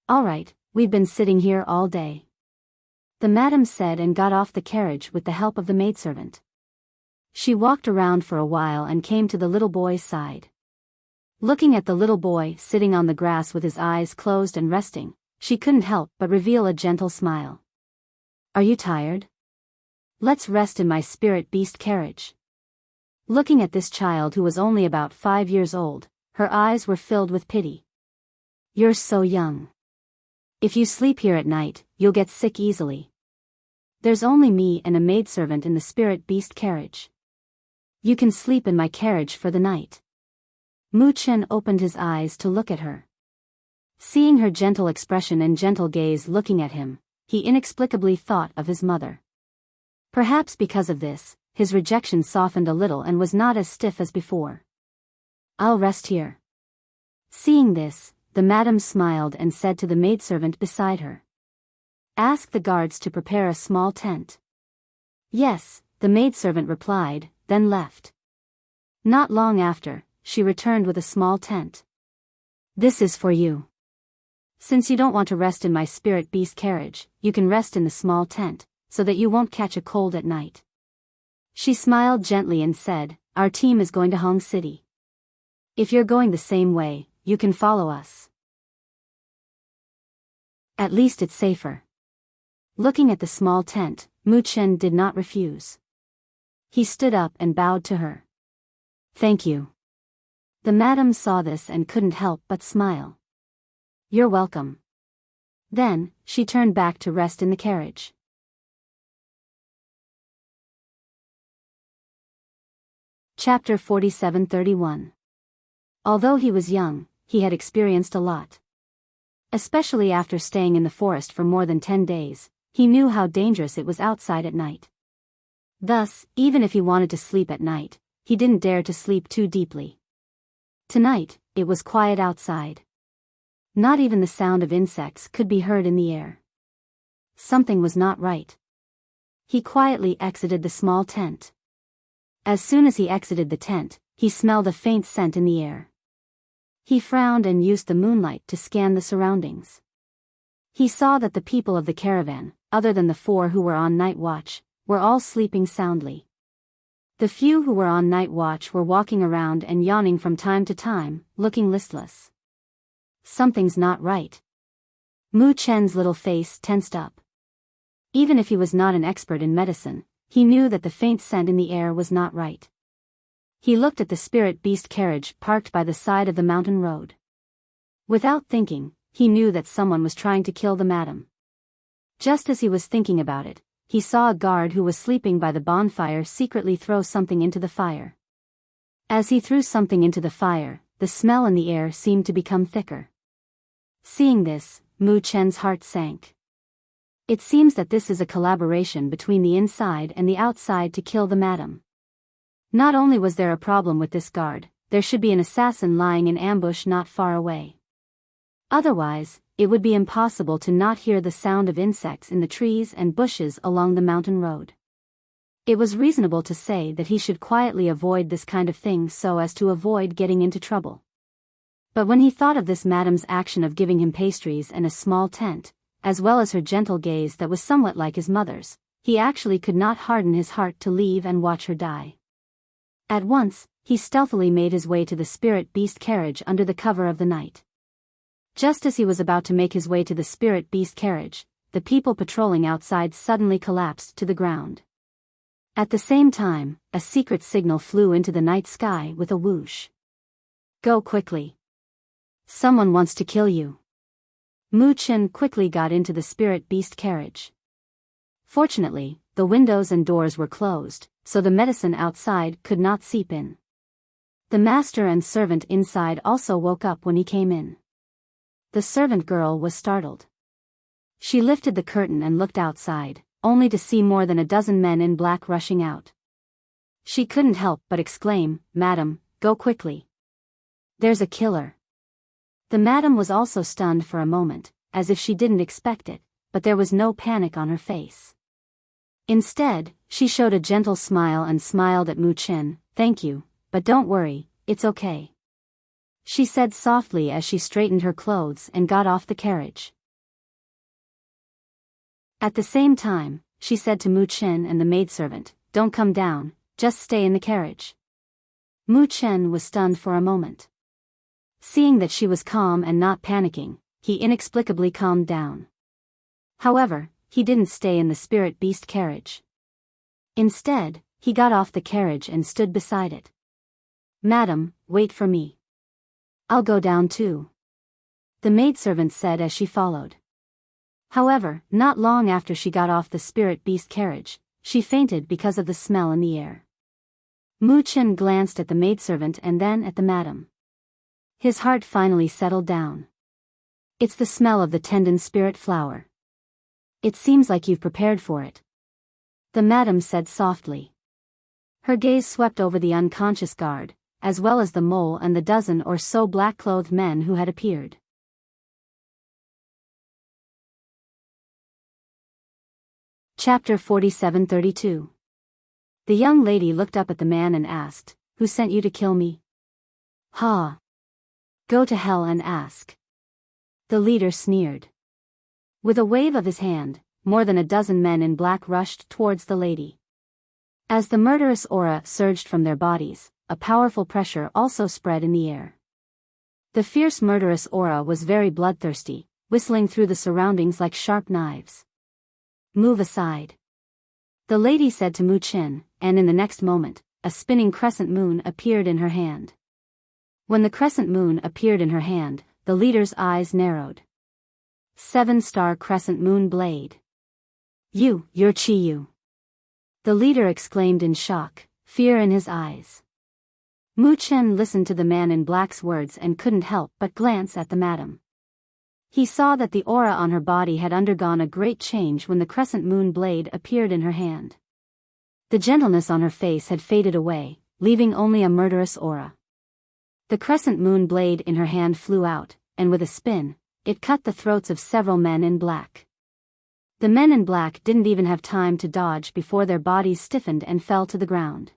"All right, we've been sitting here all day," the madam said and got off the carriage with the help of the maidservant. She walked around for a while and came to the little boy's side. Looking at the little boy sitting on the grass with his eyes closed and resting, she couldn't help but reveal a gentle smile. "Are you tired? Let's rest in my spirit beast carriage." Looking at this child who was only about 5 years old, her eyes were filled with pity. "You're so young. If you sleep here at night, you'll get sick easily. There's only me and a maidservant in the spirit beast carriage. You can sleep in my carriage for the night." Mu Chen opened his eyes to look at her. Seeing her gentle expression and gentle gaze looking at him, he inexplicably thought of his mother. Perhaps because of this, his rejection softened a little and was not as stiff as before. "I'll rest here." Seeing this, the madam smiled and said to the maidservant beside her, "Ask the guards to prepare a small tent." "Yes," the maidservant replied, then left. Not long after, she returned with a small tent. "This is for you. Since you don't want to rest in my spirit beast carriage, you can rest in the small tent, so that you won't catch a cold at night." She smiled gently and said, "Our team is going to Hong City. If you're going the same way, you can follow us. At least it's safer." Looking at the small tent, Mu Chen did not refuse. He stood up and bowed to her. "Thank you." The madam saw this and couldn't help but smile. "You're welcome." Then, she turned back to rest in the carriage. Chapter 47:31. Although he was young, he had experienced a lot. Especially after staying in the forest for more than 10 days, he knew how dangerous it was outside at night. Thus, even if he wanted to sleep at night, he didn't dare to sleep too deeply. Tonight, it was quiet outside. Not even the sound of insects could be heard in the air. Something was not right. He quietly exited the small tent. As soon as he exited the tent, he smelled a faint scent in the air. He frowned and used the moonlight to scan the surroundings. He saw that the people of the caravan, other than the 4 who were on night watch, were all sleeping soundly. The few who were on night watch were walking around and yawning from time to time, looking listless. Something's not right. Mu Chen's little face tensed up. Even if he was not an expert in medicine, he knew that the faint scent in the air was not right. He looked at the spirit beast carriage parked by the side of the mountain road. Without thinking, he knew that someone was trying to kill the madam. Just as he was thinking about it, he saw a guard who was sleeping by the bonfire secretly throw something into the fire. As he threw something into the fire, the smell in the air seemed to become thicker. Seeing this, Mu Chen's heart sank. It seems that this is a collaboration between the inside and the outside to kill the madam. Not only was there a problem with this guard, there should be an assassin lying in ambush not far away. Otherwise, it would be impossible to not hear the sound of insects in the trees and bushes along the mountain road. It was reasonable to say that he should quietly avoid this kind of thing so as to avoid getting into trouble. But when he thought of this madam's action of giving him pastries and a small tent, as well as her gentle gaze that was somewhat like his mother's, he actually could not harden his heart to leave and watch her die. At once, he stealthily made his way to the spirit beast carriage under the cover of the night. Just as he was about to make his way to the spirit beast carriage, the people patrolling outside suddenly collapsed to the ground. At the same time, a secret signal flew into the night sky with a whoosh. Go quickly. Someone wants to kill you. Mu Chen quickly got into the spirit beast carriage. Fortunately, the windows and doors were closed, so the medicine outside could not seep in. The master and servant inside also woke up when he came in. The servant girl was startled. She lifted the curtain and looked outside, only to see more than a dozen men in black rushing out. She couldn't help but exclaim, "Madam, go quickly. There's a killer." The madam was also stunned for a moment, as if she didn't expect it, but there was no panic on her face. Instead, she showed a gentle smile and smiled at Mu Chen. "Thank you, but don't worry, it's okay," she said softly as she straightened her clothes and got off the carriage. At the same time, she said to Mu Chen and the maidservant, "Don't come down, just stay in the carriage." Mu Chen was stunned for a moment. Seeing that she was calm and not panicking, he inexplicably calmed down. However, he didn't stay in the spirit beast carriage. Instead, he got off the carriage and stood beside it. "Madam, wait for me. I'll go down too," the maidservant said as she followed. However, not long after she got off the spirit beast carriage, she fainted because of the smell in the air. Mu Chen glanced at the maidservant and then at the madam. His heart finally settled down. "It's the smell of the tendon spirit flower. It seems like you've prepared for it," the madam said softly. Her gaze swept over the unconscious guard, as well as the mole and the dozen or so black-clothed men who had appeared. Chapter 47-32. The young lady looked up at the man and asked, "Who sent you to kill me?" "Ha! Go to hell and ask," the leader sneered. With a wave of his hand, more than a dozen men in black rushed towards the lady. As the murderous aura surged from their bodies, a powerful pressure also spread in the air. The fierce murderous aura was very bloodthirsty, whistling through the surroundings like sharp knives. "Move aside," the lady said to Mu Chen, and in the next moment, a spinning crescent moon appeared in her hand. When the crescent moon appeared in her hand, the leader's eyes narrowed. 7-star crescent moon blade. You're Chi-Yu," the leader exclaimed in shock, fear in his eyes. Mu Chen listened to the man in black's words and couldn't help but glance at the madam. He saw that the aura on her body had undergone a great change when the crescent moon blade appeared in her hand. The gentleness on her face had faded away, leaving only a murderous aura. The crescent moon blade in her hand flew out, and with a spin, it cut the throats of several men in black. The men in black didn't even have time to dodge before their bodies stiffened and fell to the ground.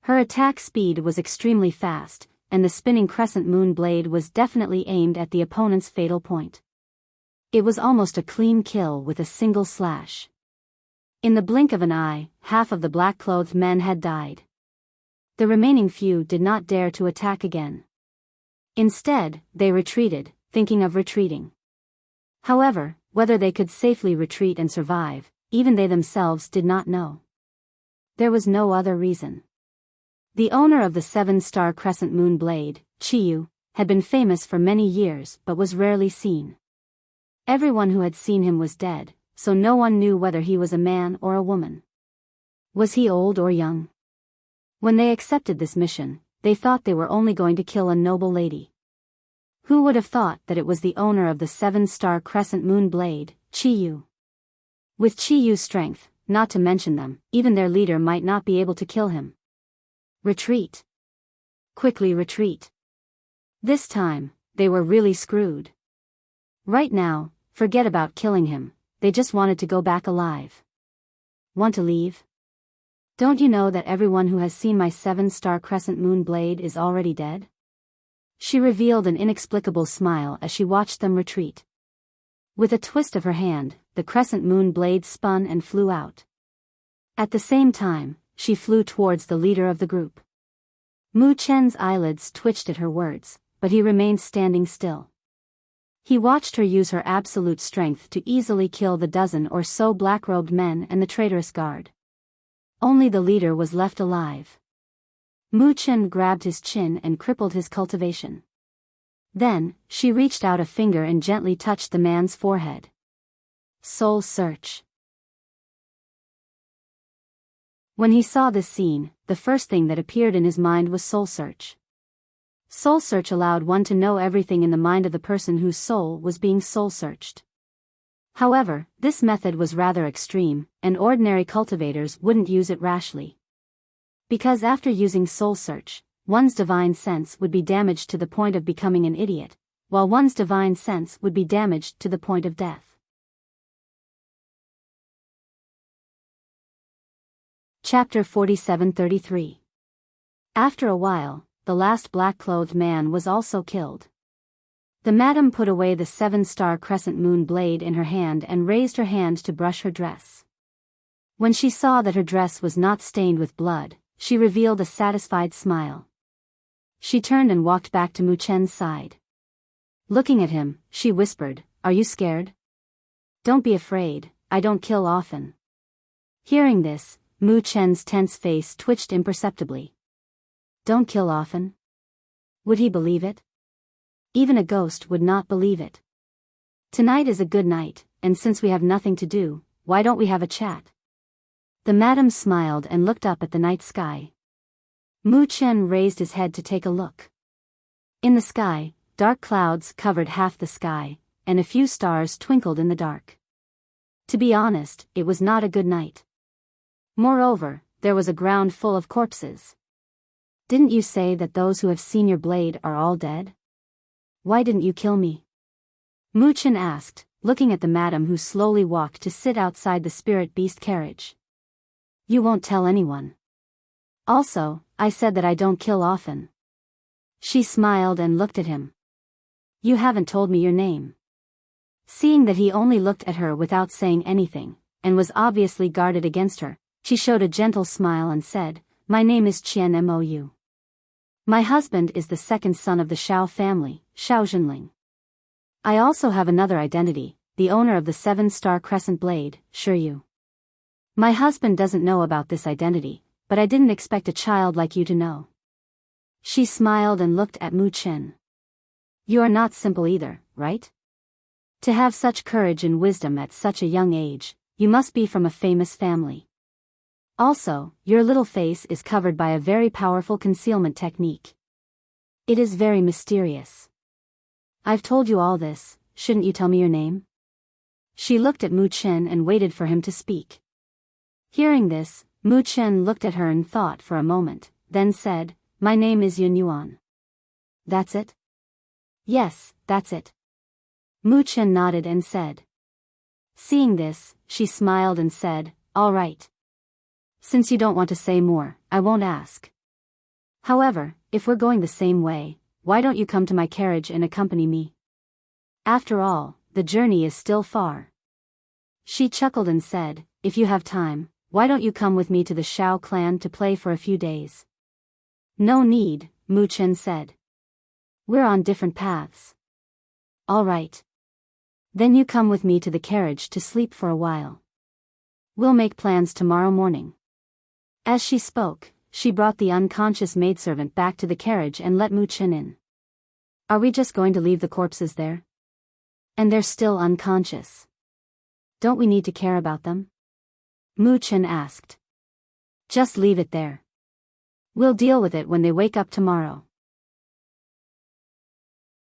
Her attack speed was extremely fast, and the spinning crescent moon blade was definitely aimed at the opponent's fatal point. It was almost a clean kill with a single slash. In the blink of an eye, half of the black-clothed men had died. The remaining few did not dare to attack again. Instead, they retreated, thinking of retreating. However, whether they could safely retreat and survive, even they themselves did not know. There was no other reason. The owner of the 7-star crescent moon blade, Chiyu, had been famous for many years but was rarely seen. Everyone who had seen him was dead, so no one knew whether he was a man or a woman. Was he old or young? When they accepted this mission, they thought they were only going to kill a noble lady. Who would have thought that it was the owner of the 7-star crescent moon blade, Chiyu? With Chiyu's strength, not to mention them, even their leader might not be able to kill him. Retreat. Quickly retreat. This time, they were really screwed. Right now, forget about killing him, they just wanted to go back alive. Want to leave? Don't you know that everyone who has seen my 7-star crescent moon blade is already dead? She revealed an inexplicable smile as she watched them retreat. With a twist of her hand, the crescent moon blade spun and flew out. At the same time, she flew towards the leader of the group. Mu Chen's eyelids twitched at her words, but he remained standing still. He watched her use her absolute strength to easily kill the dozen or so black-robed men and the traitorous guard. Only the leader was left alive. Mu Chen grabbed his chin and crippled his cultivation. Then, she reached out a finger and gently touched the man's forehead. Soul Search. When he saw this scene, the first thing that appeared in his mind was Soul Search. Soul Search allowed one to know everything in the mind of the person whose soul was being soul-searched. However, this method was rather extreme, and ordinary cultivators wouldn't use it rashly. Because after using Soul Search, one's divine sense would be damaged to the point of becoming an idiot, while one's divine sense would be damaged to the point of death. Chapter 47-33. After a while, the last black-clothed man was also killed. The madam put away the 7-star crescent moon blade in her hand and raised her hand to brush her dress. When she saw that her dress was not stained with blood, she revealed a satisfied smile. She turned and walked back to Mu Chen's side. Looking at him, she whispered, "Are you scared?" "Don't be afraid, I don't kill often." Hearing this, Mu Chen's tense face twitched imperceptibly. Don't kill often? Would he believe it? Even a ghost would not believe it. Tonight is a good night, and since we have nothing to do, why don't we have a chat? The madam smiled and looked up at the night sky. Mu Chen raised his head to take a look. In the sky, dark clouds covered half the sky, and a few stars twinkled in the dark. To be honest, it was not a good night. Moreover, there was a ground full of corpses. Didn't you say that those who have seen your blade are all dead? Why didn't you kill me? Mu Chen asked, looking at the madam who slowly walked to sit outside the spirit beast carriage. You won't tell anyone. Also, I said that I don't kill often. She smiled and looked at him. You haven't told me your name. Seeing that he only looked at her without saying anything, and was obviously guarded against her, she showed a gentle smile and said, My name is Qian Mou. My husband is the second son of the Shao family, Shao Zhenling. I also have another identity, the owner of the 7-star crescent blade, Shiyu. My husband doesn't know about this identity, but I didn't expect a child like you to know. She smiled and looked at Mu Chen. You are not simple either, right? To have such courage and wisdom at such a young age, you must be from a famous family. Also, your little face is covered by a very powerful concealment technique. It is very mysterious. I've told you all this, shouldn't you tell me your name? She looked at Mu Chen and waited for him to speak. Hearing this, Mu Chen looked at her and thought for a moment, then said, My name is Yun Yuan. that's it? Yes, that's it. Mu Chen nodded and said. Seeing this, she smiled and said, all right. Since you don't want to say more, I won't ask. However, if we're going the same way, why don't you come to my carriage and accompany me? After all, the journey is still far. She chuckled and said, if you have time, why don't you come with me to the Shao clan to play for a few days? No need, Mu Chen said. We're on different paths. All right. Then you come with me to the carriage to sleep for a while. We'll make plans tomorrow morning. As she spoke, she brought the unconscious maidservant back to the carriage and let Mu Chen in. Are we just going to leave the corpses there? And they're still unconscious. Don't we need to care about them? Mu Chen asked. Just leave it there. We'll deal with it when they wake up tomorrow.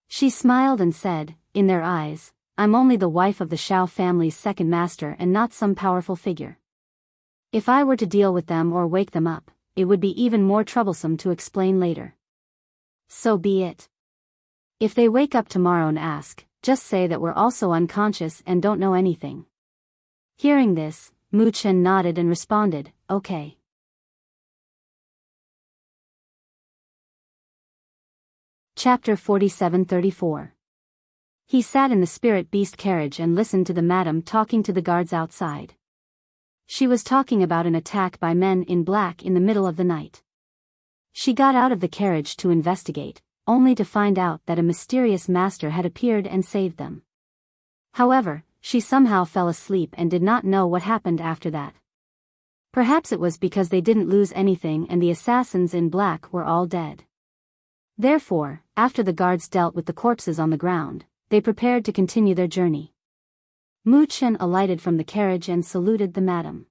She smiled and said, in their eyes, I'm only the wife of the Shao family's second master and not some powerful figure. If I were to deal with them or wake them up, it would be even more troublesome to explain later. So be it. If they wake up tomorrow and ask, just say that we're also unconscious and don't know anything. Hearing this, Mu Chen nodded and responded, okay. Chapter 47-34. He sat in the spirit beast carriage and listened to the madam talking to the guards outside. She was talking about an attack by men in black in the middle of the night. She got out of the carriage to investigate, only to find out that a mysterious master had appeared and saved them. However, she somehow fell asleep and did not know what happened after that. Perhaps it was because they didn't lose anything and the assassins in black were all dead. Therefore, after the guards dealt with the corpses on the ground, they prepared to continue their journey. Mu Chen alighted from the carriage and saluted the madam.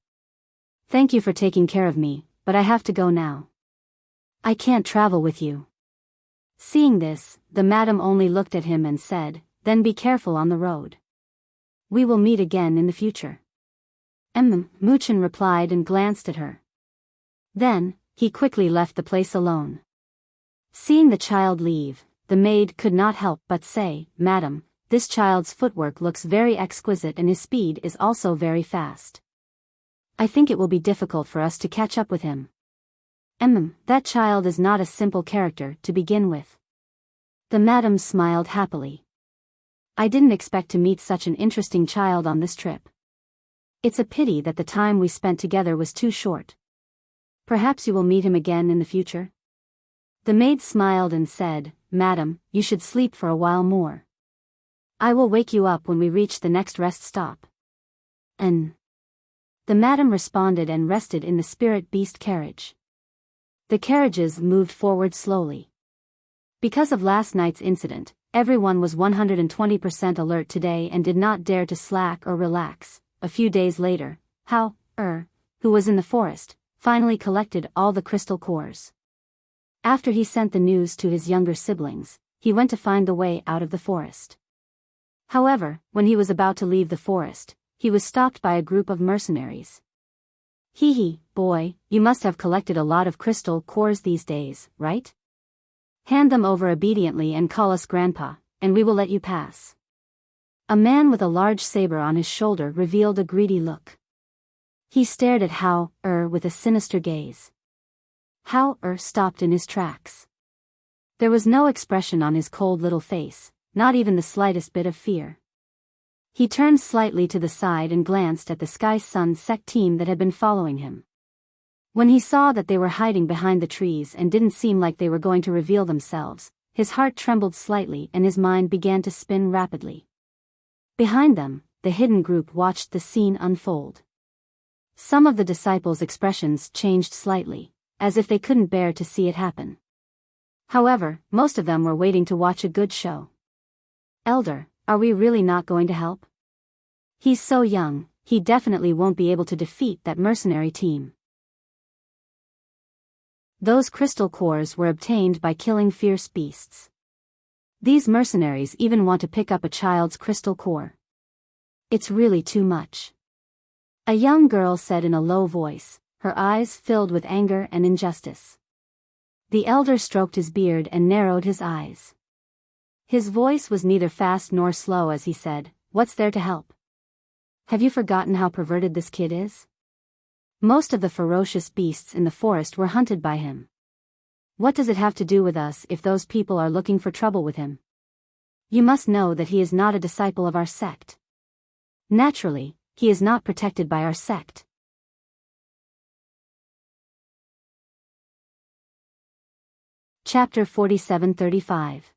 Thank you for taking care of me, but I have to go now. I can't travel with you. Seeing this, the madam only looked at him and said, then be careful on the road. We will meet again in the future. Mu Chen replied and glanced at her. Then, he quickly left the place alone. Seeing the child leave, the maid could not help but say, Madam, this child's footwork looks very exquisite and his speed is also very fast. I think it will be difficult for us to catch up with him. That child is not a simple character to begin with. The madam smiled happily. I didn't expect to meet such an interesting child on this trip. It's a pity that the time we spent together was too short. Perhaps you will meet him again in the future? The maid smiled and said, Madam, you should sleep for a while more. I will wake you up when we reach the next rest stop. The madam responded and rested in the spirit beast carriage. The carriages moved forward slowly. Because of last night's incident, everyone was 120% alert today and did not dare to slack or relax. A few days later, Hao, who was in the forest, finally collected all the crystal cores. After he sent the news to his younger siblings, he went to find the way out of the forest. However, when he was about to leave the forest, he was stopped by a group of mercenaries. Boy, you must have collected a lot of crystal cores these days, right? Hand them over obediently and call us Grandpa, and we will let you pass. A man with a large saber on his shoulder revealed a greedy look. He stared at Hao with a sinister gaze. Hao stopped in his tracks. There was no expression on his cold little face, not even the slightest bit of fear. He turned slightly to the side and glanced at the Sky Sun sect team that had been following him. When he saw that they were hiding behind the trees and didn't seem like they were going to reveal themselves, his heart trembled slightly and his mind began to spin rapidly. Behind them, the hidden group watched the scene unfold. Some of the disciples' expressions changed slightly, as if they couldn't bear to see it happen. However, most of them were waiting to watch a good show. Elder, are we really not going to help? He's so young, he definitely won't be able to defeat that mercenary team. Those crystal cores were obtained by killing fierce beasts. These mercenaries even want to pick up a child's crystal core. It's really too much. A young girl said in a low voice, her eyes filled with anger and injustice. The elder stroked his beard and narrowed his eyes. His voice was neither fast nor slow as he said, "What's there to help? Have you forgotten how perverted this kid is? Most of the ferocious beasts in the forest were hunted by him. What does it have to do with us if those people are looking for trouble with him? You must know that he is not a disciple of our sect. Naturally, he is not protected by our sect." Chapter 47-35.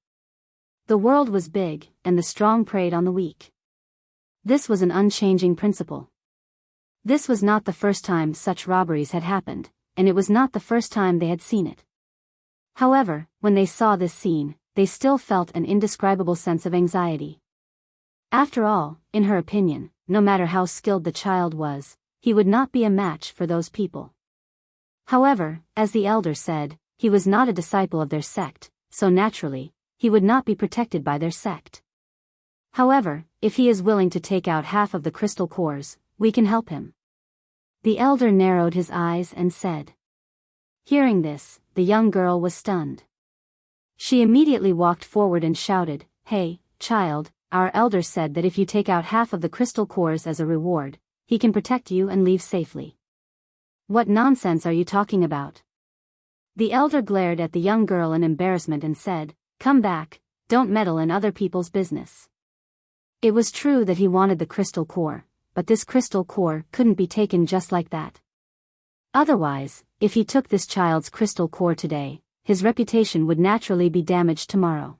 The world was big, and the strong preyed on the weak. This was an unchanging principle. This was not the first time such robberies had happened, and it was not the first time they had seen it. However, when they saw this scene, they still felt an indescribable sense of anxiety. After all, in her opinion, no matter how skilled the child was, he would not be a match for those people. However, as the elder said, he was not a disciple of their sect, so naturally, he would not be protected by their sect. However, if he is willing to take out half of the crystal cores, we can help him. The elder narrowed his eyes and said. Hearing this, the young girl was stunned. She immediately walked forward and shouted, "Hey, child, our elder said that if you take out half of the crystal cores as a reward, he can protect you and leave safely. What nonsense are you talking about?" The elder glared at the young girl in embarrassment and said, "Come back, don't meddle in other people's business." It was true that he wanted the crystal core, but this crystal core couldn't be taken just like that. Otherwise, if he took this child's crystal core today, his reputation would naturally be damaged tomorrow.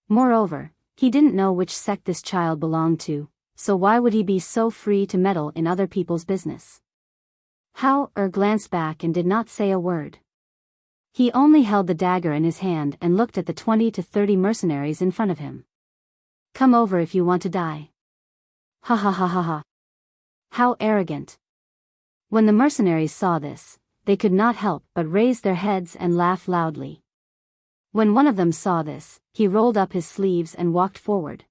Moreover, he didn't know which sect this child belonged to, so why would he be so free to meddle in other people's business? Hao glanced back and did not say a word. He only held the dagger in his hand and looked at the 20 to 30 mercenaries in front of him. "Come over if you want to die." Ha ha ha ha ha. How arrogant. When the mercenaries saw this, they could not help but raise their heads and laugh loudly. When one of them saw this, he rolled up his sleeves and walked forward.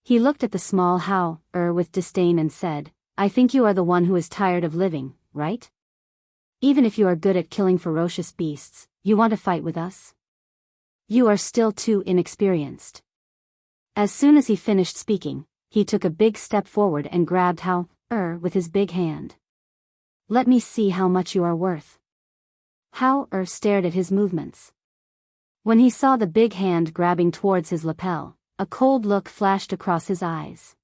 He looked at the small Hao with disdain and said, "I think you are the one who is tired of living, right? Even if you are good at killing ferocious beasts, you want to fight with us? You are still too inexperienced." As soon as he finished speaking, he took a big step forward and grabbed Hao with his big hand. "Let me see how much you are worth." Hao stared at his movements. When he saw the big hand grabbing towards his lapel, a cold look flashed across his eyes.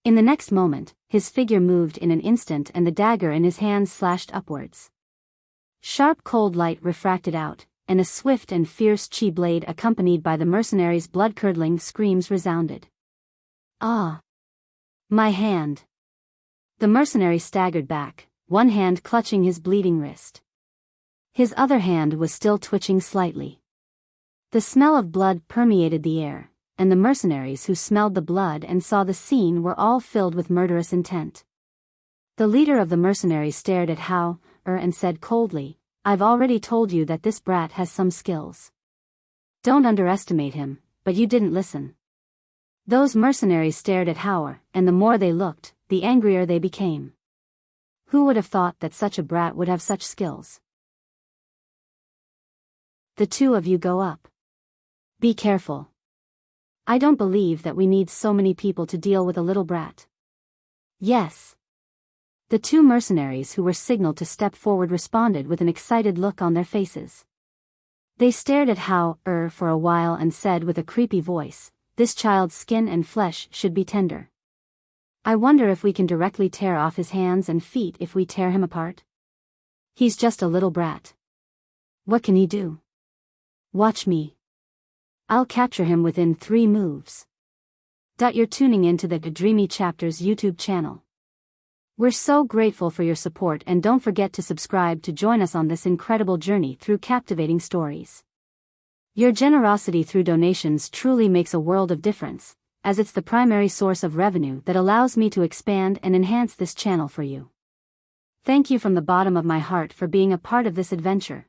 In the next moment, his figure moved in an instant and the dagger in his hand slashed upwards. Sharp cold light refracted out, and a swift and fierce chi blade accompanied by the mercenaries' blood-curdling screams resounded. "Ah! My hand!" The mercenary staggered back, one hand clutching his bleeding wrist. His other hand was still twitching slightly. The smell of blood permeated the air, and the mercenaries who smelled the blood and saw the scene were all filled with murderous intent. The leader of the mercenaries stared at Hao and said coldly, "I've already told you that this brat has some skills. Don't underestimate him," but you didn't listen. Those mercenaries stared at Hao, and the more they looked, the angrier they became. Who would have thought that such a brat would have such skills? "The two of you go up. Be careful. I don't believe that we need so many people to deal with a little brat." "Yes." The two mercenaries who were signaled to step forward responded with an excited look on their faces. They stared at Hao for a while and said with a creepy voice, "This child's skin and flesh should be tender. I wonder if we can directly tear off his hands and feet if we tear him apart? He's just a little brat. What can he do? Watch me. I'll capture him within 3 moves. You're tuning into the Dreamy Chapters YouTube channel. We're so grateful for your support, and don't forget to subscribe to join us on this incredible journey through captivating stories. Your generosity through donations truly makes a world of difference, as it's the primary source of revenue that allows me to expand and enhance this channel for you. Thank you from the bottom of my heart for being a part of this adventure.